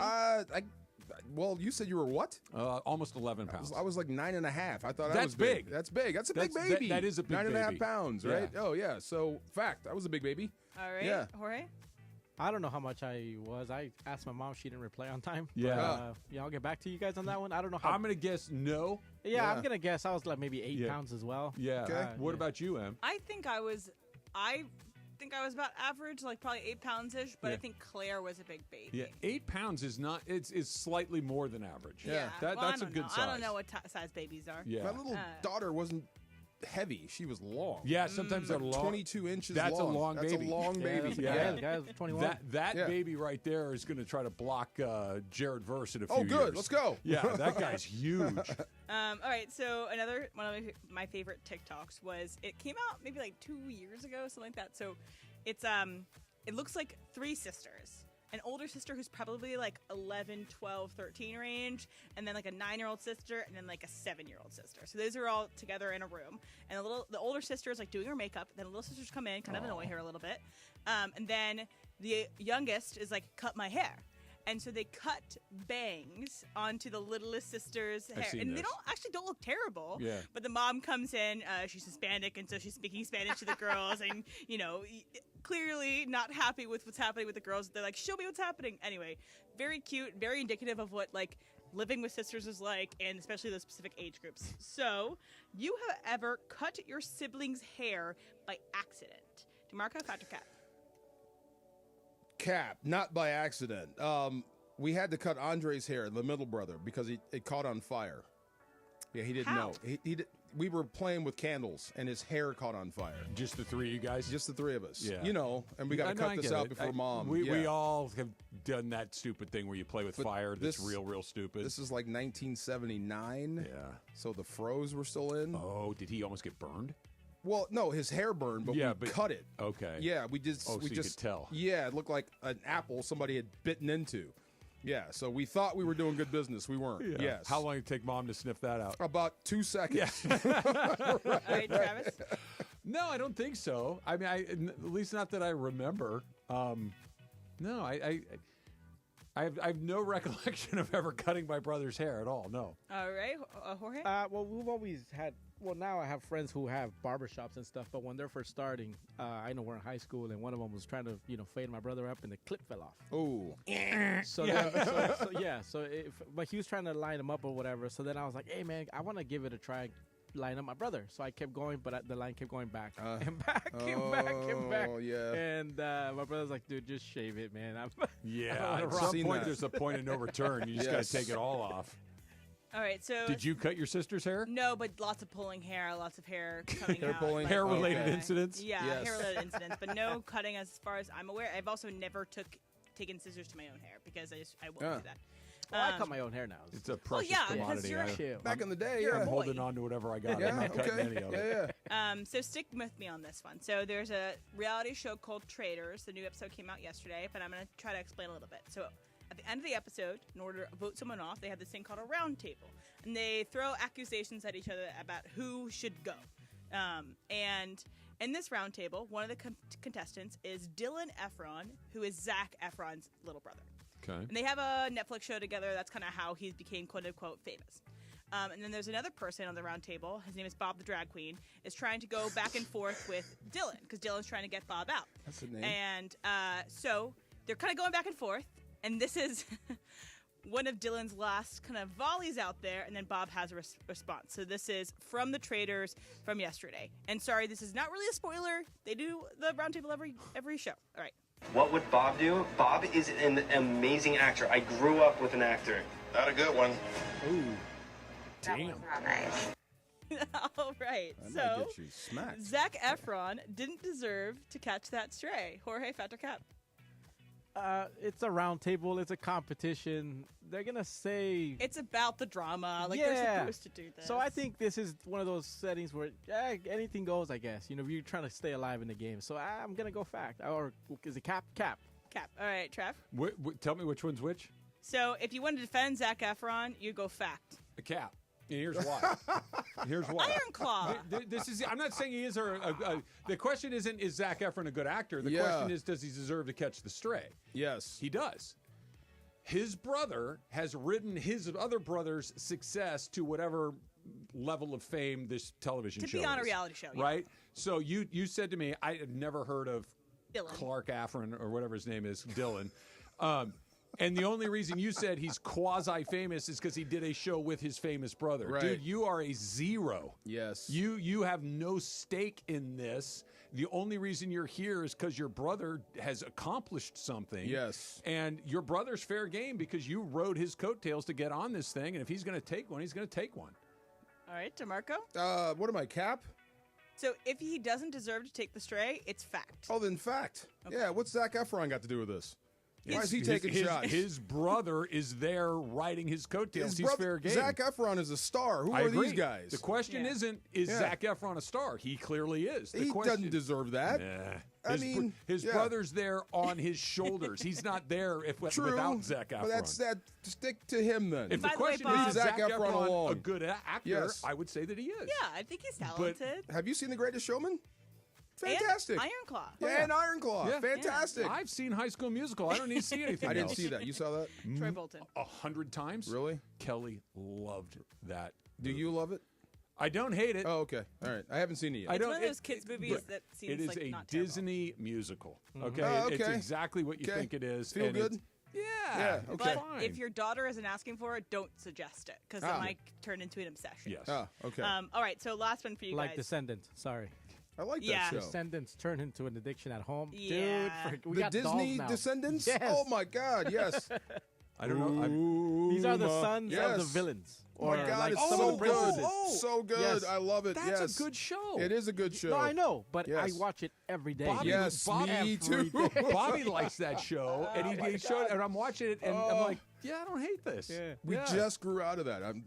Well, you said you were what? Almost 11 pounds. I was like 9.5. I thought I That's was big. big. That's big. That's a big That's- baby. that is a big 9.5 baby. pounds, right? Yeah. Oh yeah. So fact, I was a big baby. All right. Yeah. Jorge? I don't know how much I was. I asked my mom. She didn't reply on time. Yeah. But, I'll get back to you guys on that one. I don't know how. I'm going to guess no. Yeah, I'm going to guess I was like maybe 8 Yeah. pounds as well. Yeah. What about you, Em? I think I was about average, like probably 8 pounds-ish, but Yeah. I think Claire was a big baby. Yeah, 8 pounds is not. It's slightly more than average. Yeah. That's Well, I a don't good know. size. I don't know what size babies are. Yeah. My little daughter wasn't heavy. She was long. Yeah, sometimes they're Like long. 22 inches That's long. a long That's baby. a long baby. Yeah, the guy was 21. That Yeah. baby right there is going to try to block Jared Verse in a few Oh, good. years. Let's go. Yeah, that guy's huge. All right, so another one of my favorite TikToks was, it came out maybe like 2 years ago, something like that. So it's it looks like 3 sisters. An older sister who's probably like 11, 12, 13 range, and then like a 9-year-old sister, and then like a 7-year-old sister. So those are all together in a room. And the older sister is like doing her makeup. Then the little sisters come in, kind of annoy her a little bit. And then the youngest is like, cut my hair. And so they cut bangs onto the littlest sister's hair. seen And they this. don't look terrible. Yeah. But the mom comes in, she's Hispanic, and so she's speaking Spanish to the girls, and, clearly not happy with what's happening with the girls. They're like, show me what's happening. Anyway, very cute, very indicative of what like living with sisters is like, and especially those specific age groups. So, you have ever cut your sibling's hair by accident? DeMarco, fact or cap? Cap, not by accident. We had to cut Andre's hair, the middle brother, because it caught on fire. Yeah, he didn't know. We were playing with candles, and his hair caught on fire. Just the three of you guys? Just the three of us. Yeah. You know, and we got to cut this out before Mom. We all have done that stupid thing where you play with fire that's real stupid. This is like 1979. Yeah. So the froze were still in. Oh, did he almost get burned? Well, no, his hair burned, but we cut it. Okay. Yeah, we just. Oh, we so just you could tell. Yeah, it looked like an apple somebody had bitten into. Yeah, so we thought we were doing good business. We weren't. Yeah. Yes. How long did it take Mom to sniff that out? About 2 seconds. All right, Travis? No, I don't think so. I mean, at least not that I remember. No, I have no recollection of ever cutting my brother's hair at all. No. All right, Jorge? Well, we've always had. Well, now I have friends who have barbershops and stuff, but when they're first starting, I know we're in high school, and one of them was trying to, fade my brother up, and the clip fell off. Oh. But he was trying to line him up or whatever. So then I was like, hey man, I want to give it a try, line up my brother. So I kept going, but the line kept going back and back and back and back. Oh yeah. And my brother's like, dude, just shave it, man. At some point, there's a point of no return. You just got to take it all off. All right, so... Did you cut your sister's hair? No, but lots of pulling hair, lots of hair coming out. Hair-related incidents? Yeah, hair-related incidents, but no cutting as far as I'm aware. I've also never taken scissors to my own hair because I won't do that. I cut my own hair now. It's a precious commodity. Back in the day, you're a I'm boy. holding on to whatever I got. I'm not cutting any of it. So stick with me on this one. So there's a reality show called Traitors. The new episode came out yesterday, but I'm going to try to explain a little bit. So at the end of the episode, in order to vote someone off, they have this thing called a round table. And they throw accusations at each other about who should go. And in this round table, one of the contestants is Dylan Efron, who is Zac Efron's little brother. Okay. And they have a Netflix show together. That's kind of how he became quote-unquote famous. And then there's another person on the round table. His name is Bob the Drag Queen, is trying to go back and forth with Dylan because Dylan's trying to get Bob out. That's the name. And so they're kind of going back and forth. And this is one of Dylan's last kind of volleys out there, and then Bob has a response. So this is from the Traitors from yesterday. And sorry, this is not really a spoiler. They do the roundtable every show. All right. What would Bob do? Bob is an amazing actor. I grew up with an actor. Not a good one. Ooh. Damn. Not nice. All right. That might So get you smacked. Zac Efron didn't deserve to catch that stray. Jorge, fact or cap? It's a round table. It's a competition. They're going to say... It's about the drama. Like, they're supposed to do this. So I think this is one of those settings where anything goes, I guess. If you're trying to stay alive in the game. So I'm going to go fact. Or is it cap? Cap. Cap. All right, Trev. Tell me which one's which. So if you want to defend Zac Efron, you go fact. A cap. And here's why. Iron Claw. This is. I'm not saying he is. The question isn't is Zac Efron a good actor. The question is does he deserve to catch the stray? Yes, he does. His brother has ridden his other brother's success to whatever level of fame this television show to be on is, a reality show, yeah. right? So you said to me, I had never heard of Dylan. Clark Efron or whatever his name is, Dylan. And the only reason you said he's quasi-famous is because he did a show with his famous brother. Right. Dude, you are a zero. Yes. You have no stake in this. The only reason you're here is because your brother has accomplished something. Yes. And your brother's fair game because you rode his coattails to get on this thing. And if he's going to take one, he's going to take one. All right, DeMarco? What am I, cap? So if he doesn't deserve to take the stray, it's fact. Oh, then fact. Okay. Yeah, what's Zac Efron got to do with this? Why is he taking shots? His brother is there riding his coattails. He's fair game. Zac Efron is a star. Who are these guys? The question isn't, is Zac Efron a star? He clearly is. He doesn't deserve that. Nah. His brother's there on his shoulders. He's not there without Zac Efron. But stick to him then. If the question is Zac Efron a good actor, I would say that he is. Yeah, I think he's talented. But have you seen The Greatest Showman? Fantastic. And Iron Claw. Yeah, and Iron Claw. Yeah. Fantastic. Yeah. I've seen High School Musical. I don't need to see anything I didn't else. see that. You saw that? Troy Bolton. 100 times. Really? Kelly loved that. Do you love it? I don't hate it. Oh, okay. All right. I haven't seen it yet. It's one of those kids' movies that seems It is like a not terrible. Disney musical. Okay? Oh, okay. It's exactly what you think it is. Feel and good? it's- Yeah. Okay. But if your daughter isn't asking for it, don't suggest it because it might turn into an obsession. Yes. Oh, okay. All right. So last one for you Like guys. Descendants. Sorry. I like that Yeah. show. Descendants turn into an addiction at home. Yeah. Dude, we The got Disney dolls now. Descendants? Yes. Oh, my God. Yes. I don't know. These are the sons yes. of the villains. Oh my Or God, like it's some of so the good. princesses. So good. Yes. I love it. That's yes. a good show. It is a good show. No, I know, but Yes. I watch it every day. Bobby, Yes, me too. Bobby likes that show, and he showed it, and I'm watching it, and I'm like, yeah, I don't hate this. Yeah. We just grew out of that. I'm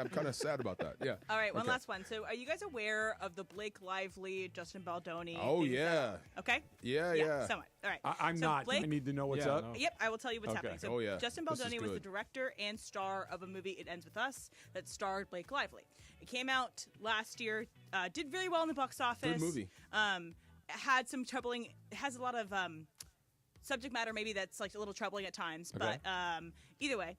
kind of sad about that. Yeah. All right, one Okay. last one. So, are you guys aware of the Blake Lively, Justin Baldoni? Oh, things yeah. that- Okay. Yeah. Somewhat. All right. I'm so not. Blake, I need to know what's Yeah, up. no. Yep, I will tell you what's Okay. happening. So, Oh, yeah. Justin This is Baldoni was the good. director and star of a movie, It Ends With Us, that starred Blake Lively. It came out last year, did really well in the box office. Good movie. Had some troubling. Has a lot of subject matter maybe that's like a little troubling at times. Okay. But either way,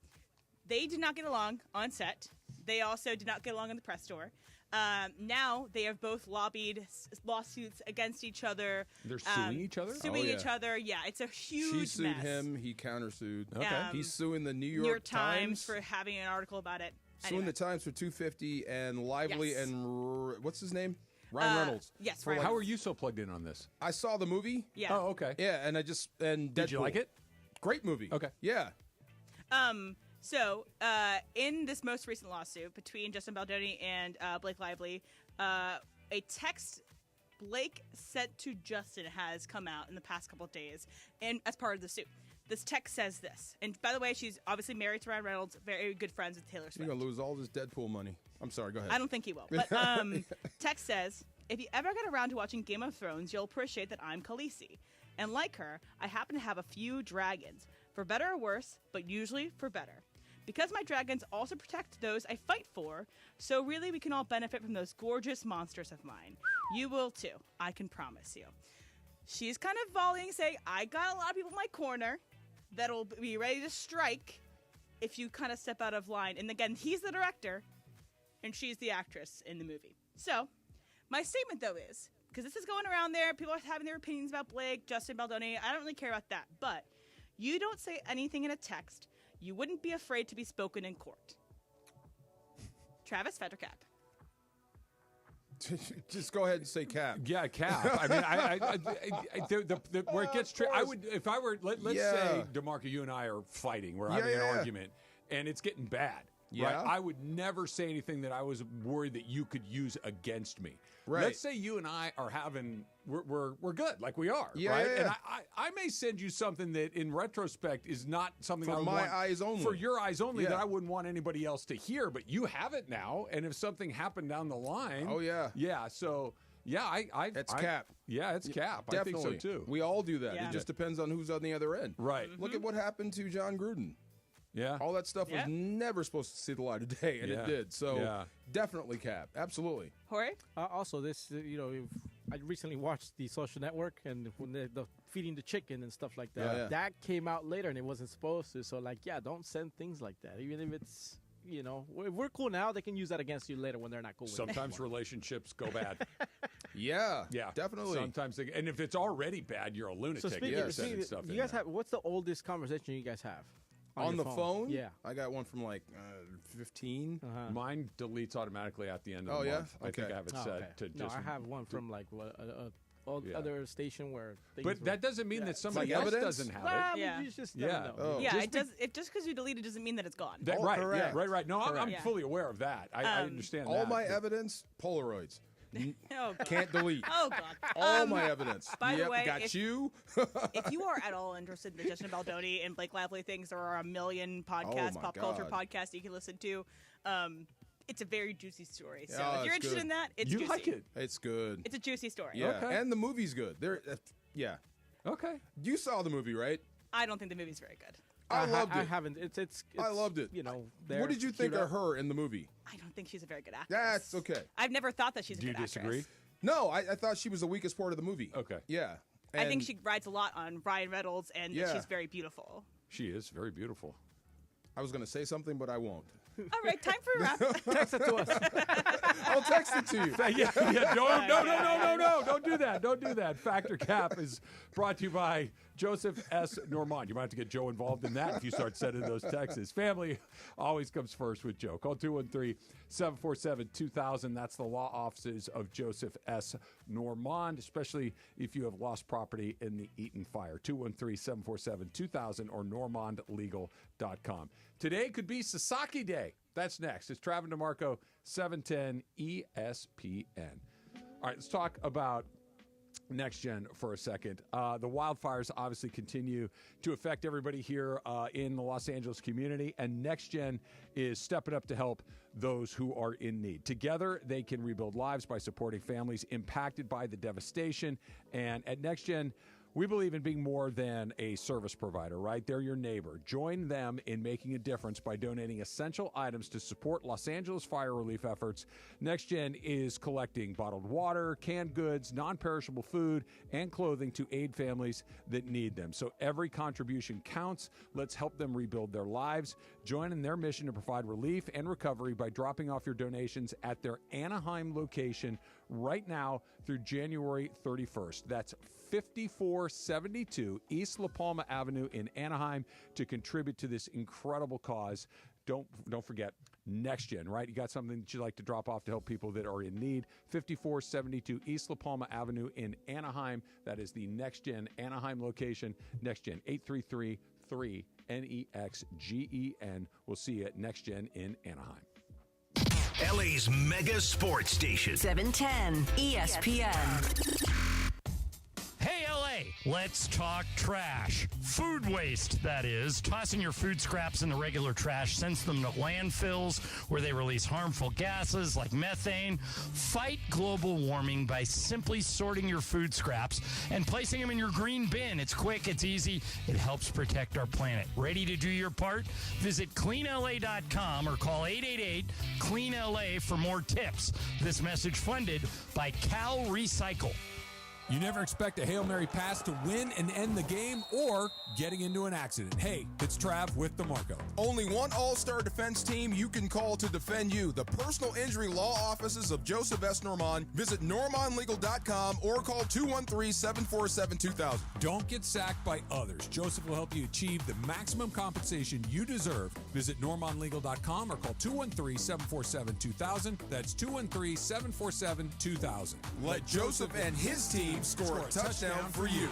they did not get along on set. They also did not get along in the press tour. Now they have both lobbied lawsuits against each other. They're suing each other? Suing Oh, yeah. each other. Yeah, it's a huge She sued mess. him. He countersued. Okay. He's suing the New New York Times Times for having an article about it. suing Anyway. the Times for $250 and Lively Yes. and what's his name? Ryan Reynolds. Yes, For Ryan How are Reynolds. you so plugged in on this? I saw the movie. Yeah. Oh, okay. Yeah, and Deadpool. Did you like it? Great movie. Okay. Yeah. So, in this most recent lawsuit between Justin Baldoni and Blake Lively, a text Blake sent to Justin has come out in the past couple of days, and as part of the suit. This text says this, and by the way, she's obviously married to Ryan Reynolds, very good friends with Taylor Swift. You're going to lose all this Deadpool money. I'm sorry, go ahead. I don't think he will. But text says, if you ever get around to watching Game of Thrones, you'll appreciate that I'm Khaleesi. And like her, I happen to have a few dragons, for better or worse, but usually for better. Because my dragons also protect those I fight for, so really we can all benefit from those gorgeous monsters of mine. You will too, I can promise you. She's kind of volleying, saying, I got a lot of people in my corner that'll be ready to strike if you kind of step out of line. And again, he's the director, and she's the actress in the movie. So, my statement, though, is, because this is going around there, people are having their opinions about Blake, Justin Baldoni, I don't really care about that, but you don't say anything in a text, you wouldn't be afraid to be spoken in court. Travis Fettercap. Just go ahead and say Cap. Yeah, Cap. I mean, where it gets tricky. I would, if I were, let's say, DeMarco, you and I are fighting. We're having an argument, and it's getting bad. Yeah. Right? I would never say anything that I was worried that you could use against me. Right. Let's say you and I are having, we're good, like we are. Yeah, right? yeah, And yeah. I may send you something that, in retrospect, is not something For I would my want, eyes only. for your eyes only, Yeah. that I wouldn't want anybody else to hear. But you have it now, and if something happened down the line, Oh, yeah. yeah. So. Yeah, It's Cap. Yeah, it's Cap. Definitely. I think so too. We all do that. Yeah. It just depends on who's on the other end. Right. Look at what happened to John Gruden. Yeah. All that stuff Yeah. was never supposed to see the light of day, and Yeah. it did. So Yeah. definitely Cap. Absolutely. Jorge? Also, this, I recently watched The Social Network, and when the feeding the chicken and stuff like that, Yeah, yeah. that came out later, and it wasn't supposed to. So, don't send things like that, even if it's. If we're cool now, they can use that against you later when they're not cool with you Sometimes anymore. relationships go bad. Yeah. Yeah, Definitely. Sometimes, and if it's already bad, you're a lunatic. So speaking, You're sending stuff in you guys there. have, what's the oldest conversation you guys have? On your the phone? Yeah. I got one from 15. Mine deletes automatically at the end of Oh, the yeah? month. I think Okay. I have it Oh, set okay. to No, just. I have one from Yeah. other station where things But were- that doesn't mean that somebody like else evidence? doesn't have Well, it. Yeah. you just Yeah. never know. Oh. Yeah, Just just because you delete it doesn't mean that it's gone. That, right, correct. right. No, I'm Yeah. fully aware of that. I understand All that. my but- evidence, Polaroids. Oh, God. Can't delete. Oh, God. All my evidence. by the Yep, way, got if- you. If you are at all interested in the Justin Baldoni and Blake Lively things, there are a million podcasts, my pop culture God. podcasts you can listen to. It's a very juicy story. So Yeah, if you're it's interested good. in that, it's You juicy. like it? It's good. It's a juicy story. Yeah, Okay. and the movie's good. Yeah. Okay. You saw the movie, right? I don't think the movie's very good. I loved I it. haven't. It's I loved it. What did you think of her in the movie? I don't think she's a very good actress. That's okay. I've never thought that she's a Do you good disagree? actress. No, I thought she was the weakest part of the movie. Okay. Yeah. I think And she rides a lot on Ryan Reynolds, and that Yeah. she's very beautiful. She is very beautiful. I was going to say something, but I won't. All right, time for a wrap. Text it to us. I'll text it to you. Don't do that. Don't do that. Factor Cap is brought to you by Joseph S. Normand. You might have to get Joe involved in that if you start sending those texts. Family always comes first with Joe. Call 213-747-2000. That's the law offices of Joseph S. Normand, especially if you have lost property in the Eaton fire. 213-747-2000 or normandlegal.com. Today could be Sasaki Day. That's next. It's Travis DeMarco, 710 ESPN. All right, let's talk about Next Gen for a second. The wildfires obviously continue to affect everybody here in the Los Angeles community, and Next Gen is stepping up to help those who are in need. Together, they can rebuild lives by supporting families impacted by the devastation. And at Next Gen, we believe in being more than a service provider, right? They're your neighbor. Join them in making a difference by donating essential items to support Los Angeles fire relief efforts. Next Gen is collecting bottled water, canned goods, non-perishable food, and clothing to aid families that need them. So every contribution counts. Let's help them rebuild their lives. Join in their mission to provide relief and recovery by dropping off your donations at their Anaheim location right now through January 31st. That's 5472 East La Palma Avenue in Anaheim to contribute to this incredible cause. Don't forget Next Gen, right? You got something that you'd like to drop off to help people that are in need. 5472 East La Palma Avenue in Anaheim. That is the Next Gen Anaheim location. Next Gen 833-3NEXGEN. We'll see you at Next Gen in Anaheim. LA's mega sports station. 710 ESPN. Hey, LA, let's talk trash. Food waste, that is. Tossing your food scraps in the regular trash sends them to landfills where they release harmful gases like methane. Fight global warming by simply sorting your food scraps and placing them in your green bin. It's quick, it's easy, it helps protect our planet. Ready to do your part? Visit cleanla.com or call 888-CLEAN-LA for more tips. This message funded by Cal Recycle. You never expect a Hail Mary pass to win and end the game or getting into an accident. Hey, it's Trav with DeMarco. Only one all-star defense team you can call to defend you. The personal injury law offices of Joseph S. Normand. Visit normandlegal.com or call 213-747-2000. Don't get sacked by others. Joseph will help you achieve the maximum compensation you deserve. Visit normandlegal.com or call 213-747-2000. That's 213-747-2000. Let Joseph and his team score a touchdown for you.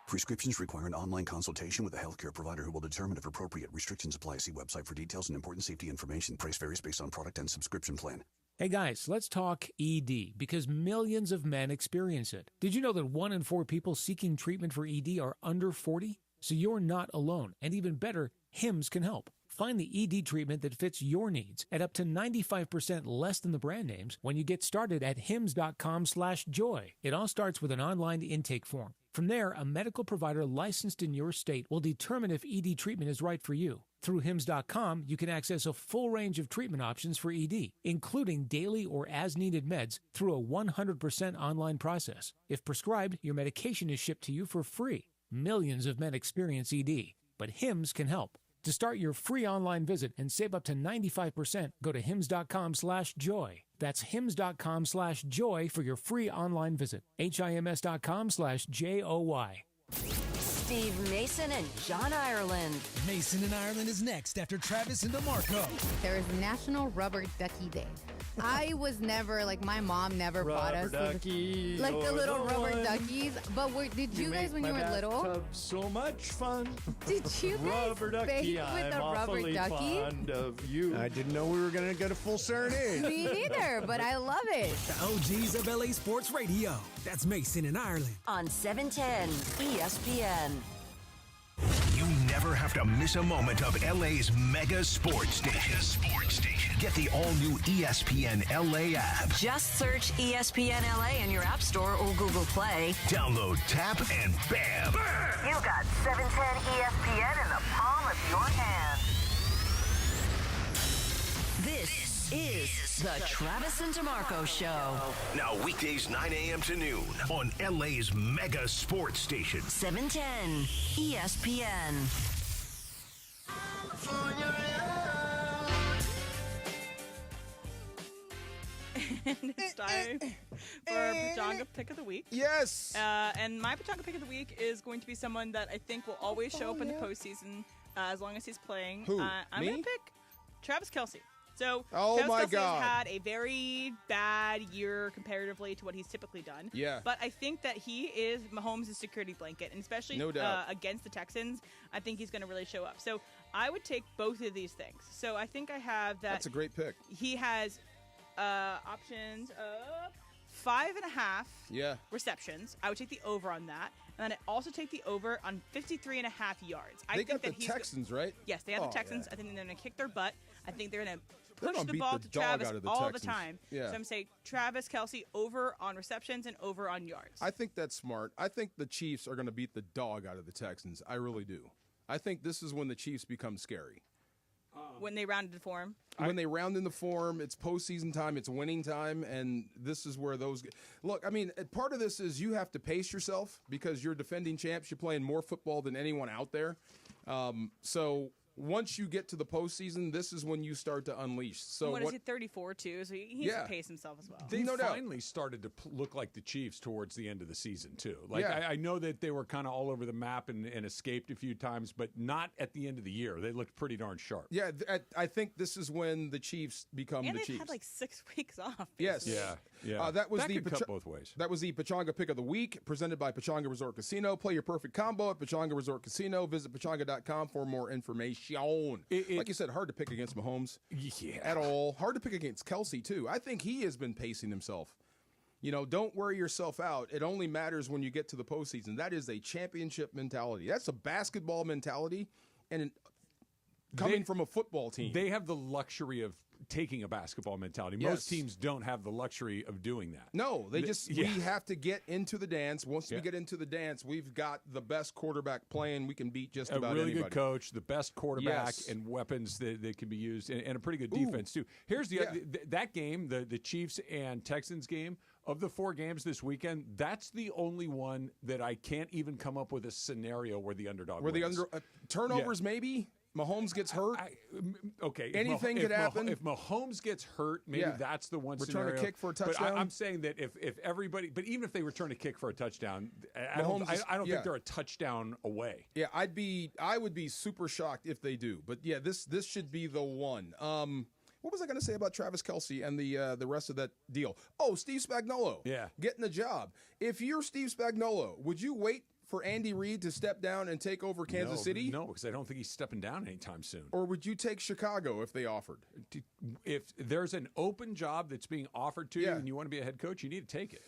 Prescriptions require an online consultation with a healthcare provider who will determine if appropriate. Restrictions apply. See website for details and important safety information. Price varies based on product and subscription plan. Hey guys, let's talk ED because millions of men experience it. Did you know that 1 in 4 people seeking treatment for ED are under 40? So you're not alone. And even better, HIMS can help. Find the ED treatment that fits your needs at up to 95% less than the brand names when you get started at hims.com/joy. It all starts with an online intake form. From there, a medical provider licensed in your state will determine if ED treatment is right for you. Through hims.com, you can access a full range of treatment options for ED, including daily or as-needed meds through a 100% online process. If prescribed, your medication is shipped to you for free. Millions of men experience ED, but HIMS can help. To start your free online visit and save up to 95%, go to hims.com/joy. That's hims.com/joy for your free online visit. hims.com/joy. Steve Mason and John Ireland. Mason and Ireland is next after Travis and DeMarco. There is National Rubber Ducky Day. I was never, my mom never bought us ducky, the little rubber duckies. But did you guys, when you were little? So much fun. Did you guys bake with a rubber ducky? Fond of you. I didn't know we were going to get a full serenade. Me neither, but I love it. The OGs of LA Sports Radio. That's Mason and Ireland. On 710 ESPN. You never have to miss a moment of LA's mega sports station. Get the all-new ESPN LA app. Just search ESPN LA in your App Store or Google Play. Download, tap, and bam! You got 710 ESPN in the palm of your hand. This is the Travis and DeMarco Show. Now weekdays 9 a.m. to noon on LA's mega sports station. 710 ESPN. And it's time for our Pachanga Pick of the Week. Yes! And my Pachanga Pick of the Week is going to be someone that I think will always show up in the postseason as long as he's playing. Who? I'm going to pick Travis Kelce. So, Oh Travis my Kelce God. has had a very bad year comparatively to what he's typically done. Yeah. But I think that he is Mahomes' security blanket, and especially No doubt. against the Texans, I think he's going to really show up. So I would take both of these things. So I think I have that. That's a great pick. He has options of 5.5 receptions. I would take the over on that. And then I also take the over on 53.5 yards. I They think got that the Texans, right? Yes, they have Oh, the Texans. yeah. I think they're going to kick their butt. I think they're going to They're push gonna the beat ball the to dog Travis out of the all Texans. the time. Yeah. So I'm going to say Travis Kelce over on receptions and over on yards. I think that's smart. I think the Chiefs are going to beat the dog out of the Texans. I really do. I think this is when the Chiefs become scary. When they rounded the form. When they round in the form, it's postseason time, it's winning time, and this is where those look. I mean, part of this is you have to pace yourself because you're defending champs. You're playing more football than anyone out there. So once you get to the postseason, this is when you start to unleash. So what is he, 34 too? So he needs to pace himself as well. They No doubt. finally started to look like the Chiefs towards the end of the season, too. Like, Yeah. I know that they were kind of all over the map and escaped a few times, but not at the end of the year. They looked pretty darn sharp. Yeah, I think this is when the Chiefs become And the they've Chiefs. had like 6 weeks off. Yes. Yeah. That was That the could cut both ways. That was the Pachanga Pick of the Week, presented by Pachanga Resort Casino. Play your perfect combo at Pachanga Resort Casino. Visit pachanga.com for more information. Like you said, hard to pick against Mahomes. Yeah. At all. Hard to pick against Kelce, too. I think he has been pacing himself. You know, don't worry yourself out. It only matters when you get to the postseason. That is a championship mentality. That's a basketball mentality and coming from a football team. They have the luxury of taking a basketball mentality. Yes. Most teams don't have the luxury of doing that. No, they just Yeah. we have to get into the dance. Once we Yeah. get into the dance, we've got the best quarterback playing. We can beat just A about really anybody. good coach, the best quarterback, Yes. and weapons that can be used, and a pretty good defense too. Here's that game, the Chiefs and Texans game. Of the 4 games this weekend, that's the only one that I can't even come up with a scenario where the underdog Where the wins. turnovers maybe Mahomes gets hurt. Okay, Anything could happen. If Mahomes gets hurt, maybe that's the one Return a scenario. kick for a But touchdown? I'm saying that if everybody, but even if they return a kick for a touchdown, I Mahomes don't, is- I don't yeah. think they're a touchdown away. Yeah, I would be super shocked if they do. But yeah, this should be the one. What was I going to say about Travis Kelce and the rest of that deal? Oh, Steve Spagnuolo. Yeah. Getting the job. If you're Steve Spagnuolo, would you wait for Andy Reid to step down and take over Kansas City? No, because I don't think he's stepping down anytime soon. Or would you take Chicago if they offered? If there's an open job that's being offered to you Yeah. and you want to be a head coach, you need to take it.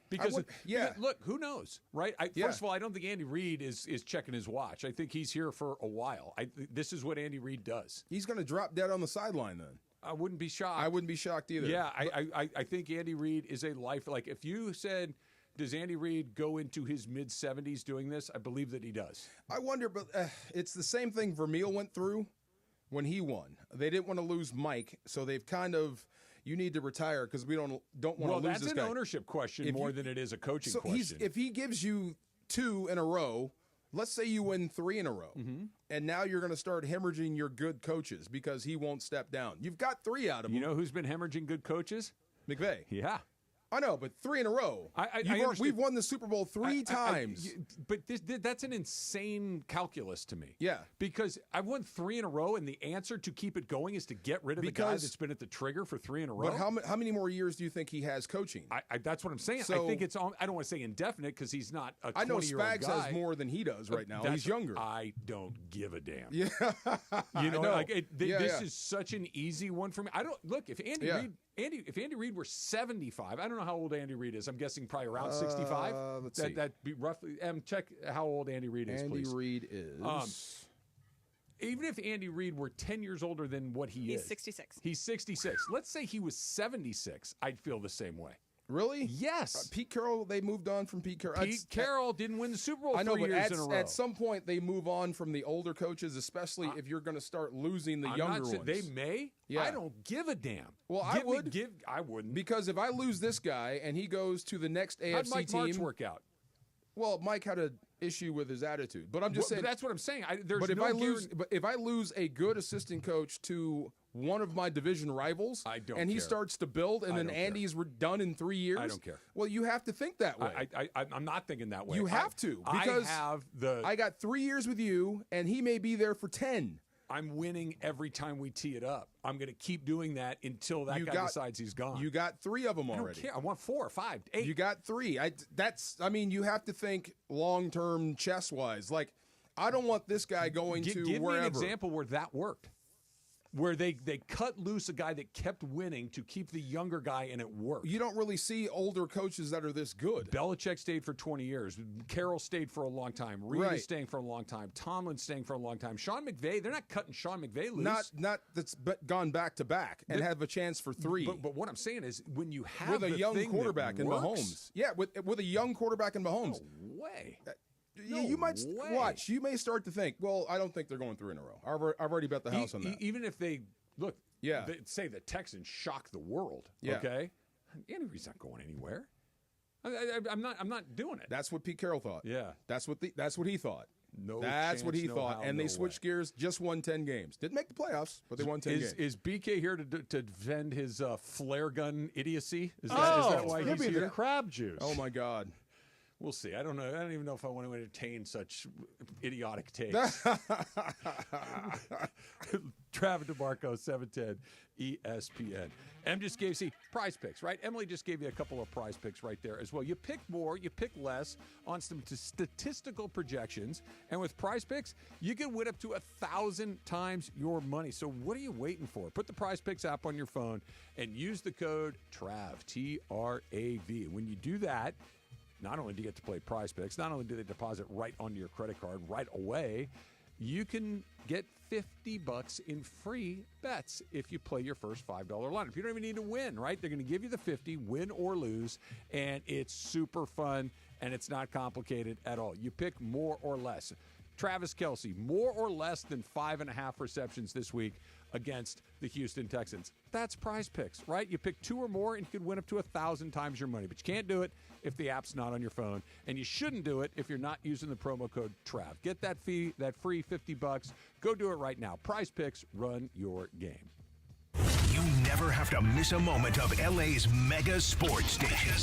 Because, yeah. look, who knows, right? First of all, I don't think Andy Reid is checking his watch. I think he's here for a while. This is what Andy Reid does. He's going to drop dead on the sideline then. I wouldn't be shocked. I wouldn't be shocked either. Yeah, I think Andy Reid is a life. Like, if you said, does Andy Reid go into his mid-70s doing this? I believe that he does. I wonder, but it's the same thing Vermeil went through when he won. They didn't want to lose Mike, so they've kind of, you need to retire because we don't want to lose this guy. Well, that's an ownership question more than it is a coaching question. If he gives you 2 in a row, let's say you win 3 in a row, and now you're going to start hemorrhaging your good coaches because he won't step down. You've got 3 out of him. You know who's been hemorrhaging good coaches? McVay. Yeah. I know, but 3 in a row. We've won the Super Bowl 3 times. But that's an insane calculus to me. Yeah. Because I won 3 in a row, and the answer to keep it going is to get rid of the guy that's been at the trigger for 3 in a row. But how many more years do you think he has coaching? That's what I'm saying. So, I think it's I don't want to say indefinite because he's not a 20-year-old guy. I know Spags has more than he does right now. He's younger. I don't give a damn. Yeah. You know, like this yeah. is such an easy one for me. I don't look if Andy Reid. If Andy Reid were 75, I don't know how old Andy Reid is. I'm guessing probably around 65. Let's see. That'd be roughly. Check how old Andy Reid is, please. Andy Reid is. Even if Andy Reid were 10 years older than what he is. He's 66. He's 66. Let's say he was 76. I'd feel the same way. Really? Yes. Pete Carroll, they moved on from Pete Carroll. Pete Carroll didn't win the Super Bowl I know, 3 but years in a row. at some point they move on from the older coaches, especially if you're going to start losing the younger ones. They may. Yeah. I don't give a damn. Well, I wouldn't. Because if I lose this guy and he goes to the next AFC How'd Mike team. Martz work out? Well, Mike had a issue with his attitude. But I'm just saying that's what I'm saying. But if I lose a good assistant coach to one of my division rivals, and he starts to build, and then Andy's done in 3 years, I don't care. Well, you have to think that way. I'm not thinking that way. You have to, because I got 3 years with you, and he may be there for 10. I'm winning every time we tee it up. I'm going to keep doing that until that guy decides he's gone. You got 3 of them already. I don't care. I want 4, 5, 8. You got 3. You have to think long-term chess-wise. Like, I don't want this guy going to give wherever. Me an example where that worked. Where they cut loose a guy that kept winning to keep the younger guy, and it worked. You don't really see older coaches that are this good. Belichick stayed for 20 years. Carroll stayed for a long time. Reed is staying for a long time. Tomlin's staying for a long time. Sean McVay, they're not cutting Sean McVay loose. Not that's gone back to back and have a chance for 3. But what I'm saying is, when you have with a young quarterback in Mahomes, with a young quarterback in Mahomes, no way. You might watch. You may start to think, well, I don't think they're going 3 in a row. I've already bet the house on that. Even if they look, say the Texans shock the world. Okay, Andy's not going anywhere. I'm not doing it. That's what Pete Carroll thought. Yeah, that's what he thought. That's what he thought. And they switched gears. Just won 10 games. Didn't make the playoffs, but they won 10 games. Is BK here to defend his flare gun idiocy? Is that why he's here? Crab juice. Oh my God. We'll see. I don't know. I don't even know if I want to entertain such idiotic takes. Travis DeMarco, 710 ESPN. Em just gave, prize picks, right? Emily just gave you a couple of prize picks right there as well. You pick more, you pick less on some statistical projections. And with prize picks, you can win up to 1,000 times your money. So what are you waiting for? Put the prize picks app on your phone and use the code TRAV, T-R-A-V. When you do that, not only do you get to play prize picks, not only do they deposit right onto your credit card right away, you can get $50 in free bets if you play your first $5 lineup. You don't even need to win, right? They're going to give you the 50, win or lose, and it's super fun, and it's not complicated at all. You pick more or less. Travis Kelce, more or less than 5.5 receptions this week against the Houston Texans. That's prize picks, right? You pick 2 or more and you could win up to 1,000 times your money. But you can't do it if the app's not on your phone. And you shouldn't do it if you're not using the promo code TRAV. Get that free $50. Go do it right now. Prize picks, run your game. You never have to miss a moment of LA's mega sports station.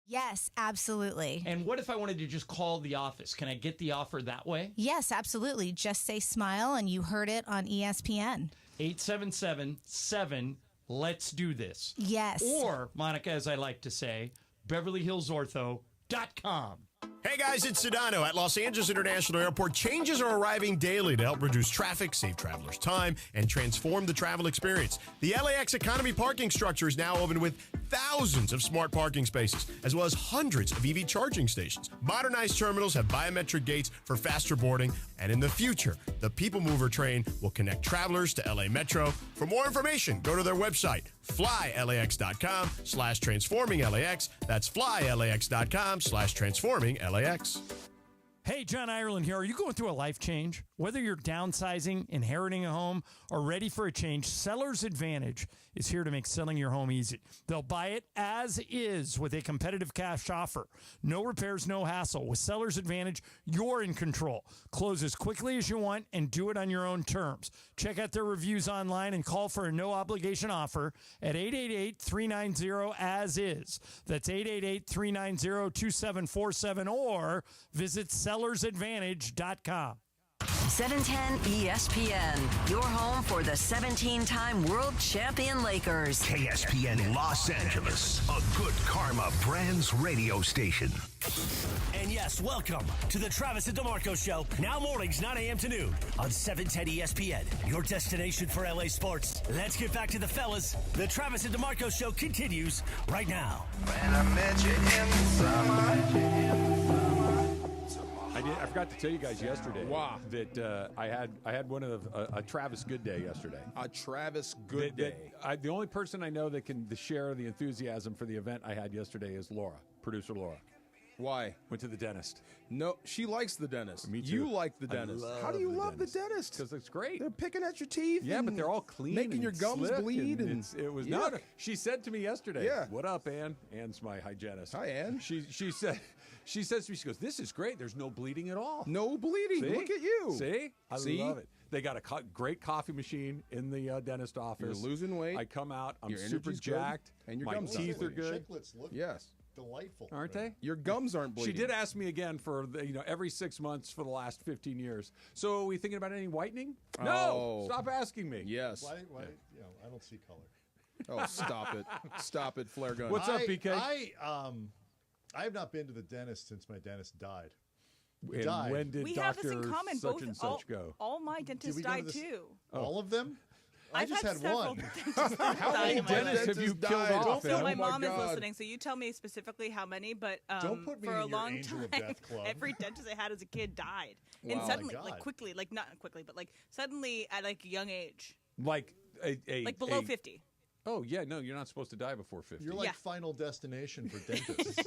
Yes, absolutely. And what if I wanted to just call the office? Can I get the offer that way? Yes, absolutely. Just say smile, and you heard it on ESPN. 877-7, let's do this. Yes. Or, Monica, as I like to say, BeverlyHillsOrtho.com. Hey guys, it's Sedano. At Los Angeles International Airport, changes are arriving daily to help reduce traffic, save travelers time, and transform the travel experience. The LAX Economy parking structure is now open with thousands of smart parking spaces, as well as hundreds of EV charging stations. Modernized terminals have biometric gates for faster boarding, and in the future, the People Mover train will connect travelers to LA Metro. For more information, go to their website, flylax.com/transforming-LAX. That's flylax.com/transforming-LAX. Hey, John Ireland here. Are you going through a life change? Whether you're downsizing, inheriting a home, or ready for a change, Seller's Advantage is here to make selling your home easy. They'll buy it as is with a competitive cash offer. No repairs, no hassle. With Seller's Advantage, you're in control. Close as quickly as you want and do it on your own terms. Check out their reviews online and call for a no-obligation offer at 888-390-AS-IS. That's 888-390-2747 or visit sellersadvantage.com. 710 ESPN, your home for the 17-time world champion Lakers. KSPN Los Angeles, a good karma brands radio station. And yes, welcome to the Travis and DeMarco Show. Now mornings, 9 a.m. to noon on 710 ESPN, your destination for LA sports. Let's get back to the fellas. The Travis and DeMarco Show continues right now. When I met you in the summer. I forgot to tell you guys yesterday that I had one of a Travis Good Day yesterday. A Travis Good Day. The only person I know that can share the enthusiasm for the event I had yesterday is Laura, producer Laura. Why? Went to the dentist. No, she likes the dentist. Me too. You like the dentist. How do you love the dentist? Because it's great. They're picking at your teeth. Yeah, but they're all clean. Making your gums bleed. And it was yeah. no. She said to me yesterday, Yeah. "What up, Ann?" Ann's my hygienist. Hi, Ann. She said. She says to me, she goes, "This is great. There's no bleeding at all. No bleeding. See? Look at you. See? I See? love it. They got a great coffee machine in the dentist office. You're losing weight. I come out. I'm Your super energy's jacked. good, and your my gums teeth are good. Chiclets look delightful. Aren't they? Your gums aren't bleeding. She did ask me again for every 6 months for the last 15 years. So are we thinking about any whitening? No. Oh. Stop asking me. Yes. Why, I don't see color. Oh, stop it. Stop it, flare gun. What's up, BK? I have not been to the dentist since my dentist died. And died. when did We have this in Dr. common. such Both and such go? all my dentists we go to died this- too. All of them? I I've just had several one. dentists How many die in my dentists life. have you killed died. off? So Ann? my Oh my mom is God. listening, so you tell me specifically how many, but Don't put me for in a your long Angel of time, Death club. every dentist I had as a kid died. And Wow. suddenly, Oh my like God. quickly, like not quickly, but like suddenly at like a young age. Like Like below 50. Oh, yeah, no, you're not supposed to die before 50. You're like Yeah. Final Destination for dentists.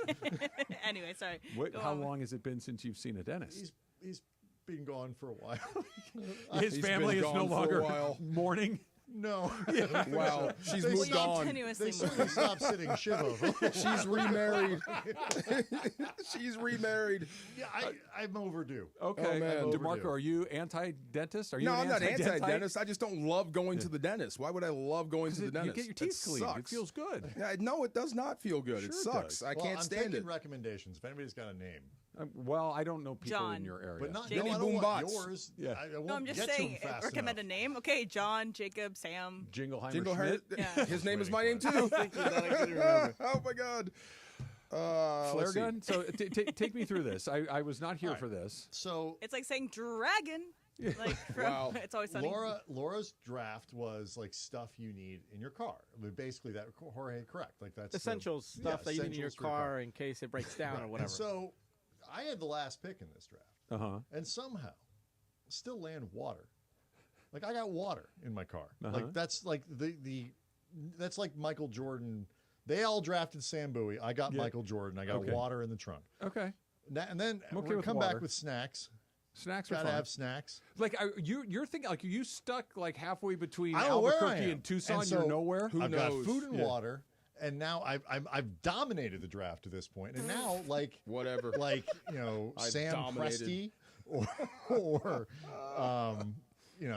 Anyway, sorry. Go How on. long has it been since you've seen a dentist? He's been gone for a while. His He's family been is no gone for a longer while. mourning. No. Wow. She's They moved stopped- on. Continuously They certainly stopped sitting Shiva. She's remarried. She's remarried. Yeah, I'm overdue. Okay, Oh, man. DeMarco, are you anti-dentist? Are you No, an I'm not anti-dentist? anti-dentist. I just don't love going to the dentist. Why would I love going to the You dentist? get your teeth It cleaned. It sucks. feels good. Yeah, no, it does not feel good. Sure it it sucks. does. I Well, can't I'm stand taking it. recommendations. If anybody's got a name. Well, I don't know people John. in your area. But not Jenny no, I don't Boom want Bots. yours. Yeah. I won't No, I'm just get to saying, them fast recommend enough. a name. Okay, John, Jacob, Sam. Jingleheimer Jingleheimer. Schmidt? Yeah. His name is my name too. Oh my God. Flare let's see. gun? So take me through this. I was not here for this. So It's like saying dragon. Like from, Wow. It's Always Sunny. Laura's draft was like stuff you need in your car. Basically, that Jorge correct. Like that's Essential stuff that you need in your essentials for your car in case it breaks down or Right. whatever. And so I had the last pick in this draft, Uh-huh. and somehow still land water. Like I got water in my car. Uh-huh. Like that's like that's like Michael Jordan. They all drafted Sam Bowie. I got Yeah. Michael Jordan. I got Okay. water in the trunk. Okay. And then I'm okay we're gonna with come water. back with snacks. Snacks are Gotta fun. have snacks. Like you're thinking like are you stuck like halfway between I don't know where I Albuquerque am. and Tucson. And so You're nowhere. I've got food and Yeah. water, and now I've dominated the draft to this point, and now like whatever, like I've Sam dominated. Presti or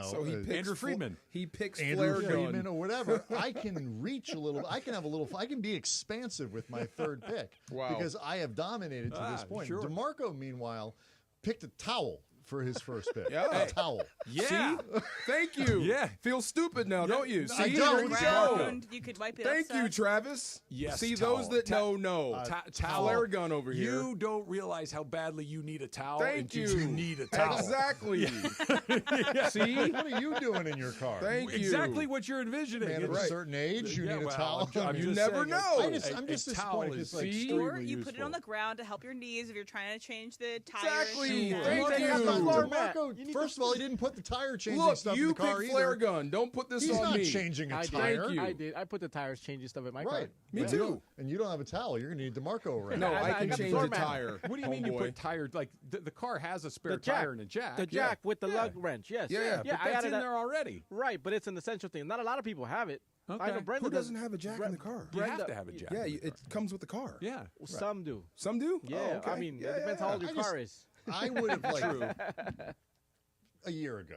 So he picks Andrew Friedman. He picks Andrew flare Freeman gun. or whatever. I can reach a little. I can be expansive with my third pick Wow. because I have dominated to this point. sure. DeMarco, meanwhile, picked a towel for his first pick. Yeah. A towel. Yeah. See? Thank you. Yeah. Feel stupid now, don't you? I See, don't. there we go. Ground, you could wipe it Thank you, outside. Travis. Yes, See, towel. those that know. Towel. Flare gun over here. You don't realize how badly you need a towel Thank until you. you need a towel. Exactly. See? What are you doing in your car? Thank you. Exactly what you're envisioning. Man of a Right. certain age, you Yeah, need a well, towel. I'm You just never saying know. I'm just a towel disappointed. is It's like extremely Or you put it useful. on the ground to help your knees if you're trying to change the tires. Exactly. Sure. Thank Look, you. I'm not floor mat. DeMarco, first of all, he didn't put the tire changing Look, stuff you in the car picked either. flare gun. Don't put this He's on not me. changing a I tire. did. I did. I put the tires changing stuff in my car. Right. Me But too. you don't- And you don't have a towel. You're going to need DeMarco around. No, I can got the change floor a mat. tire. What do you mean you homeboy. put tire? Like the car has a spare The jack. tire and a jack. The jack with the lug wrench. Yes. Yeah, but I that's added in that. there already. Right, but it's an essential thing. Not a lot of people have it. Okay. I know Brenda Who doesn't have a jack in the car? You have Brenda- to have a jack. Yeah, in the it comes with the car. Yeah. Some do. Some do? Yeah, Oh, okay. I mean, Yeah, it depends yeah, how old yeah. your car is. I would have like a year ago.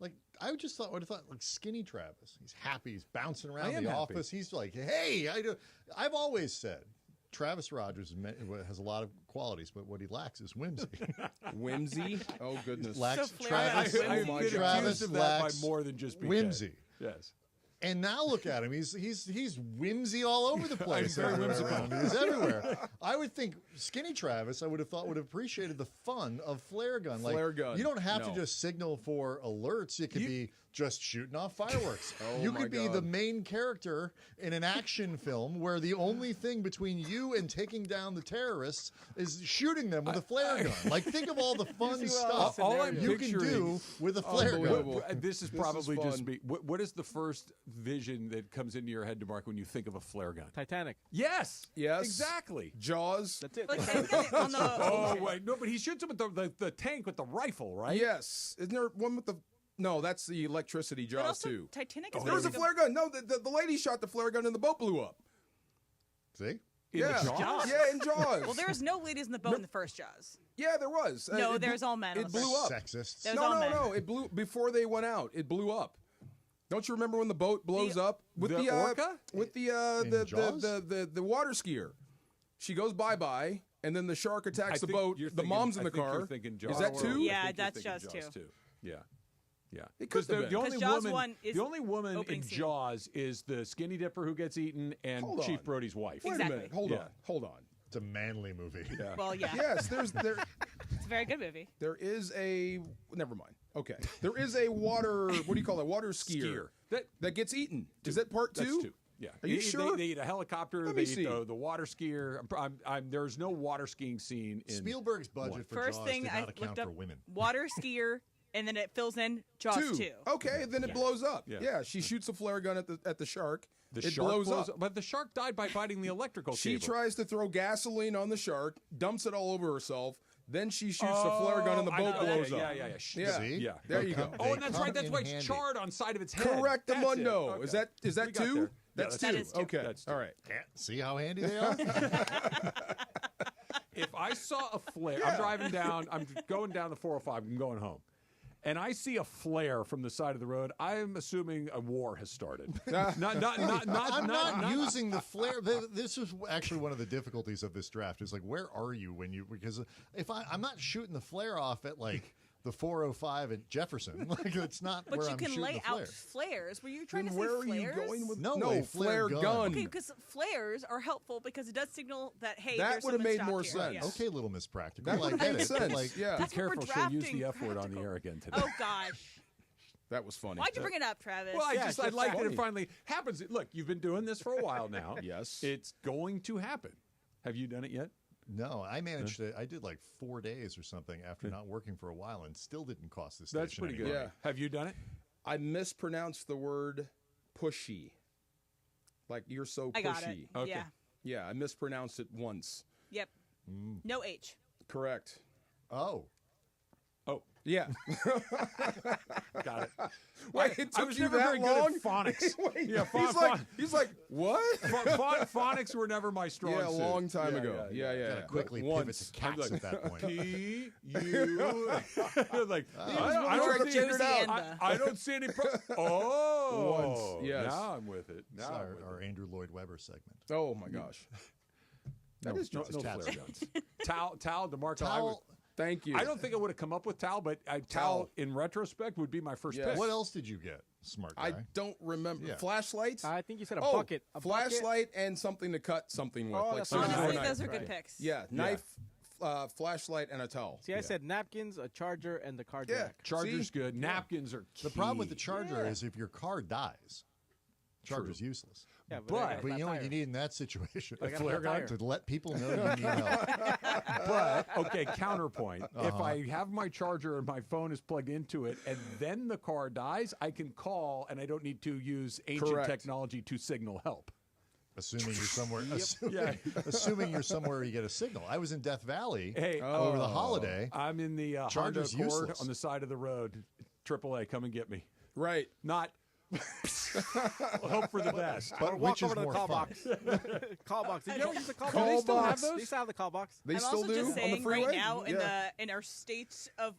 Like I just would have thought like skinny Travis. He's happy. He's bouncing I around am the happy. office. He's like, hey, I've always said Travis Rogers has a lot of qualities, but what he lacks is whimsy. Whimsy? Oh, goodness. Lacks So Travis. I have been Travis accused of that by lacks more than just BK. whimsy. Yes. And now look at him. He's whimsy all over the place. very everywhere whimsical. around him. He's everywhere. I would think skinny Travis, I would have thought would have appreciated the fun of flare gun. Like, Flare gun. You don't have No. to just signal for alerts. It could be just shooting off fireworks. Oh, you my could be God. the main character in an action film where the only thing between you and taking down the terrorists is shooting them with a flare gun. Like, think of all the fun stuff All I'm you can picturing- do with a flare gun. Unbelievable. This is This probably is just fun. me. What is the first vision that comes into your head, DeMarco, when you think of a flare gun? Titanic. Yes. Yes. Exactly. Jaws. That's it. Like, on the, Oh, wait. No, but he shoots him with the tank with the rifle, right? Yes. Isn't there one with the... No, that's the electricity but Jaws, also too. Titanic is There was a flare gun. No, the lady shot the flare gun and the boat blew up. See? In Yeah. the Jaws? Yeah, in Jaws. Well, there's no ladies in the boat in the first Jaws. Yeah, there was. No, It there's blew- all men. on It the blew first. up. Sexist. There's No, all no, men. no. It blew before they went out. It blew up. Don't you remember when the boat blows up with the orca? with the Jaws? the water skier? She goes bye, and then the shark attacks the boat. You're The thinking- mom's in I the think car. You're thinking Jaws. Is that two? Yeah, I think you're that's thinking Jaws too. Yeah. Yeah. It Because could have the been. only Jaws woman, one is the only woman opening in scene. Jaws is the skinny dipper who gets eaten and Hold Chief on. Brody's wife. Wait Exactly. a minute. Hold Yeah. on. Hold on. It's a manly movie. Yeah. Well, yeah. Yes, there It's a very good movie. there is a never mind. Okay. There is a water what do you call it? Water skier. That gets eaten. Is that part That's 2? two. Yeah. Are you sure? They eat a helicopter. Let They me eat see. the water skier. There's no water skiing scene in Spielberg's budget one. for First Jaws thing did I not account looked up: for women. water skier, and then it fills in Jaws 2. Okay, then it blows up. Yeah. Yeah, she shoots a flare gun at the shark. The it shark blows up. But the shark died by biting the electrical She cable. tries to throw gasoline on the shark, dumps it all over herself. Then she shoots the flare gun and the I boat know. blows Yeah, up. yeah. Yeah. See? Yeah. There you go. Oh, and that's right. come That's in why it's handy. charred on side of its head. Correct the That's it. mundo. Okay. Is that We two? got there. That's Yeah, two. That is two. Okay. That's two. All right. See how handy they are? If I saw a flare, Yeah. I'm driving down, I'm going down the 405, I'm going home, and I see a flare from the side of the road, I'm assuming a war has started. not I'm not using the flare. This is actually one of the difficulties of this draft. Is like, where are you when you? Because if I'm not shooting the flare off at like the 405 at Jefferson, like it's not But where you I'm can shooting lay the out flare. flares. Were you trying Then to say where are flares? you going with No, no a flare gun. Okay, because flares are helpful because it does signal that hey, That there's would have something made stopped more here. sense. Yeah. Okay, little Miss Practical. That I would get make it. sense. Like, Yeah. Be That's what we're careful, she'll use drafting the F word on the practical. air again today. Oh gosh, That was funny. why'd you bring it up, Travis? Well, I it's like that it funny. finally happens. Look, you've been doing this for a while now. Yes. It's going to happen. Have you done it yet? No, I managed to. I did like 4 days or something after not working for a while, and still didn't cost the station. That's pretty any good. money. Yeah. Have you done it? I mispronounced the word pushy. Like you're so pushy. I got it. Okay. Yeah. Yeah, I mispronounced it once. Yep. No H. Correct. Oh, Yeah. Got it. Wait, it took I was you never that very long? good at phonics. Wait, Yeah, he's like, what? phonics were never my strong Yeah, a suit. long time ago. Yeah. gotta quickly pivot Once. to cats at that point. P U. Like I George don't figure it Josie out. and I don't see any. Oh, Once, yes. Now I'm with it. It's Now I'm our, with our it. Andrew Lloyd Webber segment. Oh my gosh. That is no, just no cats. flare guns. Tal, DeMarco. Towel. Thank you. I don't think I would have come up with Tal, but Tal in retrospect would be my first Yes. pick. What else did you get, smart guy? I don't remember. Yeah. Flashlights? I think you said a oh, bucket. A flashlight and something to cut something with. Oh, like that's scissors nice. or Honestly, knife. those are good Right. picks. Yeah, knife, flashlight, and a towel. See, I said napkins, a charger, and the car Yeah. jack. Charger's See? good. Napkins are key. The problem with the Charger is if your car dies, Charger's useless. Yeah, But you know what you need in that situation? I A got a flare flat gun tire. to let people know you need help. But, okay, counterpoint. If Uh-huh. I have my charger and my phone is plugged into it and then the car dies, I can call and I don't need to use ancient Correct. technology to signal help. Assuming you're somewhere, assuming you're somewhere where you get a signal. I was in Death Valley over the holiday. I'm in the Honda Charger's Accord useless. on the side of the road. AAA, come and get me. Right. Not. Hope for the best. But Walk which is over to the more call fun? box. Call box. Did you ever use the call Call box? They still have box. those. They still have the call box. They I'm still also do just on the saying freeway. right now Yeah. in our states of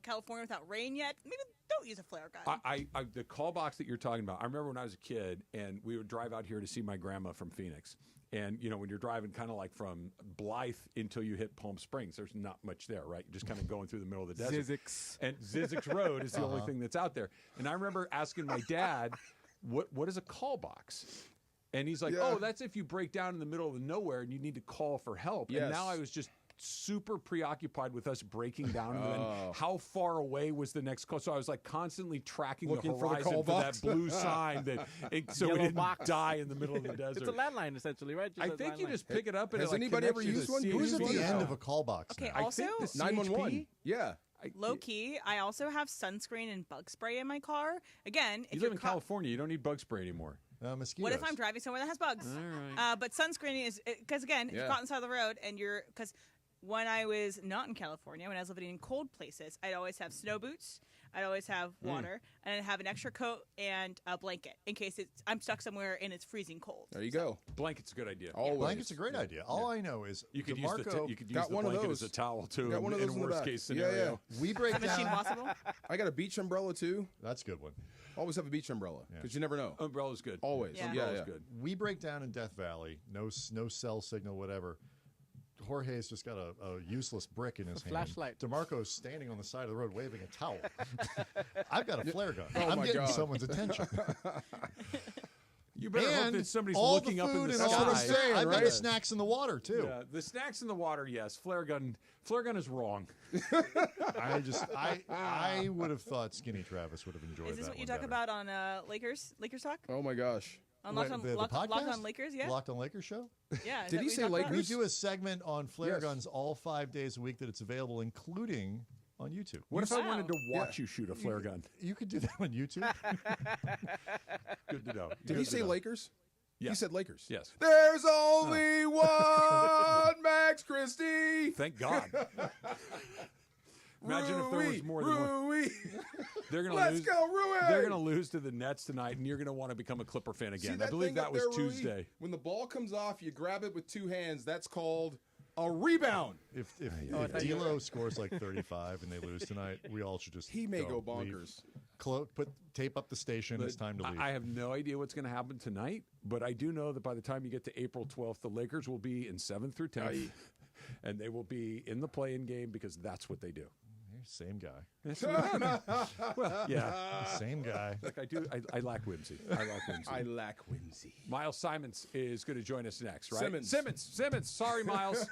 California without rain yet, maybe don't use a flare gun. I the call box that you're talking about, I remember when I was a kid and we would drive out here to see my grandma from Phoenix. And, you know, when you're driving kind of like from Blythe until you hit Palm Springs, there's not much there, right? You're just kind of going through the middle of the desert. Zizix. And Zizix Road is the only thing that's out there. And I remember asking my dad, what is a call box? And he's like, oh, that's if you break down in the middle of nowhere and you need to call for help. Yes. And now I was just super preoccupied with us breaking down and then how far away was the next call. So I was like constantly tracking Looking the for the horizon call for box. that blue sign that so we Yellow didn't box. die in the middle of the desert. It's a landline, essentially, right? Just I a think you landline. just pick it up and Has it, like, anybody ever connects you to used one? Who's at the CHP. end of a call box? Okay, now? I also think the 911. CHP. Yeah. low key, I also have sunscreen and bug spray in my car. Again, if You you're live in California. You don't need bug spray anymore. Mosquitoes. What if I'm driving somewhere that has bugs? All right. But sunscreen is because again, if you're Yeah. caught on the side of the road and you're because when I was not in California, when I was living in cold places, I'd always have snow boots. I'd always have water, and I'd have an extra coat and a blanket in case I'm stuck somewhere and it's freezing cold. There you go. Blanket's a good idea. Always. Blanket's a great idea. All I know is You could DeMarco, use got the one of blanket those. as a towel too. Got one of in those a in the worst back. case Yeah, scenario. we break Mission down. Possible. I got a beach umbrella too. That's a good one. Always have a beach umbrella because you never know. Umbrella's good. Always. Yeah. Umbrella's Yeah. good. We break down in Death Valley. No cell signal, whatever. Jorge's just got a useless brick in his hand. flashlight. DeMarco's standing on the side of the road waving a towel. I've got a flare gun. Oh I'm my getting God. someone's attention. You better hope And that somebody's all looking the up in food the and sky. all the saying, I've got right? the snacks in the water too. Yeah, the snacks in the water, yes. Flare gun is wrong. I would have thought Skinny Travis would have enjoyed that. Is this what you one talk better. about on Lakers Talk? Oh my gosh. On Wait, Locked the Locked podcast? on Lakers, yeah. Locked on Lakers show? Yeah. is Did that he what you say talk about? Lakers? We do a segment on flare Yes. guns all 5 days a week that it's available, including on YouTube. What if I Wow. wanted to watch you shoot a flare gun? You could do that on YouTube. Good to know. Did Good he to say know. Lakers? Yeah. He said Lakers. Yes. There's only one Max Christie. Thank God. Imagine if there was more than one. Rui. They're gonna Let's lose. go, Rui. They're gonna lose to the Nets tonight, and you're gonna want to become a Clipper fan See again. I believe thing that up was there, Rui? Tuesday. When the ball comes off, you grab it with two hands. That's called a rebound. If thought you D'Lo scores like 35 and they lose tonight, we all should just He may go leave. bonkers. Tape up the station. It's time to leave. I have no idea what's going to happen tonight, but I do know that by the time you get to April 12th, the Lakers will be in 7th through 10th, and they will be in the play-in game because that's what they do. Same guy. That's what well, yeah. Same guy. Look, I lack whimsy. I lack whimsy. Miles Simons is going to join us next, right? Simmons. Sorry, Miles.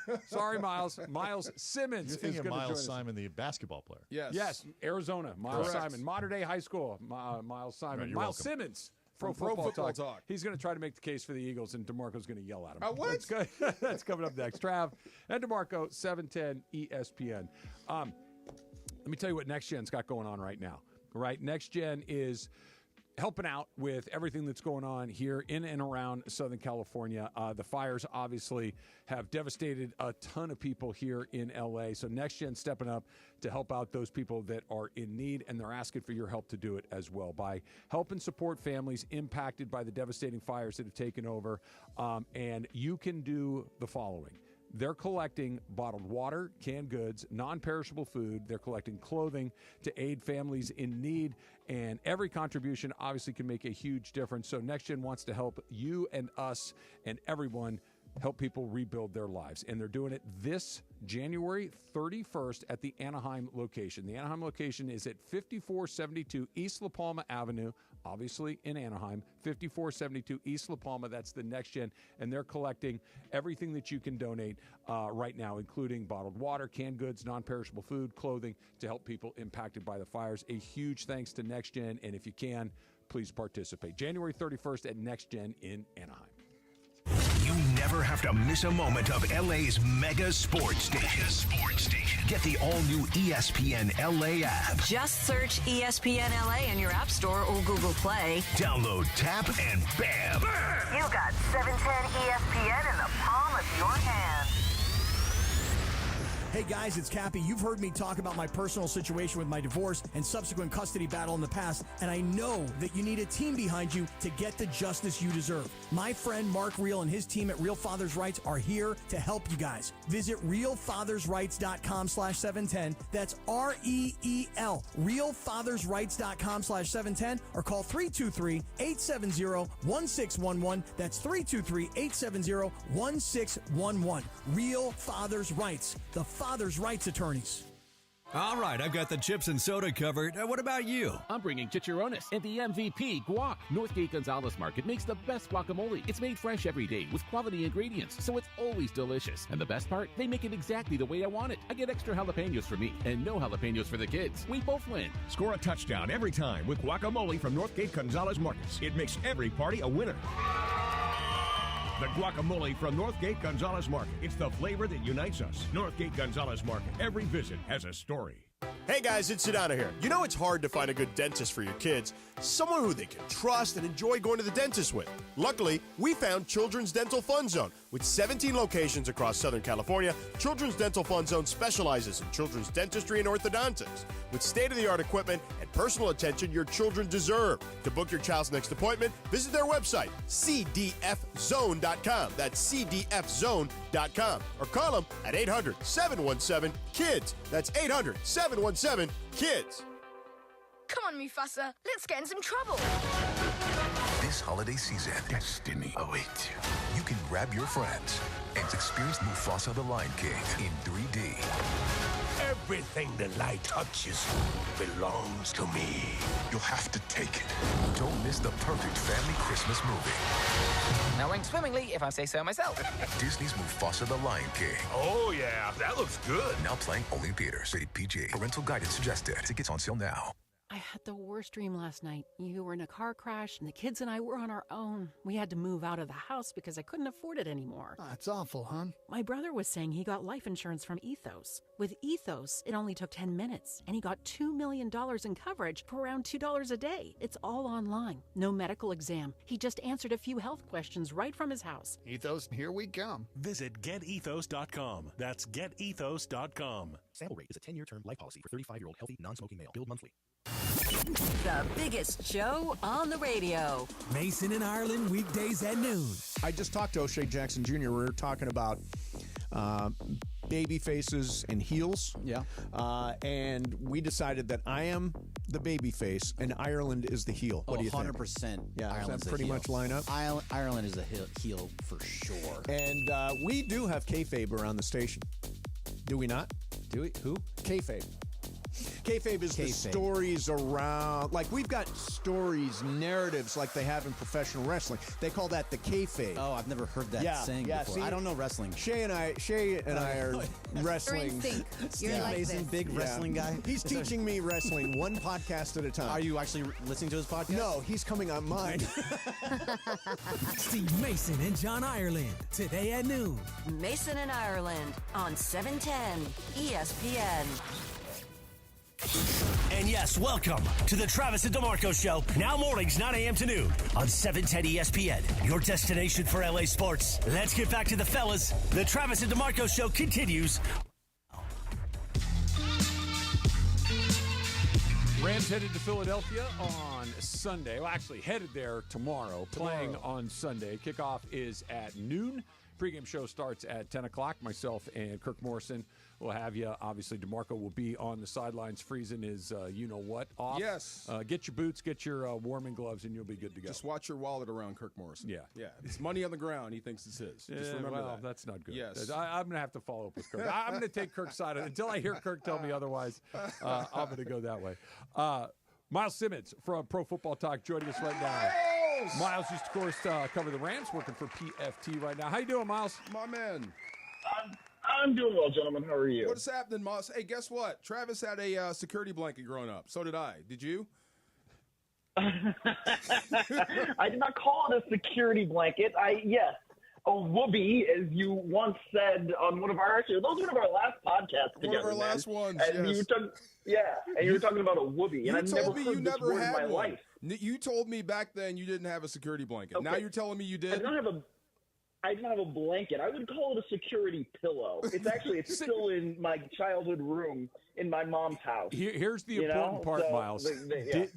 Miles Simmons You're is thinking going to join Miles us. Simon, the basketball player. Yes. Yes, Arizona. Miles Correct. Simon, modern day high school. Miles Simon. Right, you're Miles welcome. Simmons. From Pro Pro Football Football Talk. He's going to try to make the case for the Eagles, and DeMarco's going to yell at him. What? That's coming up next. Trav and DeMarco, 710 ESPN. Let me tell you what Next Gen's got going on right now. Right, Next Gen is helping out with everything that's going on here in and around Southern California. The fires obviously have devastated a ton of people here in LA. So Next Gen stepping up to help out those people that are in need, and they're asking for your help to do it as well by help and support families impacted by the devastating fires that have taken over. And you can do the following. They're collecting bottled water, canned goods, non-perishable food. They're collecting clothing to aid families in need. And every contribution obviously can make a huge difference. So NextGen wants to help you and us and everyone help people rebuild their lives. And they're doing it this January 31st at the Anaheim location. The Anaheim location is at 5472 East La Palma Avenue, obviously in Anaheim, 5472 East La Palma. That's the Next Gen. And they're collecting everything that you can donate right now, including bottled water, canned goods, non-perishable food, clothing to help people impacted by the fires. A huge thanks to Next Gen. And if you can, please participate. January 31st at Next Gen in Anaheim. You never have to miss a moment of LA's mega sports station. Get the all-new ESPN LA app. Just search ESPN LA in your App Store or Google Play. Download, tap, and bam! You got 710 ESPN in the palm of your hand. Hey guys, it's Cappy. You've heard me talk about my personal situation with my divorce and subsequent custody battle in the past, and I know that you need a team behind you to get the justice you deserve. My friend Mark Reel and his team at Real Fathers Rights are here to help you guys. Visit realfathersrights.com/710. That's REEL. realfathersrights.com/710 or call 323-870-1611. That's 323-870-1611. Real Fathers Rights. The Father's Rights Attorneys. All right, I've got the chips and soda covered. What about you? I'm bringing chicharrones and the MVP, guac. Northgate Gonzalez Market makes the best guacamole. It's made fresh every day with quality ingredients, so it's always delicious. And the best part, they make it exactly the way I want it. I get extra jalapenos for me and no jalapenos for the kids. We both win. Score a touchdown every time with guacamole from Northgate Gonzalez Markets. It makes every party a winner. The guacamole from Northgate Gonzalez Market. It's the flavor that unites us. Northgate Gonzalez Market. Every visit has a story. Hey guys, it's Sedano here. You know it's hard to find a good dentist for your kids, someone who they can trust and enjoy going to the dentist with. Luckily, we found Children's Dental Fun Zone. With 17 locations across Southern California, Children's Dental Fun Zone specializes in children's dentistry and orthodontics. With state-of-the-art equipment and personal attention your children deserve. To book your child's next appointment, visit their website, cdfzone.com. That's cdfzone.com. Or call them at 800-717-KIDS. That's 800-717-KIDS. Come on, Mufasa. Let's get in some trouble. This holiday season, destiny awaits you. You can grab your friends and experience Mufasa the Lion King in 3D. Everything the light touches belongs to me. You'll have to take it. Don't miss the perfect family Christmas movie. Now went swimmingly, if I say so myself. Disney's Mufasa the Lion King. Oh, yeah, that looks good. Now playing only in theaters. Rated PG. Parental guidance suggested. Tickets on sale now. I had the worst dream last night. You were in a car crash, and the kids and I were on our own. We had to move out of the house because I couldn't afford it anymore. That's awful, hon. My brother was saying he got life insurance from Ethos. With Ethos, it only took 10 minutes, and he got $2 million in coverage for around $2 a day. It's all online. No medical exam. He just answered a few health questions right from his house. Ethos, here we come. Visit getethos.com. That's getethos.com. Sample rate is a 10-year term life policy for 35-year-old healthy, non-smoking male. Billed monthly. The biggest show on the radio. Mason in Ireland, weekdays at noon. I just talked to O'Shea Jackson Jr. We were talking about baby faces and heels. Yeah. And we decided that I am the baby face and Ireland is the heel. What do you think? 100%. Yeah, Ireland's does that pretty much line up? Ireland is a heel for sure. And we do have kayfabe around the station. Do we not? Do we? Who? Kayfabe. Kayfabe is the stories around, like we've got stories, narratives like they have in professional wrestling. They call that the kayfabe. Oh, I've never heard that saying before. See, I don't know wrestling. Shay and I are wrestling. You're in sync. Steve Mason, big wrestling guy. He's teaching me wrestling one podcast at a time. Are you actually listening to his podcast? No, he's coming on mine. Steve Mason and John Ireland, today at noon. Mason and Ireland on 710 ESPN. And yes, welcome to the Travis and DeMarco Show. Now mornings, 9 a.m. to noon on 710 ESPN, your destination for LA sports. Let's get back to the fellas. The Travis and DeMarco Show continues. Rams headed to Philadelphia on Sunday. Well, actually headed there tomorrow, playing on Sunday. Kickoff is at noon. Pregame show starts at 10 o'clock. Myself and Kirk Morrison will have you. Obviously, DeMarco will be on the sidelines freezing his you-know-what off. Yes. Get your boots, get your warming gloves, and you'll be good to go. Just watch your wallet around Kirk Morrison. Yeah. Yeah. It's money on the ground. He thinks it's his. Just remember that. That's not good. Yes. I'm going to have to follow up with Kirk. I'm going to take Kirk's side. Until I hear Kirk tell me otherwise, I'm going to go that way. Miles Simmons from Pro Football Talk joining us right now. Miles used to, of course, cover the Rams, working for PFT right now. How you doing, Miles? My man. I'm doing well, gentlemen. How are you? What's happening, Miles? Hey, guess what? Travis had a security blanket growing up. So did I. Did you? I did not call it a security blanket. Yes, a whoopee, as you once said on one of our those were one of our last podcasts together. One of our last ones, and yes. you were talking, and you were talking about a whoopee, and I've never heard this word in my life. You told me back then you didn't have a security blanket. Okay. Now you're telling me you did. I didn't have a blanket. I would call it a security pillow. It's still in my childhood room in my mom's house. Here's the important part, Miles.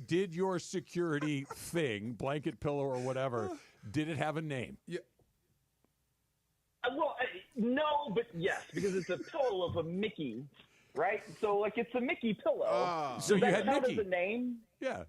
Did your security thing, blanket, pillow, or whatever, did it have a name? Yeah. Well, no, but yes, because it's a pillow of a Mickey, right? So, it's a Mickey pillow. So you had Mickey. As a name? Yeah.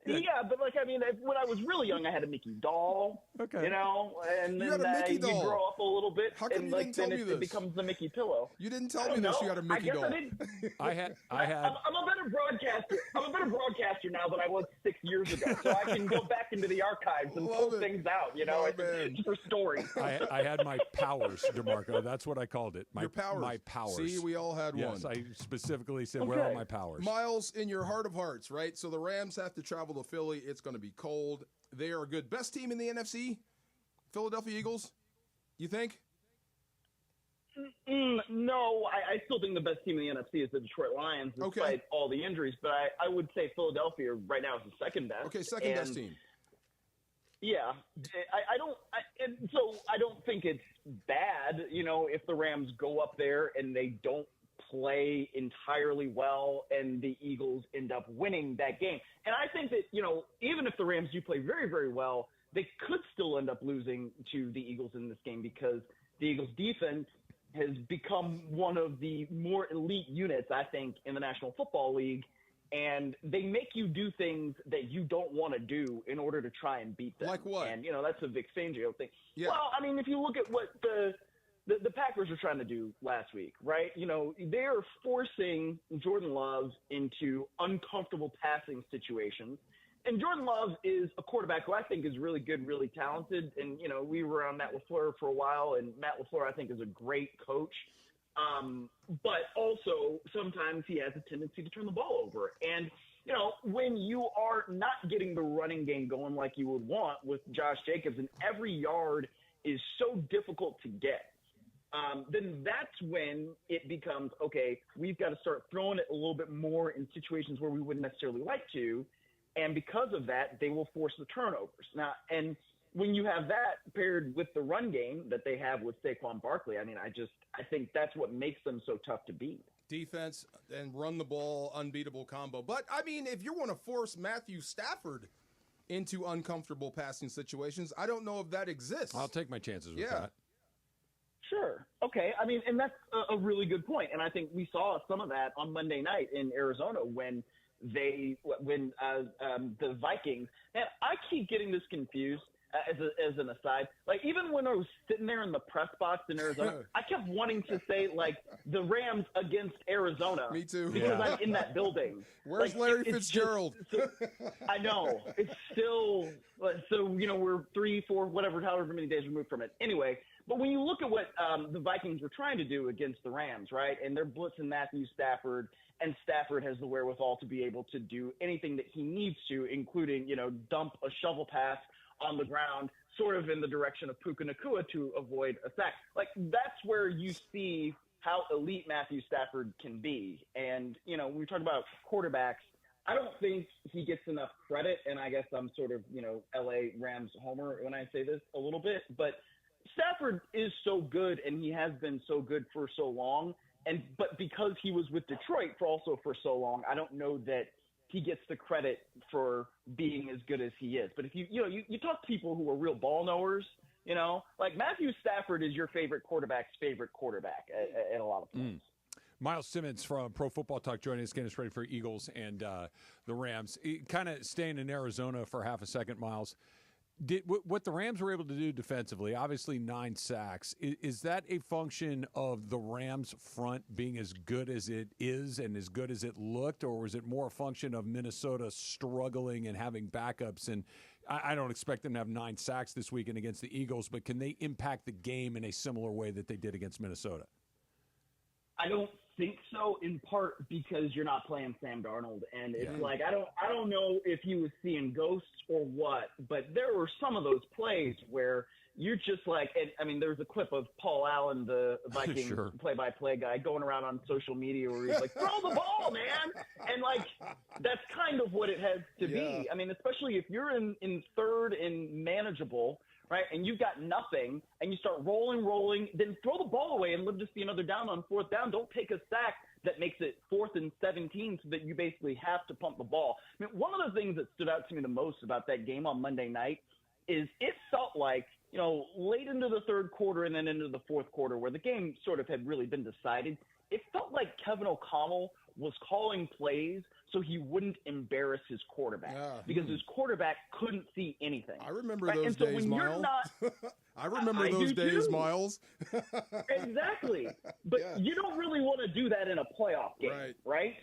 Yeah, but when I was really young, I had a Mickey doll. Okay. And you then had a Mickey doll. You grow up a little bit, How come and you didn't tell me this? It becomes the Mickey pillow. You didn't tell me this. You had a Mickey doll. I didn't. I had. I'm a better broadcaster. I'm a better broadcaster now than I was 6 years ago. So I can go back into the archives and pull things out. It's for stories. I had my powers, DeMarco. That's what I called it. Your powers. My powers. See, we all had one. Yes, I specifically said, where are my powers? Miles, in your heart of hearts, right? So the Rams have to travel to Philly. It's going to be cold. They are a good. Best team in the NFC? Philadelphia Eagles? You think? No, I still think the best team in the NFC is the Detroit Lions, despite all the injuries. But I would say Philadelphia right now is the second best. Okay, second best team. Yeah, I don't think it's bad. If the Rams go up there and they don't play entirely well and the Eagles end up winning that game. And I think that, even if the Rams do play very, very well, they could still end up losing to the Eagles in this game because the Eagles defense has become one of the more elite units, I think, in the National Football League. And they make you do things that you don't want to do in order to try and beat them. Like what? And, that's a Vic Fangio thing. Yeah. Well, if you look at what the Packers were trying to do last week, right? They are forcing Jordan Love into uncomfortable passing situations. And Jordan Love is a quarterback who I think is really good, really talented. And, we were around Matt LaFleur for a while, and Matt LaFleur, I think, is a great coach. But also sometimes he has a tendency to turn the ball over. And, when you are not getting the running game going like you would want with Josh Jacobs, and every yard is so difficult to get, then that's when it becomes, okay, we've got to start throwing it a little bit more in situations where we wouldn't necessarily like to. And because of that, they will force the turnovers. Now, and when you have that paired with the run game that they have with Saquon Barkley, I think that's what makes them so tough to beat. Defense and run the ball, unbeatable combo. But, if you want to force Matthew Stafford into uncomfortable passing situations, I don't know if that exists. I'll take my chances with that. Sure. Okay. And that's a really good point. And I think we saw some of that on Monday night in Arizona when the Vikings, and I keep getting this confused as an aside. Even when I was sitting there in the press box in Arizona, I kept wanting to say the Rams against Arizona. Me too. Because I'm in that building. Where's Larry Fitzgerald? I know. It's still we're 3, 4, however many days removed from it. Anyway, but when you look at what the Vikings were trying to do against the Rams, right, and they're blitzing Matthew Stafford, and Stafford has the wherewithal to be able to do anything that he needs to, including, dump a shovel pass on the ground, sort of in the direction of Puka Nacua to avoid a sack. That's where you see how elite Matthew Stafford can be. And, when we talk about quarterbacks, I don't think he gets enough credit, and I guess I'm sort of, LA Rams homer when I say this a little bit, but Stafford is so good, and he has been so good for so long. But because he was with Detroit for so long, I don't know that he gets the credit for being as good as he is. But if you talk to people who are real ball knowers, Matthew Stafford is your favorite quarterback's favorite quarterback at a lot of points. Miles Simmons from Pro Football Talk joining us, getting us ready for Eagles and the Rams. Kind of staying in Arizona for half a second, Miles. What the Rams were able to do defensively, obviously 9 sacks, is that a function of the Rams front being as good as it is and as good as it looked, or was it more a function of Minnesota struggling and having backups? And I don't expect them to have 9 sacks this weekend against the Eagles, but can they impact the game in a similar way that they did against Minnesota? I don't think so, in part because you're not playing Sam Darnold, and it's like I don't know if he was seeing ghosts or what, but there were some of those plays where you're just like, and, I mean, there's a clip of Paul Allen, the Vikings play-by-play guy, going around on social media where he's like, "Throw the ball, man!" And like that's kind of what it has to be. I mean, especially if you're in third and manageable. Right, and you've got nothing, and you start rolling, then throw the ball away and live to see another down on fourth down. Don't take a sack that makes it 4th and 17 so that you basically have to pump the ball. I mean, one of the things that stood out to me the most about that game on Monday night is it felt like, you know, late into the third quarter and then into the fourth quarter where the game sort of had really been decided, it felt like Kevin O'Connell was calling plays so he wouldn't embarrass his quarterback because his quarterback couldn't see anything. I remember those days, Miles. I remember those days, Miles. Exactly. But you don't really want to do that in a playoff game, right?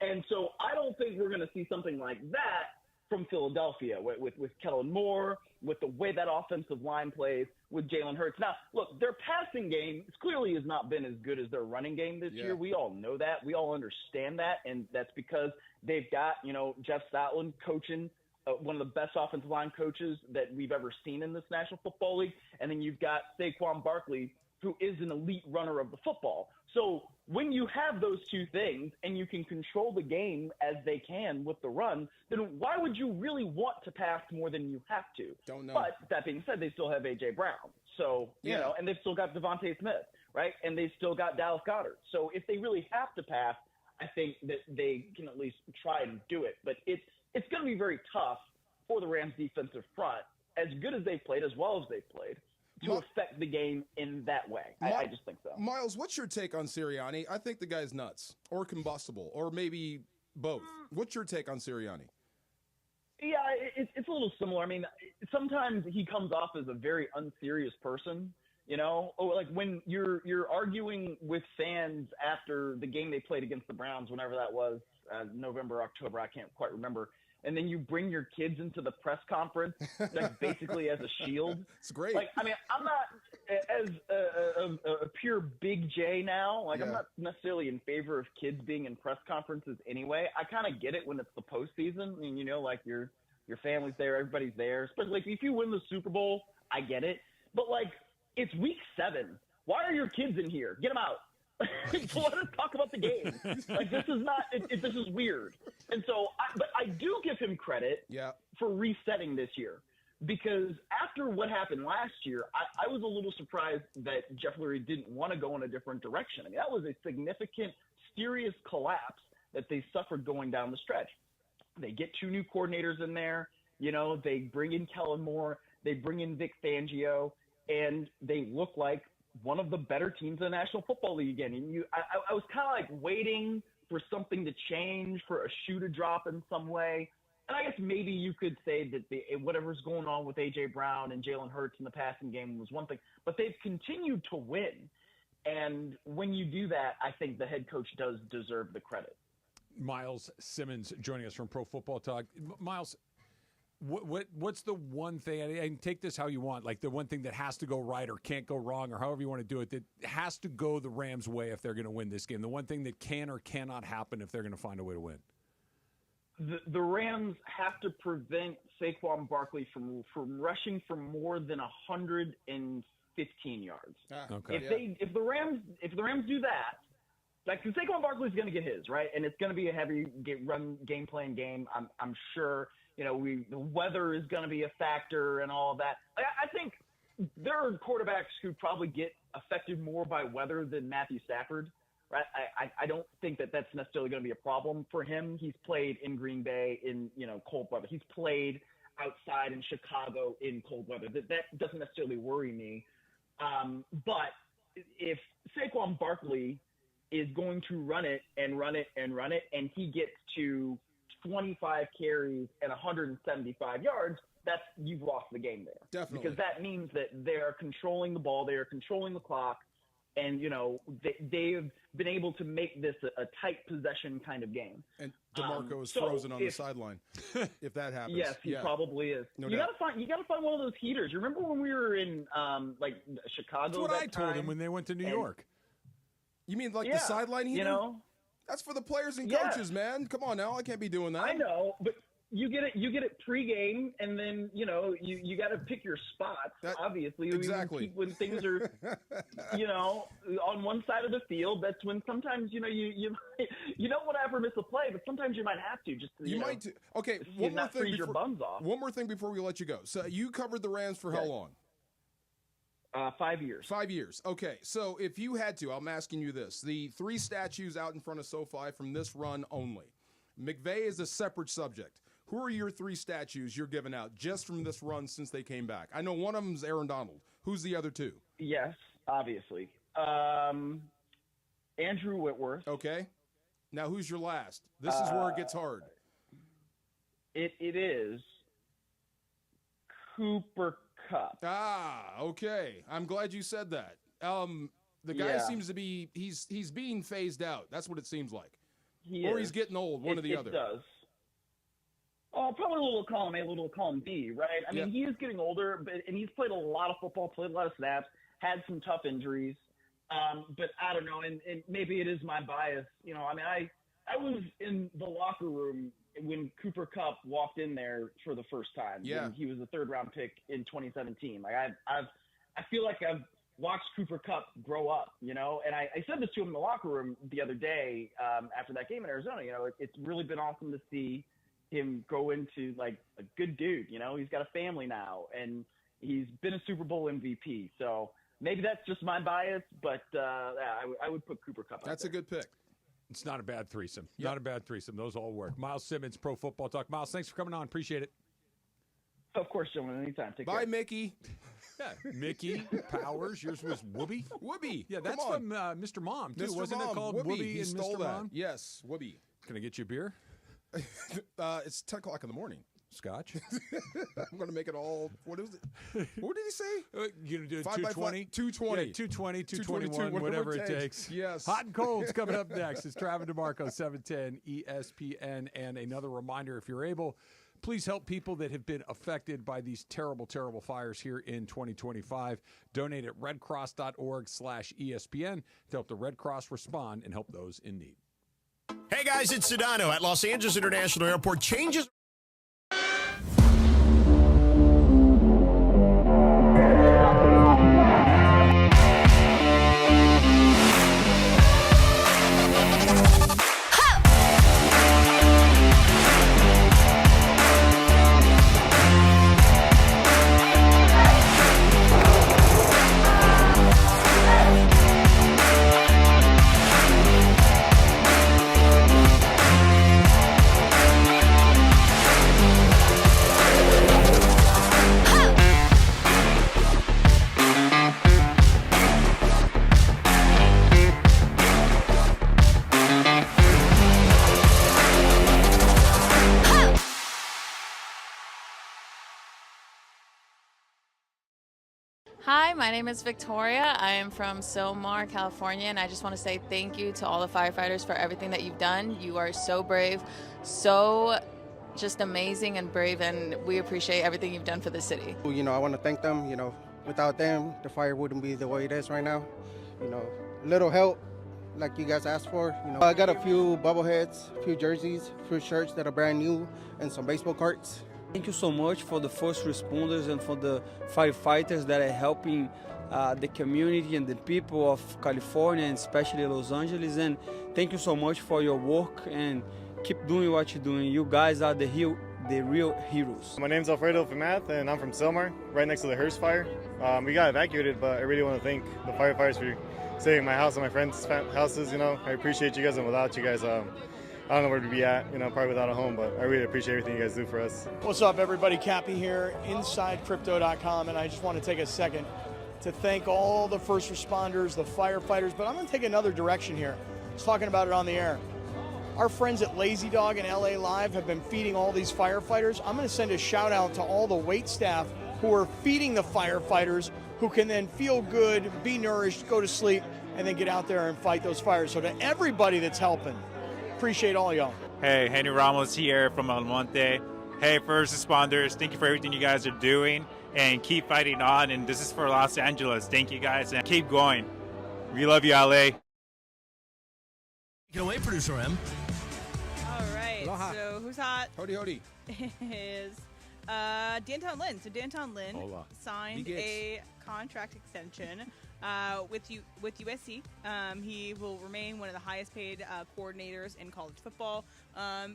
And so I don't think we're going to see something like that from Philadelphia with Kellen Moore, with the way that offensive line plays, with Jalen Hurts. Now, look, their passing game clearly has not been as good as their running game this year. We all know that. We all understand that, and that's because they've got, you know, Jeff Stoutland coaching one of the best offensive line coaches that we've ever seen in this National Football League, and then you've got Saquon Barkley, who is an elite runner of the football. So when you have those two things and you can control the game as they can with the run, then why would you really want to pass more than you have to? Don't know. But that being said, they still have A.J. Brown. So, you know, and they've still got Devontae Smith, right? And they've still got Dallas Goedert. So if they really have to pass, I think that they can at least try and do it. But it's going to be very tough for the Rams defensive front, as good as they've played, as well as they've played, to affect the game in that way. I just think so. Miles, what's your take on Sirianni? I think the guy's nuts or combustible or maybe both. What's your take on Sirianni? Yeah, it's a little similar. I mean, sometimes he comes off as a very unserious person, you know? Or like when you're arguing with fans after the game they played against the Browns, whenever that was, November, October, I can't quite remember. And then you bring your kids into the press conference, like basically as a shield. It's great. Like, I mean, I'm not as a pure Big J now. Like, I'm not necessarily in favor of kids being in press conferences anyway. I kind of get it when it's the postseason. I mean, you know, like your family's there, everybody's there. Especially like if you win the Super Bowl, I get it. But like, it's week 7. Why are your kids in here? Get them out. So let us talk about the game. Like, this is not. This is weird. And so, but I do give him credit for resetting this year, because after what happened last year, I was a little surprised that Jeff Lurie didn't want to go in a different direction. I mean, that was a significant, serious collapse that they suffered going down the stretch. They get 2 new coordinators in there. You know, they bring in Kellen Moore, they bring in Vic Fangio, and they look like one of the better teams in the National Football League again. And I was kind of like waiting for something to change, for a shoe to drop in some way. And I guess maybe you could say that whatever's going on with A.J. Brown and Jalen Hurts in the passing game was one thing. But they've continued to win. And when you do that, I think the head coach does deserve the credit. Miles Simmons joining us from Pro Football Talk. Miles, what's the one thing, and take this how you want, like the one thing that has to go right or can't go wrong or however you want to do it, that has to go the Rams' way if they're going to win this game, the one thing that can or cannot happen if they're going to find a way to win? The Rams have to prevent Saquon Barkley from rushing for more than 115 yards. Okay. If the Rams do that, like, Saquon Barkley's going to get his, right? And it's going to be a heavy run game plan game. I'm sure. You know, the weather is going to be a factor and all of that. I think there are quarterbacks who probably get affected more by weather than Matthew Stafford, right? I don't think that that's necessarily going to be a problem for him. He's played in Green Bay in, you know, cold weather. He's played outside in Chicago in cold weather. That doesn't necessarily worry me. But if Saquon Barkley is going to run it, and he gets to 25 carries and 175 yards, you've lost the game there. Definitely. Because that means that they're controlling the ball, they are controlling the clock, and, you know, they've been able to make this a tight possession kind of game. And DeMarco is frozen on the sideline. If that happens. Yes, he probably is. No you doubt. gotta find one of those heaters. You remember when we were in like Chicago? That's what I told him when they went to New York. You mean like the sideline heater? You know, that's for the players and coaches, man. Come on now, I can't be doing that. I know, but you get it pregame, and then you got to pick your spots. Obviously, exactly. When things are, on one side of the field, that's when sometimes you don't want to ever miss a play, but sometimes you might have to just might. Okay, one more thing freeze your buns off. One more thing before we let you go. So you covered the Rams for how long? 5 years. 5 years. Okay, so if you had to, I'm asking you this: the 3 statues out in front of SoFi from this run only. McVay is a separate subject. Who are your 3 statues you're giving out just from this run since they came back? I know one of them is Aaron Donald. Who's the other 2? Yes, obviously. Andrew Whitworth. Okay. Now who's your last? This is where it gets hard. It is Cooper Kupp. Okay. I'm glad you said that. The guy seems to be he's being phased out. That's what it seems like. He's getting old, one or the other. It does. Oh, probably a little column A, a little column B, right? I mean, he is getting older, and he's played a lot of football, played a lot of snaps, had some tough injuries. But I don't know, and maybe it is my bias. I was in the locker room when Cooper Kupp walked in there for the first time. Yeah. When he was a 3rd-round pick in 2017. Like I feel like I've watched Cooper Kupp grow up, and I said this to him in the locker room the other day after that game in Arizona. It's really been awesome to see him go into like a good dude. He's got a family now, and he's been a Super Bowl MVP. So maybe that's just my bias, but I would put Cooper Kupp. That's a good pick. It's not a bad threesome. Yep. Not a bad threesome. Those all work. Miles Simmons, Pro Football Talk. Miles, thanks for coming on. Appreciate it. Of course, gentlemen. Anytime. Take care. Bye, Mickey. Yeah, Mickey Powers. Yours was Whoopi. Whoopi. Yeah, that's from Mr. Mom, too. Mr. Wasn't Mom. it called Whoopi. Whoopi He and stole Mr. that. Mom? Yes, Whoopi. Can I get you a beer? It's 10 o'clock in the morning. Scotch? I'm going to make it all. What is it? What did he say? You're going to do 220? 220. Yeah, 220, 221, whatever it takes. Yes. Hot and cold's coming up next. It's Travis DeMarco, 710 ESPN. And another reminder, if you're able, please help people that have been affected by these terrible, terrible fires here in 2025. Donate at redcross.org/ESPN to help the Red Cross respond and help those in need. Hey guys, it's Sedano at Los Angeles International Airport. Changes. Hi, my name is Victoria. I am from Silmar, California, and I just want to say thank you to all the firefighters for everything that you've done. You are so brave, so just amazing and brave, and we appreciate everything you've done for the city. I want to thank them. Without them, the fire wouldn't be the way it is right now. Little help like you guys asked for. I got a few bobbleheads, a few jerseys, a few shirts that are brand new, and some baseball cards. Thank you so much for the first responders and for the firefighters that are helping the community and the people of California, and especially Los Angeles. And thank you so much for your work, and keep doing what you're doing. You guys are the real heroes. My name's Alfredo Fimath, and I'm from Silmar, right next to the Hearst fire. We got evacuated, but I really want to thank the firefighters for saving my house and my friends' houses. I appreciate you guys, and without you guys, I don't know where to be at, probably without a home, but I really appreciate everything you guys do for us. What's up, everybody? Cappy here, InsideCrypto.com, and I just want to take a second to thank all the first responders, the firefighters, but I'm going to take another direction here. I was talking about it on the air. Our friends at Lazy Dog and LA Live have been feeding all these firefighters. I'm going to send a shout out to all the wait staff who are feeding the firefighters, who can then feel good, be nourished, go to sleep, and then get out there and fight those fires. So to everybody that's helping, appreciate all y'all. Hey, Henry Ramos here from El Monte. Hey, first responders, thank you for everything you guys are doing, and keep fighting on. And this is for Los Angeles. Thank you guys, and keep going. We love you, LA. Take it away, Producer M. All right. Aloha. So who's hot? Howdy. Is Danton Lin. So Danton Lin Hola. signed Bigots. a contract extension with USC. He will remain one of the highest paid coordinators in college football.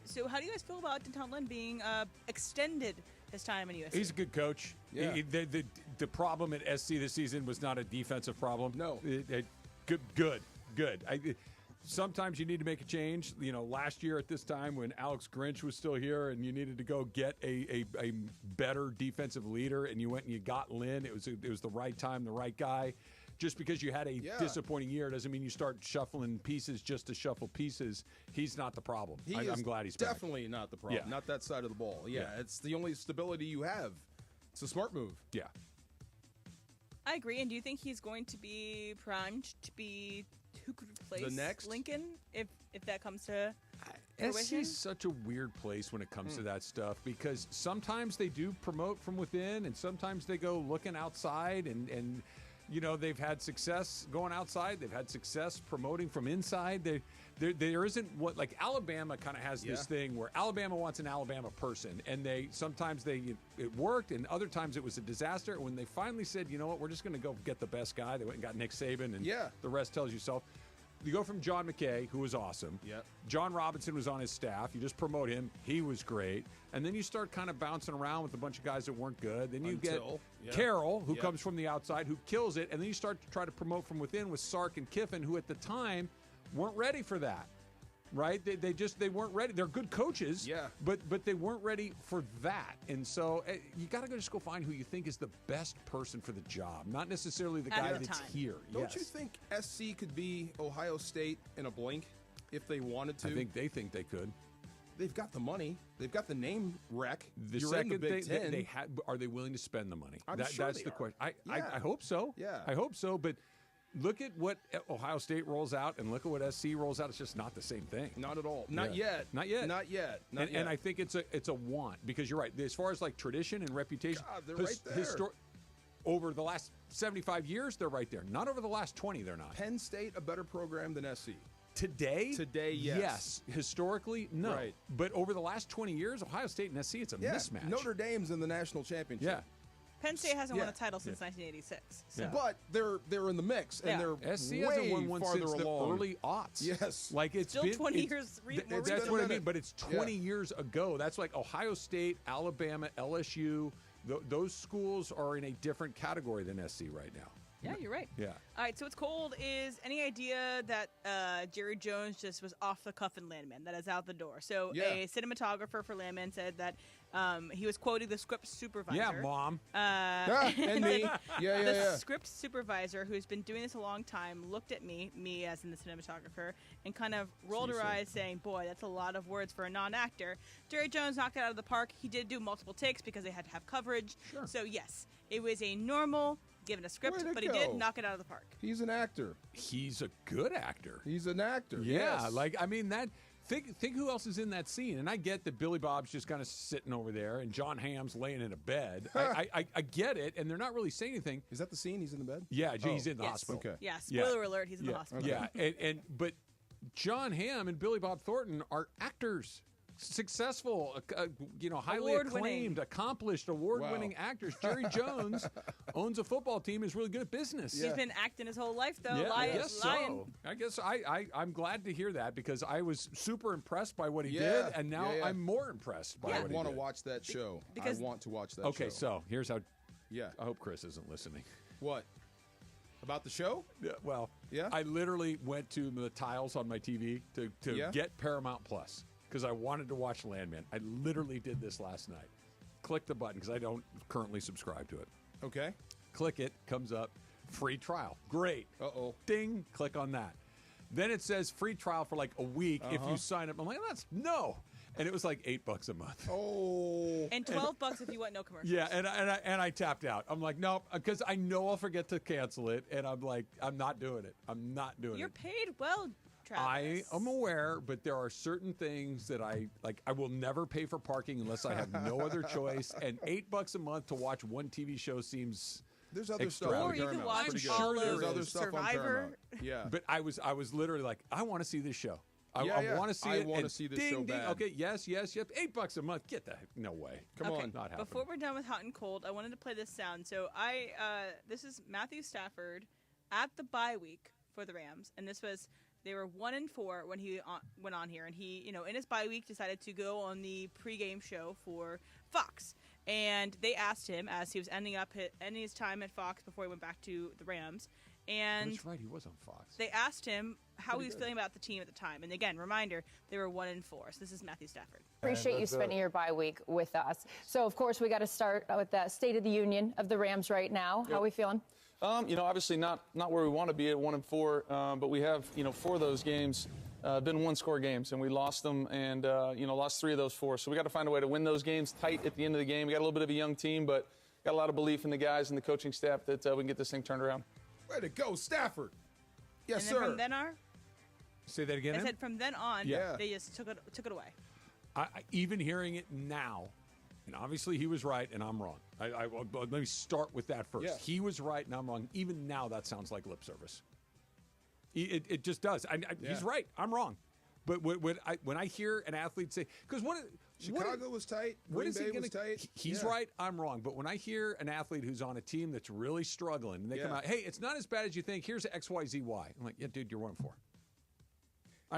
So how do you guys feel about Danton Lin being extended his time in USC? He's a good coach. Yeah. The problem at SC this season was not a defensive problem. No. Good. Sometimes you need to make a change. You know, last year at this time when Alex Grinch was still here and you needed to go get a better defensive leader and you went and you got Lynn, it was the right time, the right guy. Just because you had a disappointing year doesn't mean you start shuffling pieces just to shuffle pieces. He's not the problem. I'm glad he's back. Definitely not the problem. Yeah. Not that side of the ball. Yeah, it's the only stability you have. It's a smart move. Yeah. I agree. And do you think he's going to be primed to be who could replace The next? Lincoln if that comes to SC fruition? is such a weird place when it comes to that stuff because sometimes they do promote from within and sometimes they go looking outside and you know, they've had success going outside. They've had success promoting from inside. There isn't what, like Alabama kind of has this thing where Alabama wants an Alabama person, and sometimes it worked, and other times it was a disaster. And when they finally said, you know what, we're just going to go get the best guy, they went and got Nick Saban, and the rest tells you so. You go from John McKay, who was awesome. Yep. John Robinson was on his staff. You just promote him. He was great. And then you start kind of bouncing around with a bunch of guys that weren't good. Then you get Carroll, who comes from the outside, who kills it. And then you start to try to promote from within with Sark and Kiffin, who at the time weren't ready for that. Right? They weren't ready. They're good coaches, but they weren't ready for that. And so you got to just go find who you think is the best person for the job, not necessarily the guy that's here. Don't you think SC could be Ohio State in a blink if they wanted to? I think they could. They've got the money. They've got the name rec. The You're second in the Big Ten. are they willing to spend the money? I'm sure that's they the are. question. Yeah. I hope so. Yeah. I hope so. But look at what Ohio State rolls out and look at what SC rolls out. It's just not the same thing. Not at all. Not yet. And I think it's a want because you're right. As far as like tradition and reputation, God, they're right there. Over the last 75 years, they're right there. Not over the last 20, they're not. Penn State, a better program than SC. Today, yes. Historically, no. Right. But over the last 20 years, Ohio State and SC, it's a mismatch. Notre Dame's in the national championship. Yeah. Penn State hasn't won a title since 1986. So. But they're in the mix, and they're SC way hasn't won one farther since along. the early aughts. Yes. Like it's Still been 20 years. That's what I mean. But it's 20 years ago. That's like Ohio State, Alabama, LSU. Those schools are in a different category than SC right now. Yeah, you're right. Yeah. All right, so what's cold is any idea that Jerry Jones just was off the cuff in Linemen, that is out the door. So a cinematographer for Linemen said that he was quoting the script supervisor. Yeah, Mom. And me. The script supervisor, who's been doing this a long time, looked at me as in the cinematographer, and kind of rolled her eyes saying, boy, that's a lot of words for a non-actor. Jerry Jones knocked it out of the park. He did do multiple takes because they had to have coverage. Sure. So, yes, it was a normal given a script, Way to but he go. did knock it out of the park. He's an actor. He's a good actor. He's an actor. Yeah, yes. like I mean that. Think who else is in that scene. And I get that Billy Bob's just kind of sitting over there, and John Hamm's laying in a bed. I get it, and they're not really saying anything. Is that the scene? He's in the bed. Yeah, he's in the Yes. hospital. Okay. Yeah, spoiler alert, he's in the hospital. Yeah, but John Hamm and Billy Bob Thornton are actors. Successful, highly acclaimed, accomplished, award-winning actors. Jerry Jones owns a football team. Is really good at business. He's been acting his whole life, though. Yeah, lying. I guess I'm glad to hear that because I was super impressed by what he did, and now I'm more impressed by what he did. I want to watch that show. Because- I want to watch that show. Okay, so here's how. Yeah. I hope Chris isn't listening. What? About the show? Yeah, well, I literally went to the tiles on my TV to get Paramount Plus because I wanted to watch Landman. I literally did this last night. Click the button because I don't currently subscribe to it. Okay. Click it, comes up, free trial. Great. Uh-oh. Ding, click on that. Then it says free trial for like a week if you sign up. I'm like, no. And it was like $8 a month. Oh. And $12 if you want no commercials. Yeah, and I tapped out. I'm like, nope, because I know I'll forget to cancel it, and I'm like, I'm not doing it. I'm not doing You're it. paid well, Travis. I am aware, but there are certain things that I will never pay for parking unless I have no other choice. And $8 a month to watch one TV show seems. There's other stuff on Or you can Paramount. watch Pretty all good. of There's other stuff on Survivor. Paramount. Yeah. But I was literally like, I want to see this show. I want to see it. I want to and see this ding, show ding. bad. Okay, yes. $8 a month. Get the heck. No way. Come on. Not happening. Before we're done with hot and cold, I wanted to play this sound. So this is Matthew Stafford at the bye week for the Rams, and they were 1-4 when he went on here, and he, in his bye week decided to go on the pregame show for Fox, and they asked him as he was ending his time at Fox before he went back to the Rams, and that's right, he was on Fox. They asked him how he was feeling about the team at the time, and again, reminder, they were 1-4. So this is Matthew Stafford. Appreciate you spending your bye week with us. So, of course, we got to start with the State of the Union of the Rams right now. How are we feeling? Obviously not where we want to be at 1-4, but we have, 4 of those games been one-score games, and we lost them, and lost 3 of those 4. So we got to find a way to win those games tight at the end of the game. We got a little bit of a young team, but got a lot of belief in the guys and the coaching staff that we can get this thing turned around. Way to go, Stafford. Yes, and then sir. From then on, say that again. I said from then on, they just took it away. Even hearing it now, and obviously he was right and I'm wrong. Let me start with that first. Yeah. He was right and I'm wrong. Even now, that sounds like lip service. It just does. He's right. I'm wrong. But when I hear an athlete say, because Chicago was tight, Green Bay was tight. He's right, I'm wrong. But when I hear an athlete who's on a team that's really struggling, and they come out, hey, it's not as bad as you think. Here's XYZY. I'm like, yeah, dude, you're 1-4.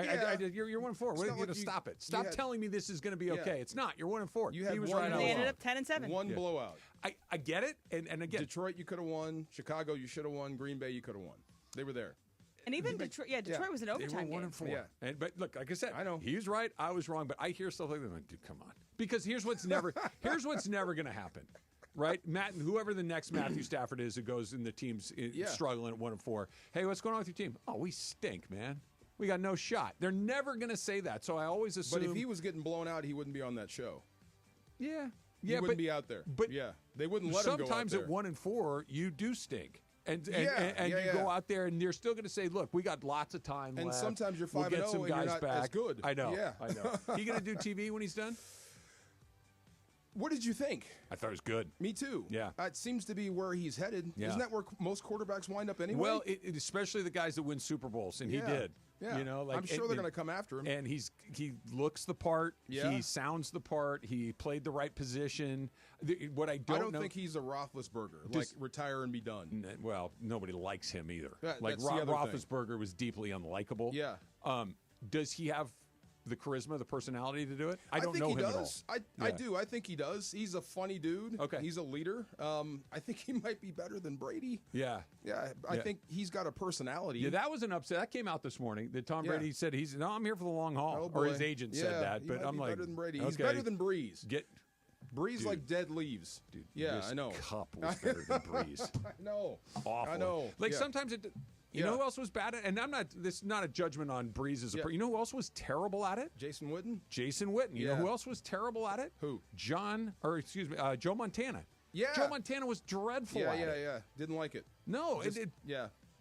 You're 1-4. What are you going to stop it? Stop telling me this is going to be okay. It's not. You're 1-4. You had he was one right. They ended up 10-7. One blowout. I get it, and again, Detroit, you could have won. Chicago, you should have won. Green Bay, you could have won. They were there. And even Detroit, Detroit was an overtime they were 1-4. Yeah. But look, like I said, I know he's right. I was wrong. But I hear stuff like that. I'm like, dude, come on. Because here's what's never going to happen, right? Matt, whoever the next Matthew Stafford is who goes in the team's struggling at 1-4. Hey, what's going on with your team? Oh, we stink, man. We got no shot. They're never going to say that. So I always assume. But if he was getting blown out, he wouldn't be on that show. Yeah. He wouldn't be out there. But they wouldn't let him go out sometimes there. at 1-4, you do stink. And you yeah. go out there, and they're still going to say, "Look, we got lots of time and left. sometimes you're 5-0 we'll get some and guys you're not back." as good. I know. Yeah. I know. He going to do TV when he's done? What did you think? I thought it was good. Me too. Yeah. It seems to be where he's headed. Yeah. Isn't that where most quarterbacks wind up anyway? Well, especially the guys that win Super Bowls, and he did. Yeah. I'm sure they're going to come after him. And he looks the part. Yeah. He sounds the part. He played the right position. What I don't know, think he's a Roethlisberger, like retire and be done. Well, nobody likes him either. Like Roethlisberger was deeply unlikable. Yeah. Does he have the charisma, the personality to do it? I don't think know he him does. at all. I do. I think he does. He's a funny dude. Okay. He's a leader. I think he might be better than Brady. Yeah. Yeah. I think he's got a personality. Yeah, that was an upset. That came out this morning. That Tom Brady said I'm here for the long haul. Oh, or his agent said that. But I'm like, better than Brady. Okay. He's better than Breeze. Breeze Dude. Like dead leaves. Dude, yeah, I know. Kupp was better than Breeze. I know. Awful. I know. Like sometimes it. You know who else was bad at it? And this is not a judgment on Breeze as a You know who else was terrible at it? Jason Witten. You know who else was terrible at it? Who? Joe Montana. Yeah. Joe Montana was dreadful at it. Yeah. Didn't like it. No, it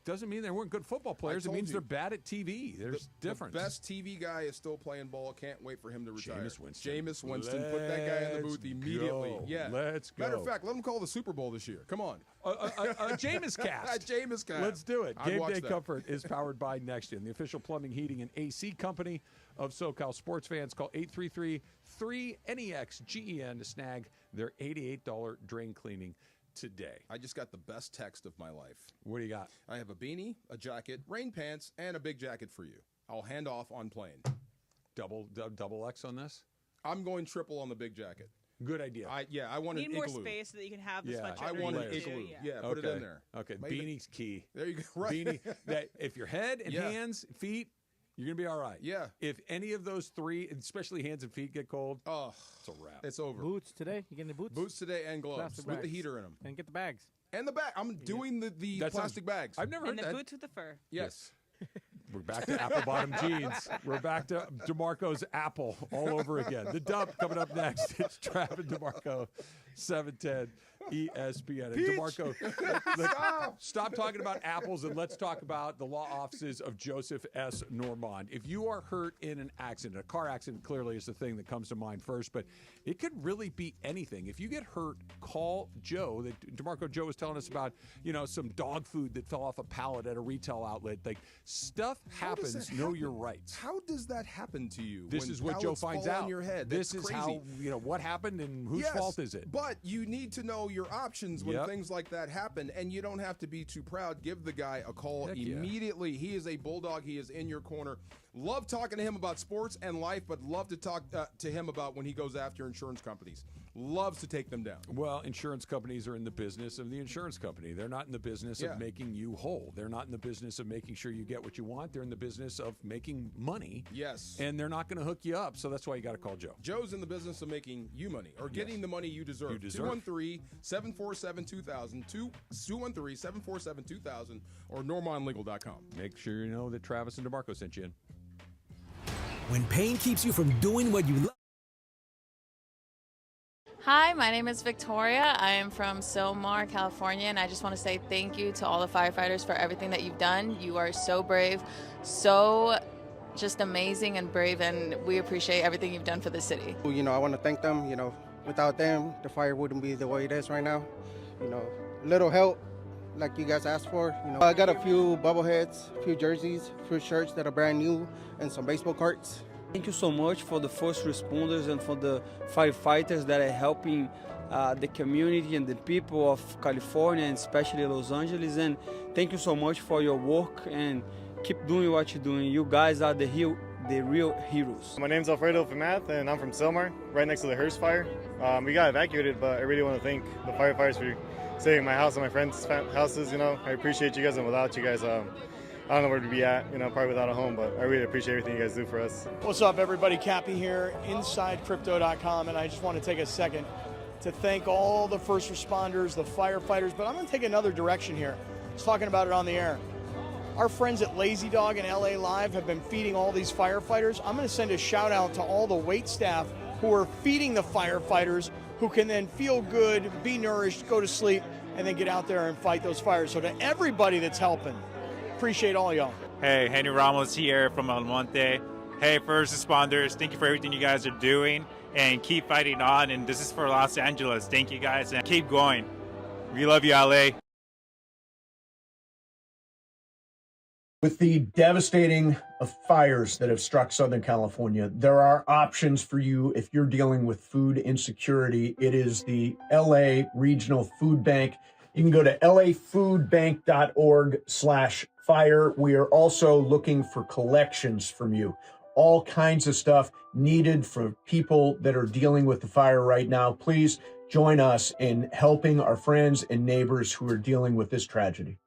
doesn't mean they weren't good football players. It means they're bad at TV. There's difference. The best TV guy is still playing ball. Can't wait for him to retire. Jameis Winston. Put that guy in the booth immediately. Go. Yeah. Let's go. Matter of fact, let him call the Super Bowl this year. Come on. Jameis cast. Jameis cast. Let's do it. I'd Game watch Day that. Comfort is powered by NextGen, the official plumbing, heating, and AC company of SoCal sports fans. Call 833-3NEXGEN to snag their $88 drain cleaning today. I just got the best text of my life. What do you got? I have a beanie, a jacket, rain pants, and a big jacket for you. I'll hand off on plane. Double X on this? I'm going triple on the big jacket. Good idea. I want an Need igloo. more space so that you can have the sweatshirt. I want an underneath igloo. too, Yeah, put it in there. Okay, beanie's key. There you go. Right. Beanie. That if your head and hands, feet, you're gonna be all right. Yeah. If any of those three, especially hands and feet, get cold, it's a wrap. It's over. Boots today? You getting the boots? Boots today and gloves Plastic with the bags. heater in them. And get the bags. And the bag. I'm doing the plastic bags. I've never heard And the that. boots with the fur. Yes. We're back to apple bottom jeans. We're back to DeMarco's apple all over again. The Dump coming up next. It's Trav and DeMarco, 710 ESPN. And DeMarco, stop talking about apples and let's talk about the law offices of Joseph S. Normand. If you are hurt in an accident, a car accident clearly is the thing that comes to mind first, but it could really be anything. If you get hurt, call Joe. DeMarco, Joe was telling us about, some dog food that fell off a pallet at a retail outlet. Like, stuff happens. Know your rights. How does that happen to you? This is what Joe finds out. In your head? This is crazy. how, what happened and whose fault is it? But you need to know your options when things like that happen, and you don't have to be too proud. Give the guy a call immediately. He is a bulldog. He is in your corner. Love talking to him about sports and life, but love to talk to him about when he goes after insurance companies. Loves to take them down. Well, insurance companies are in the business of the insurance company. They're not in the business of making you whole. They're not in the business of making sure you get what you want. They're in the business of making money. Yes. And they're not going to hook you up, so that's why you got to call Joe. Joe's in the business of making you money, or getting the money you deserve. 213-747-2000, 213-747-2000, or normandlegal.com. Make sure you know that Travis and DeMarco sent you in. When pain keeps you from doing what you love. Hi, my name is Victoria. I am from Silmar, California, and I just want to say thank you to all the firefighters for everything that you've done. You are so brave, so just amazing and brave, and we appreciate everything you've done for the city. I want to thank them. Without them, the fire wouldn't be the way it is right now. Little help, like you guys asked for. I got a few bobbleheads, a few jerseys, a few shirts that are brand new, and some baseball cards. Thank you so much for the first responders and for the firefighters that are helping the community and the people of California, and especially Los Angeles. And thank you so much for your work, and keep doing what you're doing. You guys are the real heroes. My name's Alfredo Famath, and I'm from Silmar, right next to the Hearst fire. We got evacuated, but I really want to thank the firefighters for saving my house and my friends' houses. I appreciate you guys, and without you guys, I don't know where to be at, probably without a home, but I really appreciate everything you guys do for us. What's up, everybody? Cappy here, InsideCrypto.com, and I just want to take a second to thank all the first responders, the firefighters, but I'm going to take another direction here. I was talking about it on the air. Our friends at Lazy Dog and LA Live have been feeding all these firefighters. I'm going to send a shout out to all the wait staff who are feeding the firefighters, who can then feel good, be nourished, go to sleep, and then get out there and fight those fires. So to everybody that's helping, appreciate all y'all. Hey, Henry Ramos here from El Monte. Hey, first responders, thank you for everything you guys are doing, and keep fighting on. And this is for Los Angeles. Thank you guys, and keep going. We love you, LA. With the devastating fires that have struck Southern California, there are options for you if you're dealing with food insecurity. It is the LA Regional Food Bank. You can go to lafoodbank.org/fire. We are also looking for collections from you. All kinds of stuff needed for people that are dealing with the fire right now. Please join us in helping our friends and neighbors who are dealing with this tragedy.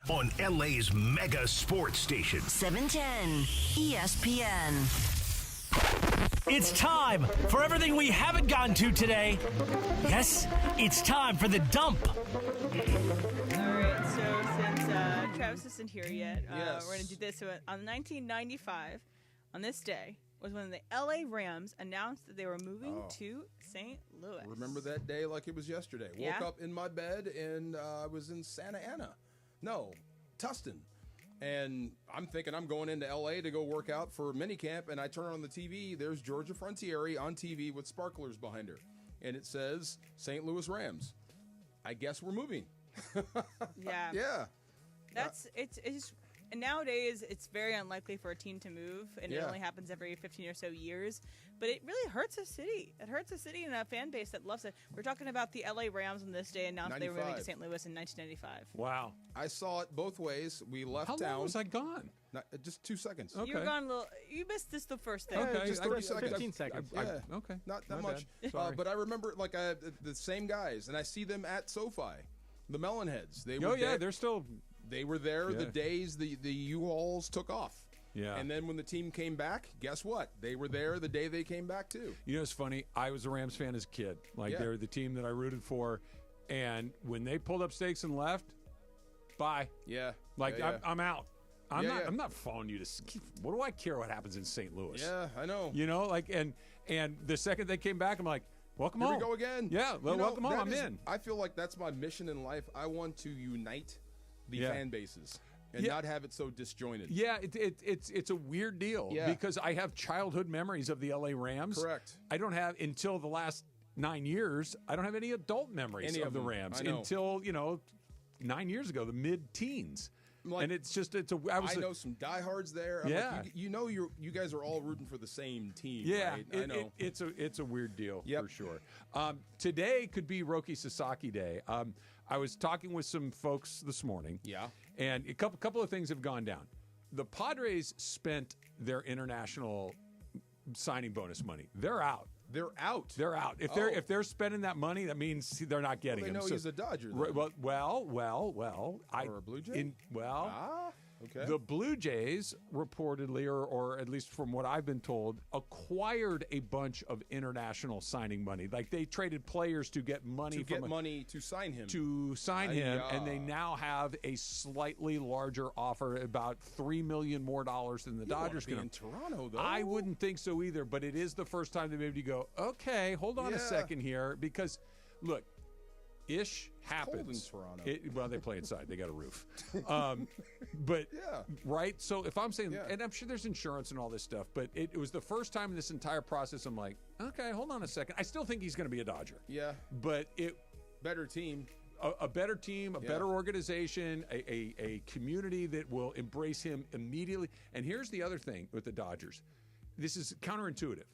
On LA's mega sports station, 710 ESPN. It's time for everything we haven't gotten to today. Yes, it's time for the dump. All right, so since Travis isn't here yet, we're going to do this. So on 1995, on this day, was when the LA Rams announced that they were moving to St. Louis. Remember that day like it was yesterday. Woke up in my bed and I was in Santa Ana. No, Tustin. And I'm thinking I'm going into L.A. to go work out for minicamp, and I turn on the TV. There's Georgia Frontiere on TV with sparklers behind her. And it says St. Louis Rams. I guess we're moving. Yeah. Yeah. It's and nowadays it's very unlikely for a team to move, and it only happens every 15 or so years. But it really hurts a city. It hurts a city and a fan base that loves it. We're talking about the LA Rams on this day announced they were moving to St. Louis in 1995. Wow. I saw it both ways. We left town. How long was I gone? Just 2 seconds. Okay. You were gone a little. You missed this the first thing. Okay, just 30 seconds. 15 seconds. Okay. Not that much. But I remember the same guys, and I see them at SoFi, the Melonheads. They were they're still. They were there the days the U-Hauls took off. Yeah. And then when the team came back, guess what? They were there the day they came back, too. You know, it's funny. I was a Rams fan as a kid. Like, they're the team that I rooted for. And when they pulled up stakes and left, bye. Yeah. Like, I'm out. I'm not following you to. What do I care what happens in St. Louis? Yeah, I know. You know, like, and the second they came back, I'm like, Welcome Here home. we go again. Yeah, well, welcome home. I'm that is- in. I feel like that's my mission in life. I want to unite the fan bases and Yeah. not have it so disjointed. Yeah, it's a weird deal because I have childhood memories of the LA Rams. Correct. I don't have until the last 9 years. I don't have any adult memories Any of of the them. Rams I know. until 9 years ago, the mid-teens. Like, and I know some diehards there. I'm Yeah. like, you guys are all rooting for the same team. Yeah, right? I know. it's a weird deal for sure. Today could be Roki Sasaki Day. I was talking with some folks this morning. Yeah. And a couple of things have gone down. The Padres spent their international signing bonus money. They're out. They're out. They're out. If they're spending that money, that means they're not getting Well, they him. know he's a Dodger, then. Well. Or a Blue Jay? Okay. The Blue Jays reportedly, or at least from what I've been told, acquired a bunch of international signing money. Like they traded players to get money money to sign him. And they now have a slightly larger offer, about $3 million more than the Dodgers can can. in Toronto, though. I wouldn't think so either, but it is the first time that maybe you go, okay, hold on a second here, because look. Ish happens. Cold in Toronto. Well, they play inside. They got a roof. But right. So if I'm saying, and I'm sure there's insurance and all this stuff, but it was the first time in this entire process. I'm like, okay, hold on a second. I still think he's going to be a Dodger. Yeah. But better team. A better team, a better organization, a community that will embrace him immediately. And here's the other thing with the Dodgers. This is counterintuitive.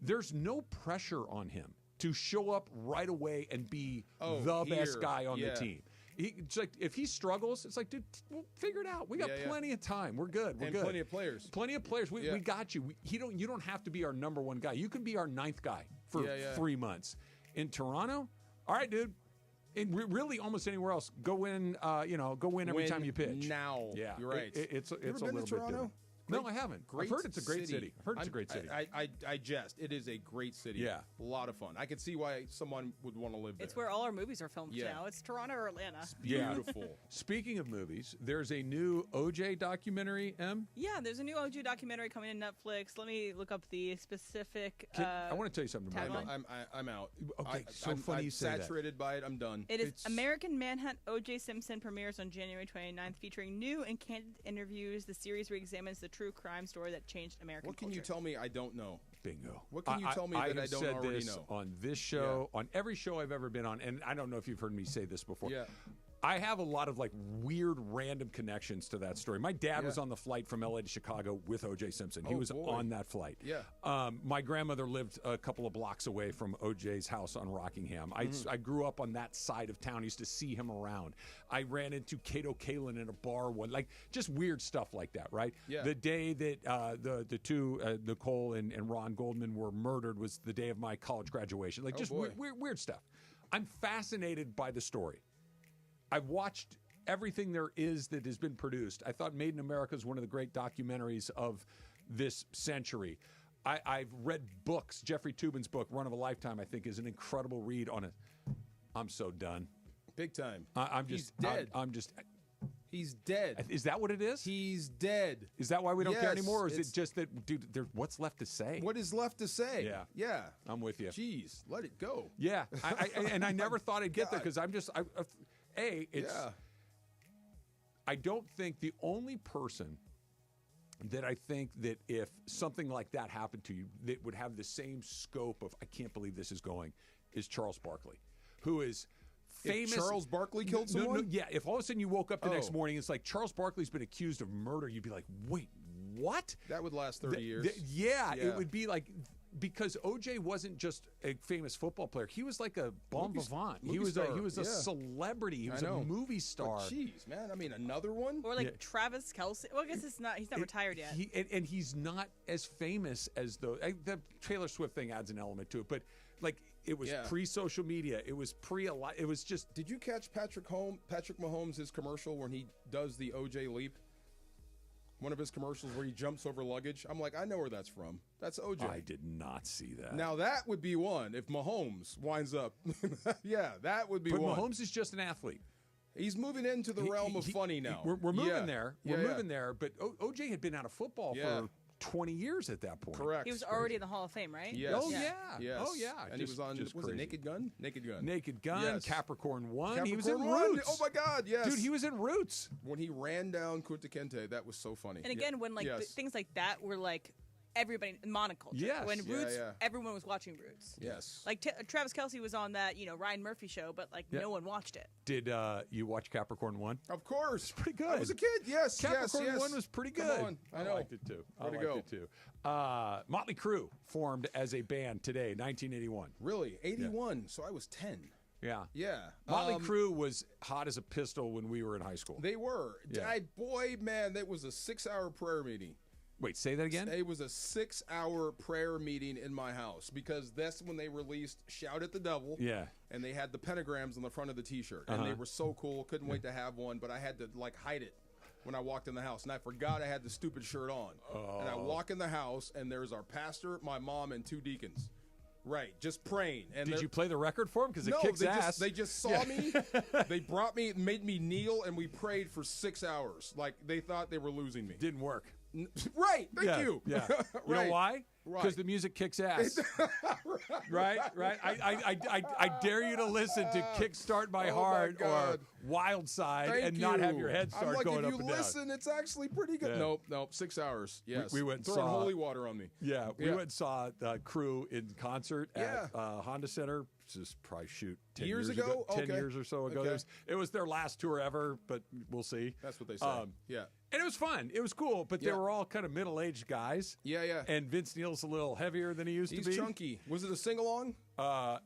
There's no pressure on him to show up right away and be the best guy on the team. It's like if he struggles, it's like, dude, we'll figure it out. We got plenty of time. We're good. We're good. Plenty of players. Plenty of players. We got you. You don't have to be our number one guy. You can be our ninth guy for 3 months. In Toronto, all right, dude. And really, almost anywhere else, go win. Go win every time you pitch. Now, yeah, you're right. It's a been little to bit Toronto? different. No, I haven't. I've heard it's a great city. I jest. It is a great city. Yeah. A lot of fun. I can see why someone would want to live there. It's where all our movies are filmed Yeah. now. It's Toronto or Atlanta. Beautiful. Speaking of movies, there's a new OJ documentary, Em. Yeah, there's a new OG documentary coming to Netflix. Let me look up the specific. I want to tell you something. tagline. I'm out. Okay, so I'm funny you say that. saturated by it. I'm done. It is American Manhunt. O.J. Simpson premieres on January 29th, featuring new and candid interviews. The series re-examines the true crime story that changed American What can culture. you tell me I don't know? Bingo. What can you tell me that I have don't said already this know? on this show, on every show I've ever been on, and I don't know if you've heard me say this before. Yeah. I have a lot of like weird random connections to that story. My dad was on the flight from LA to Chicago with OJ Simpson. He was on that flight. Yeah. My grandmother lived a couple of blocks away from OJ's house on Rockingham. I grew up on that side of town. I used to see him around. I ran into Kato Kalin in a bar one, like just weird stuff like that, right? Yeah. The day that the two, Nicole and Ron Goldman, were murdered was the day of my college graduation. Like just weird stuff. I'm fascinated by the story. I've watched everything there is that has been produced. I thought Made in America is one of the great documentaries of this century. I've read books. Jeffrey Toobin's book, Run of a Lifetime, I think is an incredible read on it. I'm so done. Big time. He's dead. He's dead. Is that what it is? He's dead. Is that why we don't care Yes, anymore? Or is it's- it just that, dude, what's left to say? What is left to say? Yeah. Yeah. I'm with you. Jeez, let it go. Yeah. And I never thought I'd get there because I'm just, I don't think the only person that I think that if something like that happened to you that would have the same scope of, I can't believe this is going, is Charles Barkley, who is famous. If Charles Barkley killed someone? Yeah. If all of a sudden you woke up the next morning, it's like Charles Barkley's been accused of murder, you'd be like, wait, what? That would last 30 years. It would be like, because OJ wasn't just a famous football player; he was like a bon vivant. He was a celebrity. He was a movie star. Jeez, man! I mean, another one. Or like Travis Kelce. Well, I guess it's not. He's not retired yet. And he's not as famous as the Taylor Swift thing adds an element to it, but like it was pre-social media. It was pre-a-lot. It was just. Did you catch Patrick Mahomes' commercial when he does the OJ leap? One of his commercials where he jumps over luggage. I'm like, I know where that's from. That's OJ. I did not see that. Now that would be one if Mahomes winds up. Yeah, that would be but one. But Mahomes is just an athlete. He's moving into the realm of funny now. We're moving there. We're moving there. But OJ had been out of football for 20 years at that point. Correct. He was already in the Hall of Fame, right? Yes. Oh, yeah. Yes. Oh, yeah. And he was on, was it Naked Gun? Naked Gun. Naked Gun, Yes. Capricorn 1. Capricorn He was in 1. Roots. Oh, my God, yes. Dude, he was in Roots. When he ran down Kunta Kinte, that was so funny. And again, when things like that were like everybody monoculture. Yes. When Yeah, Roots, yeah. everyone was watching Roots. Yes. Like Travis Kelce was on that, Ryan Murphy show, but no one watched it. Did you watch Capricorn 1? Of course. It's pretty good. I was a kid, yes. Capricorn yes. 1 was pretty Come good. on. I know. liked it too. Way to go. It too. Motley Crue formed as a band today, 1981. Really? 81. So I was 10. Yeah. Yeah. Motley Crue was hot as a pistol when we were in high school. They were. Yeah. Boy, man, that was a 6-hour prayer meeting. Wait, say that again? It was a 6-hour prayer meeting in my house because that's when they released Shout at the Devil. Yeah. And they had the pentagrams on the front of the T-shirt. And they were so cool. Couldn't wait to have one, but I had to, hide it when I walked in the house. And I forgot I had the stupid shirt on. And I walk in the house, and there's our pastor, my mom, and 2 deacons. Right, just praying. And did you play the record for him? Because it no, kicks ass. They just saw me. They brought me, made me kneel, and we prayed for 6 hours. Like they thought they were losing me. Didn't work. Right. Thank you. Yeah. You know why? Because the music kicks ass. right. I dare you to listen to Kickstart My Heart or Wild Side and not have your head start going up and down. If you listen, it's actually pretty good. Yeah. Nope. 6 hours. Yes. We went and throwing saw holy water on me. Yeah. We went and saw Crew in concert at Honda Center. This is probably 10 years ago. 10 years or so ago. Okay. It was their last tour ever, but we'll see. That's what they say. Yeah. And it was fun. It was cool, but they were all kind of middle-aged guys. Yeah. And Vince Neil's a little heavier than he used to be. He's chunky. Was it a sing-along? Yeah.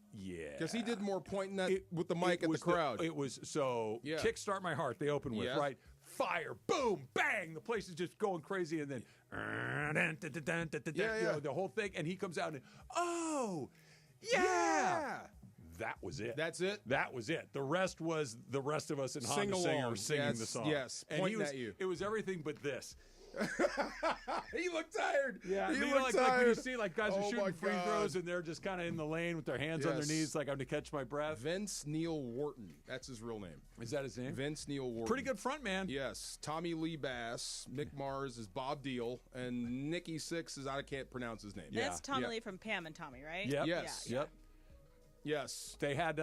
Because he did more pointing with the mic at the crowd. It was Kickstart My Heart they opened with, right? Fire, boom, bang. The place is just going crazy. And then the whole thing. And he comes out and, yeah. That was it. That's it? That was it. The rest was the rest of us in Honda Singer singing the song. Yes, and pointing at you. It was everything but this. He looked tired. Yeah, he looked tired. Like when you see guys are shooting free God. throws and they're just kind of in the lane with their hands on their knees, like I'm to catch my breath. Vince Neil Wharton. That's his real name. Is that his name? Vince Neil Wharton. Pretty good front man. Yes. Tommy Lee Bass, Mick Mars is Bob Deal, and Nikki Sixx is I can't pronounce his name. That's Tommy Lee from Pam and Tommy, right? Yep. Yes. Yep. Yes. They had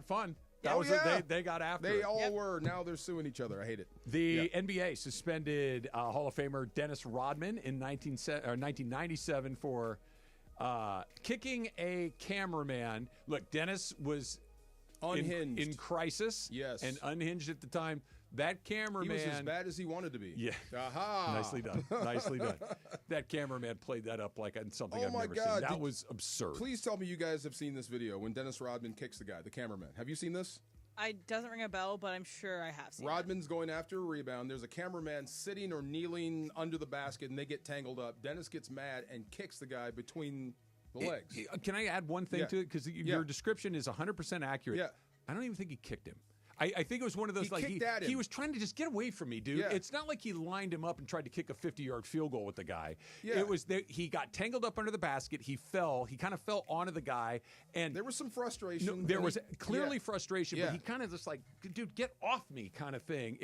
fun. That was they got after They it. all were. Now they're suing each other. I hate it. The NBA suspended Hall of Famer Dennis Rodman in 1997 for kicking a cameraman. Look, Dennis was unhinged in crisis. Yes. And unhinged at the time. That cameraman. He was as bad as he wanted to be. Yeah. Aha. Nicely done. Nicely done. That cameraman played that up like something I've never God. seen. That was absurd. Please tell me you guys have seen this video when Dennis Rodman kicks the guy, the cameraman. Have you seen this? It doesn't ring a bell, but I'm sure I have seen Rodman's going after a rebound. There's a cameraman sitting or kneeling under the basket, and they get tangled up. Dennis gets mad and kicks the guy between the legs. Can I add one thing to it? Because your description is 100% accurate. Yeah. I don't even think he kicked him. I think it was one of those he was trying to just get away from me, dude. Yeah. It's not like he lined him up and tried to kick a 50-yard field goal with the guy. Yeah. It was he got tangled up under the basket. He fell. He kind of fell onto the guy, and there was some frustration. No, there was clearly frustration, Yeah. but he kind of just like, dude, get off me, kind of thing.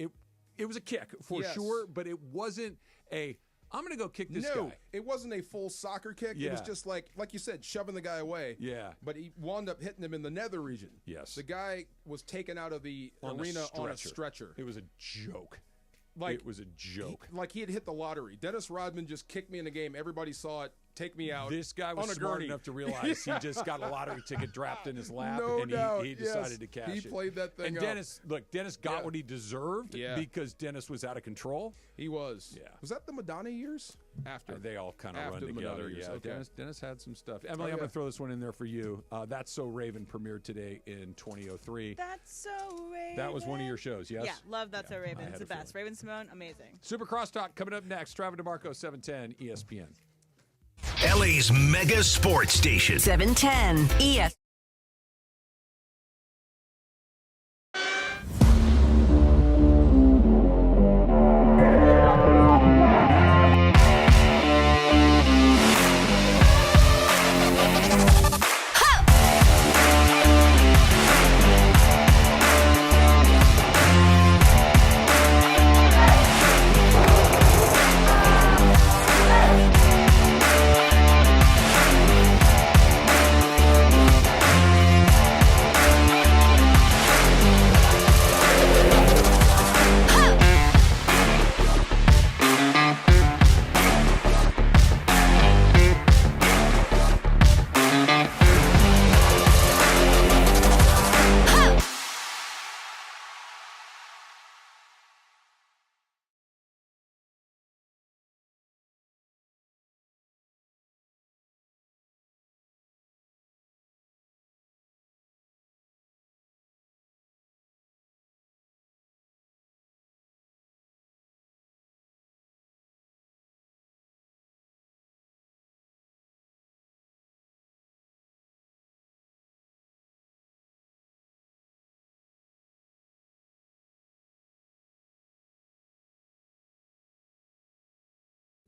It was a kick for Yes. sure, but it wasn't a I'm going to go kick this guy. It wasn't a full soccer kick. Yeah. It was just like you said, shoving the guy away. Yeah. But he wound up hitting him in the nether region. Yes. The guy was taken out of the arena on a stretcher. It was a joke. Like, it was a joke. He had hit the lottery. Dennis Rodman just kicked me in the game. Everybody saw it. Take me out. This guy was on a smart gurney. enough to realize he just got a lottery ticket dropped in his lap, No and doubt, he decided yes. to cash He it. played that thing And up. Dennis got what he deserved Yeah. because Dennis was out of control. He was. Yeah. Was that the Madonna years? After. They all kind of run After the together. Madonna years, Yeah. okay. Dennis had some stuff. Emily, I'm yeah. going to throw this one in there for you. That's So Raven premiered today in 2003. That's So Raven. That was one of your shows, yes? Yeah, love That's So I Raven. had It's the a best. Raven Simone, amazing. Super Crosstalk coming up next. Travis DeMarco, 710 ESPN. LA's mega sports station. 710 ESPN.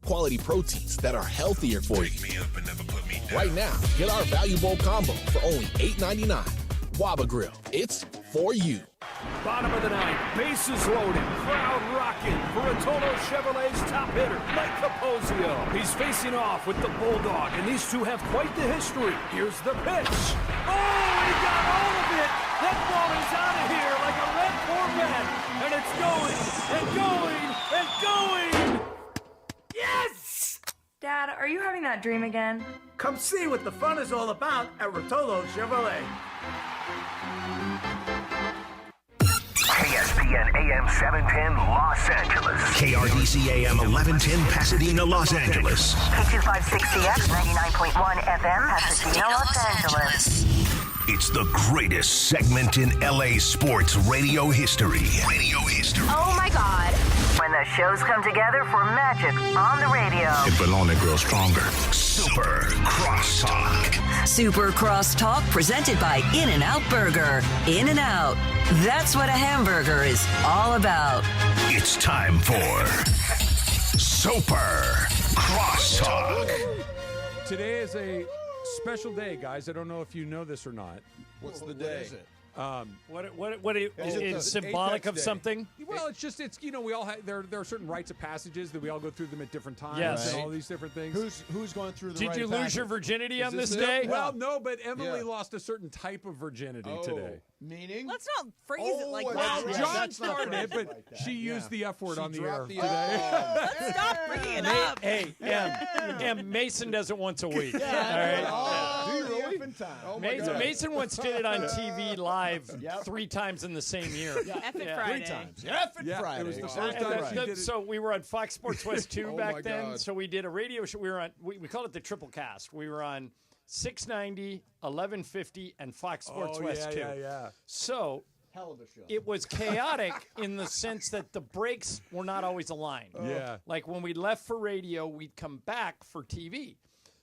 high-quality proteins that are healthier for you. Right now, get our Value Bowl combo for only $8.99. Waba Grill, it's for you. Bottom of the ninth, bases loaded, crowd rocking for Rotolo Chevrolet's top hitter, Mike Capozio. He's facing off with the Bulldog, and these two have quite the history. Here's the pitch. Oh, he got all of it. That ball is out of here like a red Corvette, and it's going and going and going. Yes! Dad, are you having that dream again? Come see what the fun is all about at Rotolo Chevrolet. ESPN AM 710 Los Angeles. KRDC AM 1110 Pasadena, Los Angeles. K256CX 99.1 FM Pasadena, Los Angeles. It's the greatest segment in LA sports radio history. Oh my God. When the shows come together for magic on the radio. It will only grow stronger. Super Crosstalk. Super Crosstalk presented by In-N-Out Burger. In-N-Out. That's what a hamburger is all about. It's time for Super Crosstalk. Today is a special day, guys. I don't know if you know this or not. What's the day? What is it? Is it symbolic of something? Well, it's we all have there are certain rites of passages that we all go through them at different times. Yes. And all these different things. Who's going through the Did rite you of lose passage? your virginity on this it? day? Well, no, but Emily lost a certain type of virginity today. Meaning? Let's not phrase it like Well, that. John started it, but she used the F word on the air today. Let's stop bringing it up. Hey, Em, Mason does it once a week. All right? Mason once did it on TV live 3 times in the same year. Effing Friday. 3 times. Effing Friday. It was the first time she did it. So we were on Fox Sports West 2 Oh back my then. God. So we did a radio show. We were on. We called it the Triple Cast. We were on 690, 1150, and Fox Sports West 2. Yeah. So hell of a show. it was chaotic in the sense that the breaks were not always aligned. Yeah. Like when we left for radio, we'd come back for TV.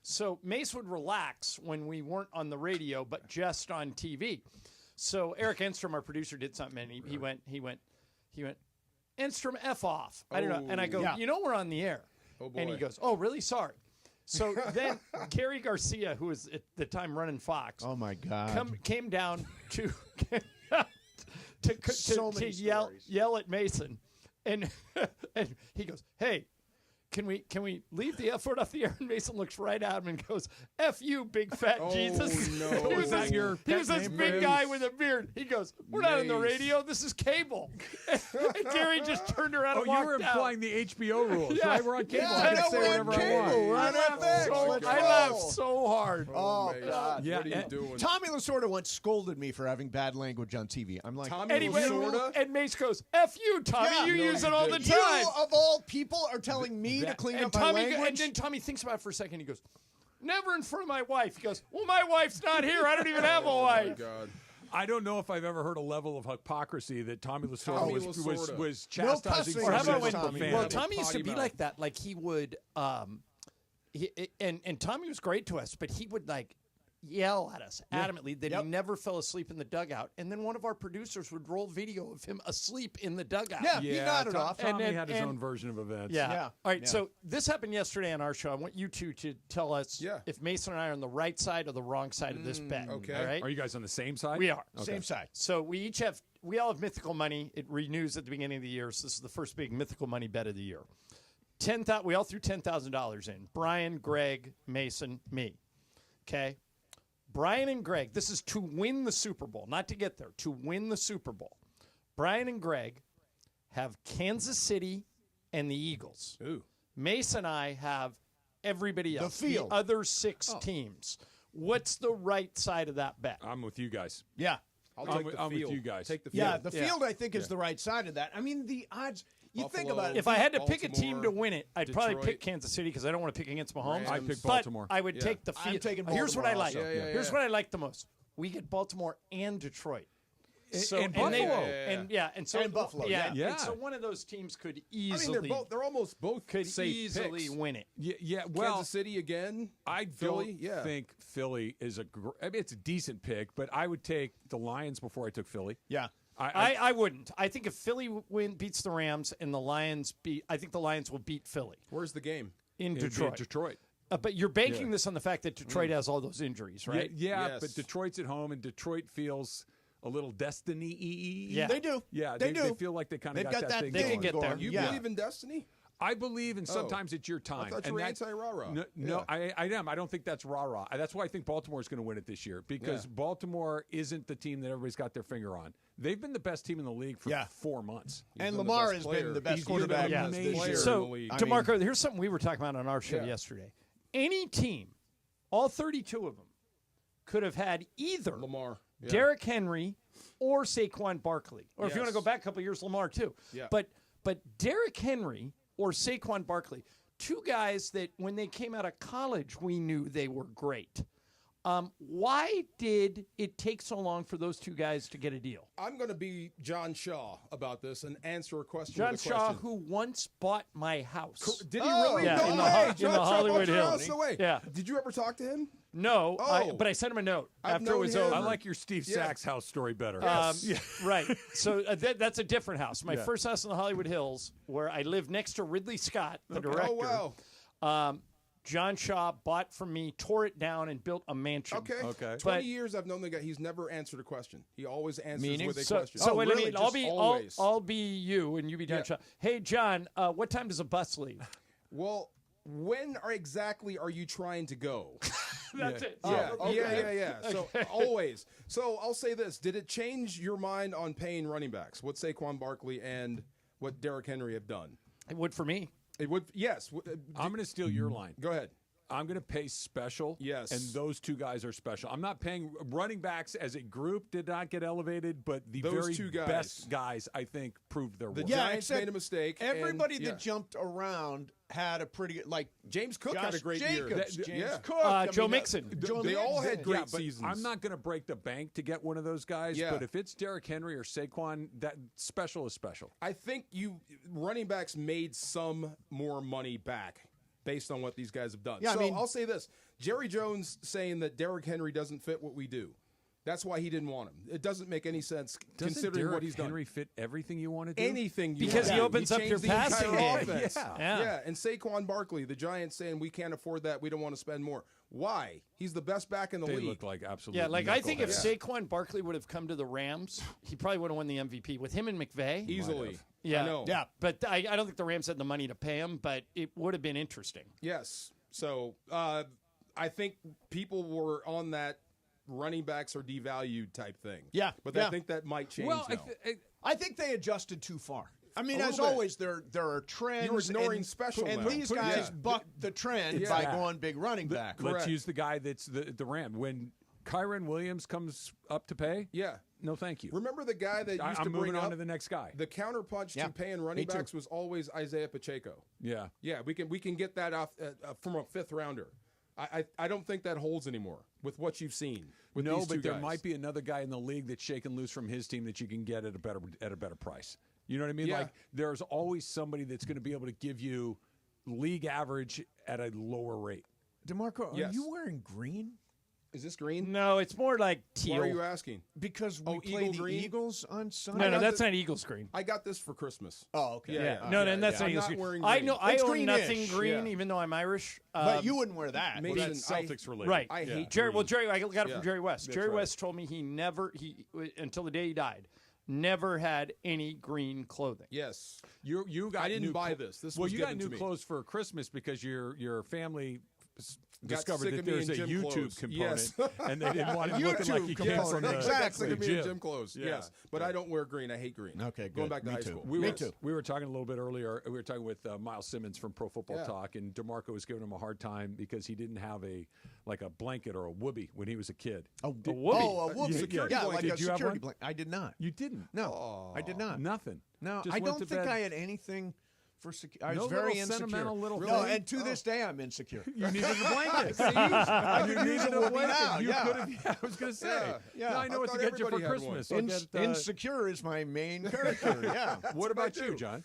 So Mace would relax when we weren't on the radio, but just on TV. So Eric Enstrom, our producer, did something, and he went, Enstrom, F off. I don't know. And I go, we're on the air. Oh, boy. And he goes, oh, really? Sorry. So then Gary Garcia, who was at the time running Fox, Oh my God. came down to So many yell at Mason, and he goes, "Hey, can we leave the F word off the air?" And Mason looks right at him and goes, "F you, big fat Jesus." No. He was that this, your he was pet this name big for him? guy with a beard. He goes, "We're not on the Mace. radio. This is cable." And Gary just turned around and you walked were out. implying the HBO rules, Yeah. right? We're on cable. Yeah, I I can know, say we're whatever on I want. cable. We're on FX. I laughed so hard. Oh, man. God. Yeah, What are you doing? Tommy Lasorda once scolded me for having bad language on TV. I'm like, Tommy And, Lasorda? and Mace goes, "F you, Tommy. Yeah. you No, use you it all the didn't. time." You, of all people, are telling me to clean And up my Tommy, language? and then Tommy thinks about it for a second. He goes, "Never in front of my wife." He goes, "Well, my wife's not here. I don't even have a Oh, my wife." God. I don't know if I've ever heard a level of hypocrisy that Tommy Lasorda was No chastising. cussing. Or how Yes, about when? Tommy. Well, Yeah. Tommy used to be Potty like that. Like he would, and Tommy was great to us, but he would like yell at us adamantly that he never fell asleep in the dugout. And then one of our producers would roll video of him asleep in the dugout. Yeah, he nodded off. Tommy And- had his and- own version of events. Yeah. All right. So this happened yesterday on our show. I want you two to tell us if Mason and I are on the right side or the wrong side of this bet. Okay. All right. Are you guys on the same side? We are. Okay. Same side. So we all have mythical money. It renews at the beginning of the year. So this is the first big mythical money bet of the year. We all threw $10,000 in. Brian, Greg, Mason, me. Okay. Brian and Greg, this is to win the Super Bowl, not to get there, to win the Super Bowl. Brian and Greg have Kansas City and the Eagles. Ooh. Mace and I have everybody else, The field. other 6 teams. What's the right side of that bet? I'm with you guys. Yeah. I'll I'm take with- the I'm with field. you guys. Take the field. Yeah, the field, I think, is the right side of that. I mean, the odds, you think Buffalo. about it. If I had to pick a team to Baltimore, win it, I'd probably Detroit. pick Kansas City because I don't want to pick against Mahomes. I'd pick But Baltimore. I would Yeah. take the I'm field. taking Here's what I Baltimore like. also. Here's what I like the most. We get Baltimore and Detroit. So, And Buffalo. And so And Buffalo, yeah. And so one of those teams could I mean, easily they're almost both could safe easily picks. win it. Yeah. Well, Kansas City again. I Philly, don't think Philly is I mean, it's a decent pick, but I would take the Lions before I took Philly. Yeah. I wouldn't. I think if Philly beats the Rams and the Lions I think the Lions will beat Philly. Where's the game? in Detroit. Detroit. But you're banking this on the fact that Detroit has all those injuries, right? Yeah, but Detroit's at home, and Detroit feels a little destiny-y. Yeah. They do. Yeah, They do. They feel like they kind of They've got that thing They going. can get there. You Yeah. believe in destiny? I believe, and sometimes it's your time. I thought you and were that- anti-rah-rah. No, I am. I don't think that's rah-rah. That's why I think Baltimore's going to win it this year, because Baltimore isn't the team that everybody's got their finger on. They've been the best team in the league for 4 months. And Lamar has been the best quarterback this year. So, DeMarco, here's something we were talking about on our show yesterday. Any team, all 32 of them, could have had either Lamar, Derrick Henry, or Saquon Barkley. Or if you want to Yes. go back a couple years, Lamar too. Yeah. But Derrick Henry or Saquon Barkley, two guys that when they came out of college, we knew they were great. Why did it take so long for those two guys to get a deal? I'm going to be John Shaw about this and answer a question. John with a Shaw, question. who once bought my house. Did he really? Yeah, No in the, way. in John the Shaw Hollywood bought your Hills. house? No way. Yeah. Did you ever talk to him? No, Oh. but I sent him a note I've after it known was him. over. I like your Steve Sachs house story better. Right. So that's a different house. My Yeah. first house in the Hollywood Hills, where I lived next to Ridley Scott, the director. Oh, wow. John Shaw bought from me, tore it down, and built a mansion. Okay. 20 years I've known the guy. He's never answered a question. He always answers with a question. So wait a really? minute. Just I'll be you, and you be John Yeah. Shaw. Hey, John, what time does a bus leave? Well, when exactly are you trying to go? That's it. Yeah, Oh, okay. yeah. So always. So I'll say this: did it change your mind on paying running backs? What Saquon Barkley and what Derrick Henry have done? It would for me. It would. Yes. I'm going to steal your line. Go ahead. I'm going to pay special. Yes. And those two guys are special. I'm not paying running backs as a group did not get elevated, but the Those very two guys. best guys, I think, proved their worth. The Giants made a mistake. and- Everybody yeah. that jumped around had a pretty good, like James Cook Josh had a great year. Jacobs, That- James yeah. Cook, I Joe mean, Mixon. They all had great Yeah, but seasons. I'm not going to break the bank to get one of those guys, Yeah. but if it's Derrick Henry or Saquon, that special is special. I think running backs made some more money back based on what these guys have done. Yeah, so I mean- I'll say this. Jerry Jones saying that Derrick Henry doesn't fit what we do. That's why he didn't want him. It doesn't make any sense Doesn't considering Derrick what he's Henry done. fit everything you want to do? Anything you Because want. he opens up changed your the passing entire game. offense. Yeah. And Saquon Barkley, the Giants saying we can't afford that. We don't want to spend more. Why? He's the best back in the They league. look like absolute. Yeah, like I think if knuckleheads. Saquon Barkley would have come to the Rams, he probably would have won the MVP. With him and McVay, Easily. Yeah, I know. yeah. But I don't think the Rams had the money to pay him. But it would have been interesting. Yes. So I think people were on that running backs are devalued type thing. Yeah, But yeah. I think that might change Well, now. I think they adjusted too far. I mean, A as little bit. always, there are trends. You're ignoring and, special and now. these Put it- guys yeah. bucked the trend Yeah. by Yeah. going big running back. Let's Correct. use the guy that's the Ram. When Kyron Williams comes up to pay, Yeah. no thank you. Remember the guy that used I'm to moving bring on up to the next guy. the counterpunch Yeah. to paying running Me too. backs was always Isaiah Pacheco. Yeah. Yeah, we can get that off from a fifth rounder. I don't think that holds anymore with what you've seen. With No, these two but there guys. might be another guy in the league that's shaken loose from his team that you can get at a better price. You know what I mean? Yeah. Like there's always somebody that's going to be able to give you league average at a lower rate. DeMarco, are Yes. you wearing green? Is this green? No, it's more like teal. Why are you asking? Because we Oh, play Eagle the green? Eagles on Sunday. No, got that's the- not Eagles green. I got this for Christmas. Oh, okay. Yeah. No, that's not I'm Eagles not green. wearing I green. know. I It's own nothing greenish. green, Yeah. even though I'm Irish. But you wouldn't wear that. Mason, Well, that's Celtics related. Right. I hate Jerry. green. Well, Jerry, I got it Yeah. from Jerry West. That's Jerry right. West told me he until the day he died, never had any green clothing. Yes. You got I didn't new buy clo- this. This well, was you got given new to me. clothes for Christmas because your family Got discovered sick that of me there's a in gym YouTube clothes. component, Yes. and they didn't want him looking like he came component, from the exactly. Sick of me gym. in gym clothes. Yeah. Yes. But I don't wear green. I hate green. Okay, Going good. back to Me high too. school. We Me were, too. we were talking a little bit earlier. We were talking with Miles Simmons from Pro Football Yeah. Talk, and DeMarco was giving him a hard time because he didn't have a blanket or a whoopee when he was a kid. a whoopee. whoop Yeah, security yeah. blanket. Did Like a you have security one? blanket. I did not. You didn't? No, I did not. Nothing. No, Just I went don't to think bed. I had anything for security. I No was very little insecure. sentimental little no, thing? and to this day, I'm insecure. You needed a blanket. See? I You could use needed a a whoopee blanket. now. You Yeah. could have. Yeah, I was going to say. Yeah. Now I know I what to thought get you for everybody had one. Christmas. I'll get, Insecure is my main character. Yeah. what about you, John?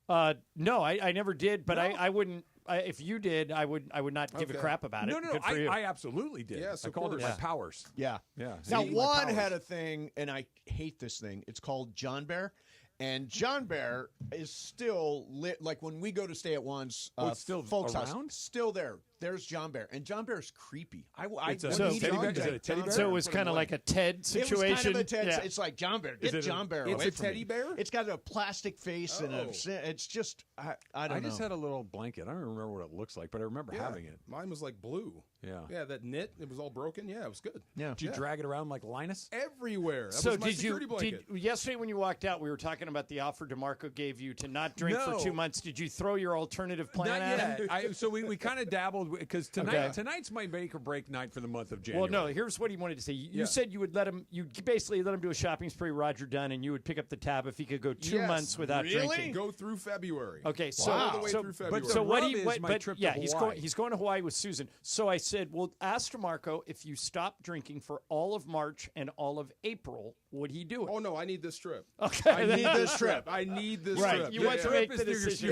No, I never did, but I wouldn't. If you did, I would not give a Okay. crap about it. No, Good for you. I absolutely did. Yes, I of called it course. my powers. Yeah. Yeah. Now, See, my Juan powers. had a thing, and I hate this thing. It's called John Bear, And John Bear is still lit. Like when we go to Stay at One's it's still folks' house, around? still there. There's John Bear, and John Bear's creepy. Is it a teddy bear? So it was kind of like a Ted situation. It was kind of a Ted. Yeah. It's like John Bear. Get John Bear. It's away a from teddy me. bear? It's got a plastic face and it's just I don't know. I just had a little blanket. I don't remember what it looks like, but I remember having it. Mine was like blue. Yeah, that knit. It was all broken. Yeah, it was good. Yeah. Did you drag it around like Linus? Everywhere. That So was my security blanket. yesterday when you walked out, we were talking about the offer DeMarco gave you to not drink for 2 months. Did you throw your alternative plan Not at him? yet. So we kind of dabbled because tonight's my make or break night for the month of January. Well, no. Here's what he wanted to say. You said you would let him. You basically let him do a shopping spree, Roger Dunn, and you would pick up the tab if he could go 2 months without drinking. Go through February. Okay, so all the way through February. But so what he rub is my trip to Hawaii. he's going to Hawaii with Susan. So I said, well, ask DeMarco if you stop drinking for all of March and all of April, would he do it? Oh no, I need this trip. Okay, I need this trip. I need this trip. Right, you want to make the decision.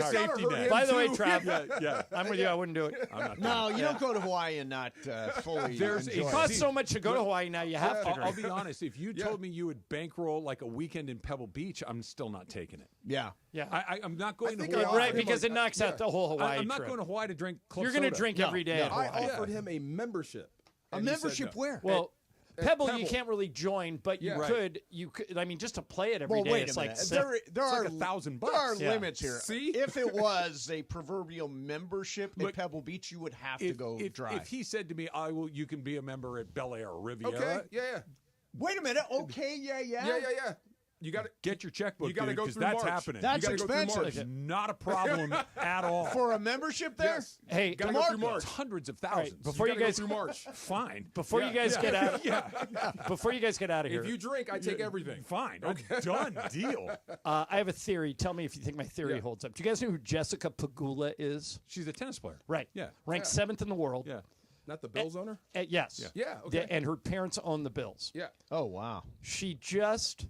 By the way, Trav, I'm with you. I wouldn't do it. No, you don't go to Hawaii and not fully. It costs so much to go to Hawaii now. You have to. I'll be honest. If you told me you would bankroll like a weekend in Pebble Beach, I'm still not taking it. Yeah. I'm not going to Hawaii. Hawaii. Right, because it knocks out the whole Hawaii I'm not trip. going to Hawaii to drink club You're going to soda. drink every day. I offered him a membership. A membership where? Well, Pebble, you can't really join, but you Right. could. You could. I mean, just to play it every day, wait it's a like minute. There are like $1,000. There are Yeah. limits here. See? If it was a proverbial membership at Pebble Beach, you would have to go drive. If he said to me, "I will," you can be a member at Bel Air or Riviera. Okay. Yeah. Wait a minute. Okay. Yeah. You got to get your checkbook. You got to go through that's March. happening. That's you gotta go through expensive. March. Not a problem at all. For a membership there? Yes. Hey, Gotta go through March. It's hundreds of thousands. before you gotta go guys through March. Fine. Before you guys get out, before you guys get out of here, If you drink, I take everything. Fine. Okay. Done. Deal. I have a theory. Tell me if you think my theory holds up. Do you guys know who Jessica Pegula is? She's a tennis player. Right. Yeah. Ranked 7th in the world. Yeah. Not the Bills owner? Yes. Yeah. Okay. And her parents own the Bills. Yeah. Oh, wow. She just,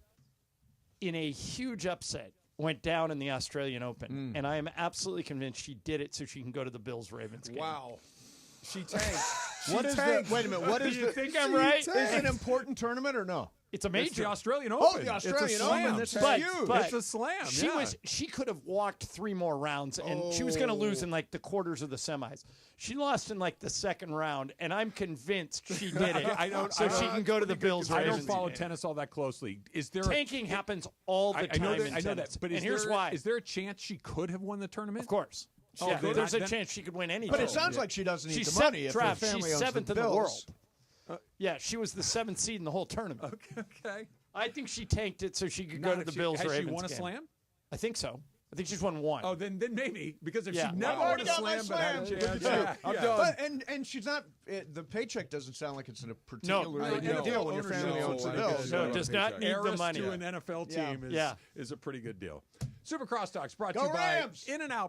in a huge upset, went down in the Australian Open. And I am absolutely convinced she did it so she can go to the Bills-Ravens game. Wow. She tanked. What is the? Wait a minute. What is Do you the? think I'm right? Is it an important tournament or no? It's a It's the major. Australian Oh, Open. the Australian it's a slam. Open. This is But- huge. but- It's a slam. She yeah. She could have walked 3 more rounds, and she was going to lose in like the quarters of the semis. She lost in like the second round, and I'm convinced she did it. So she can go to the Bills. I don't Ravens follow game. tennis all that closely. Is there Tanking happens all the I time. know that. in I know tennis. that. But and is here's there, why. Is there a chance she could have won the tournament? Of course. Oh, Yeah, then there's a then- chance she could win any. But it tournament. sounds like she doesn't need She's the money if her Trav, family she's owns 7th the in the Bills. world. Yeah, she was the 7th seed in the whole tournament. Okay. I think she tanked it so she could go to the Bills Has Ravens she won a game. slam? I think so. I think she's won 1. Oh, then maybe because if Yeah. she never I've won already a got my slam, but had a slam. chance, Yeah. I'm Yeah. done. But and she's not. The paycheck doesn't sound like it's a particularly no. big deal when your family No, owns the I Bills. guess No, not. does not need the Heiress money. to an NFL team Yeah. is a pretty good deal. Super Crosstalks brought to Go you by Rams! In-N-Out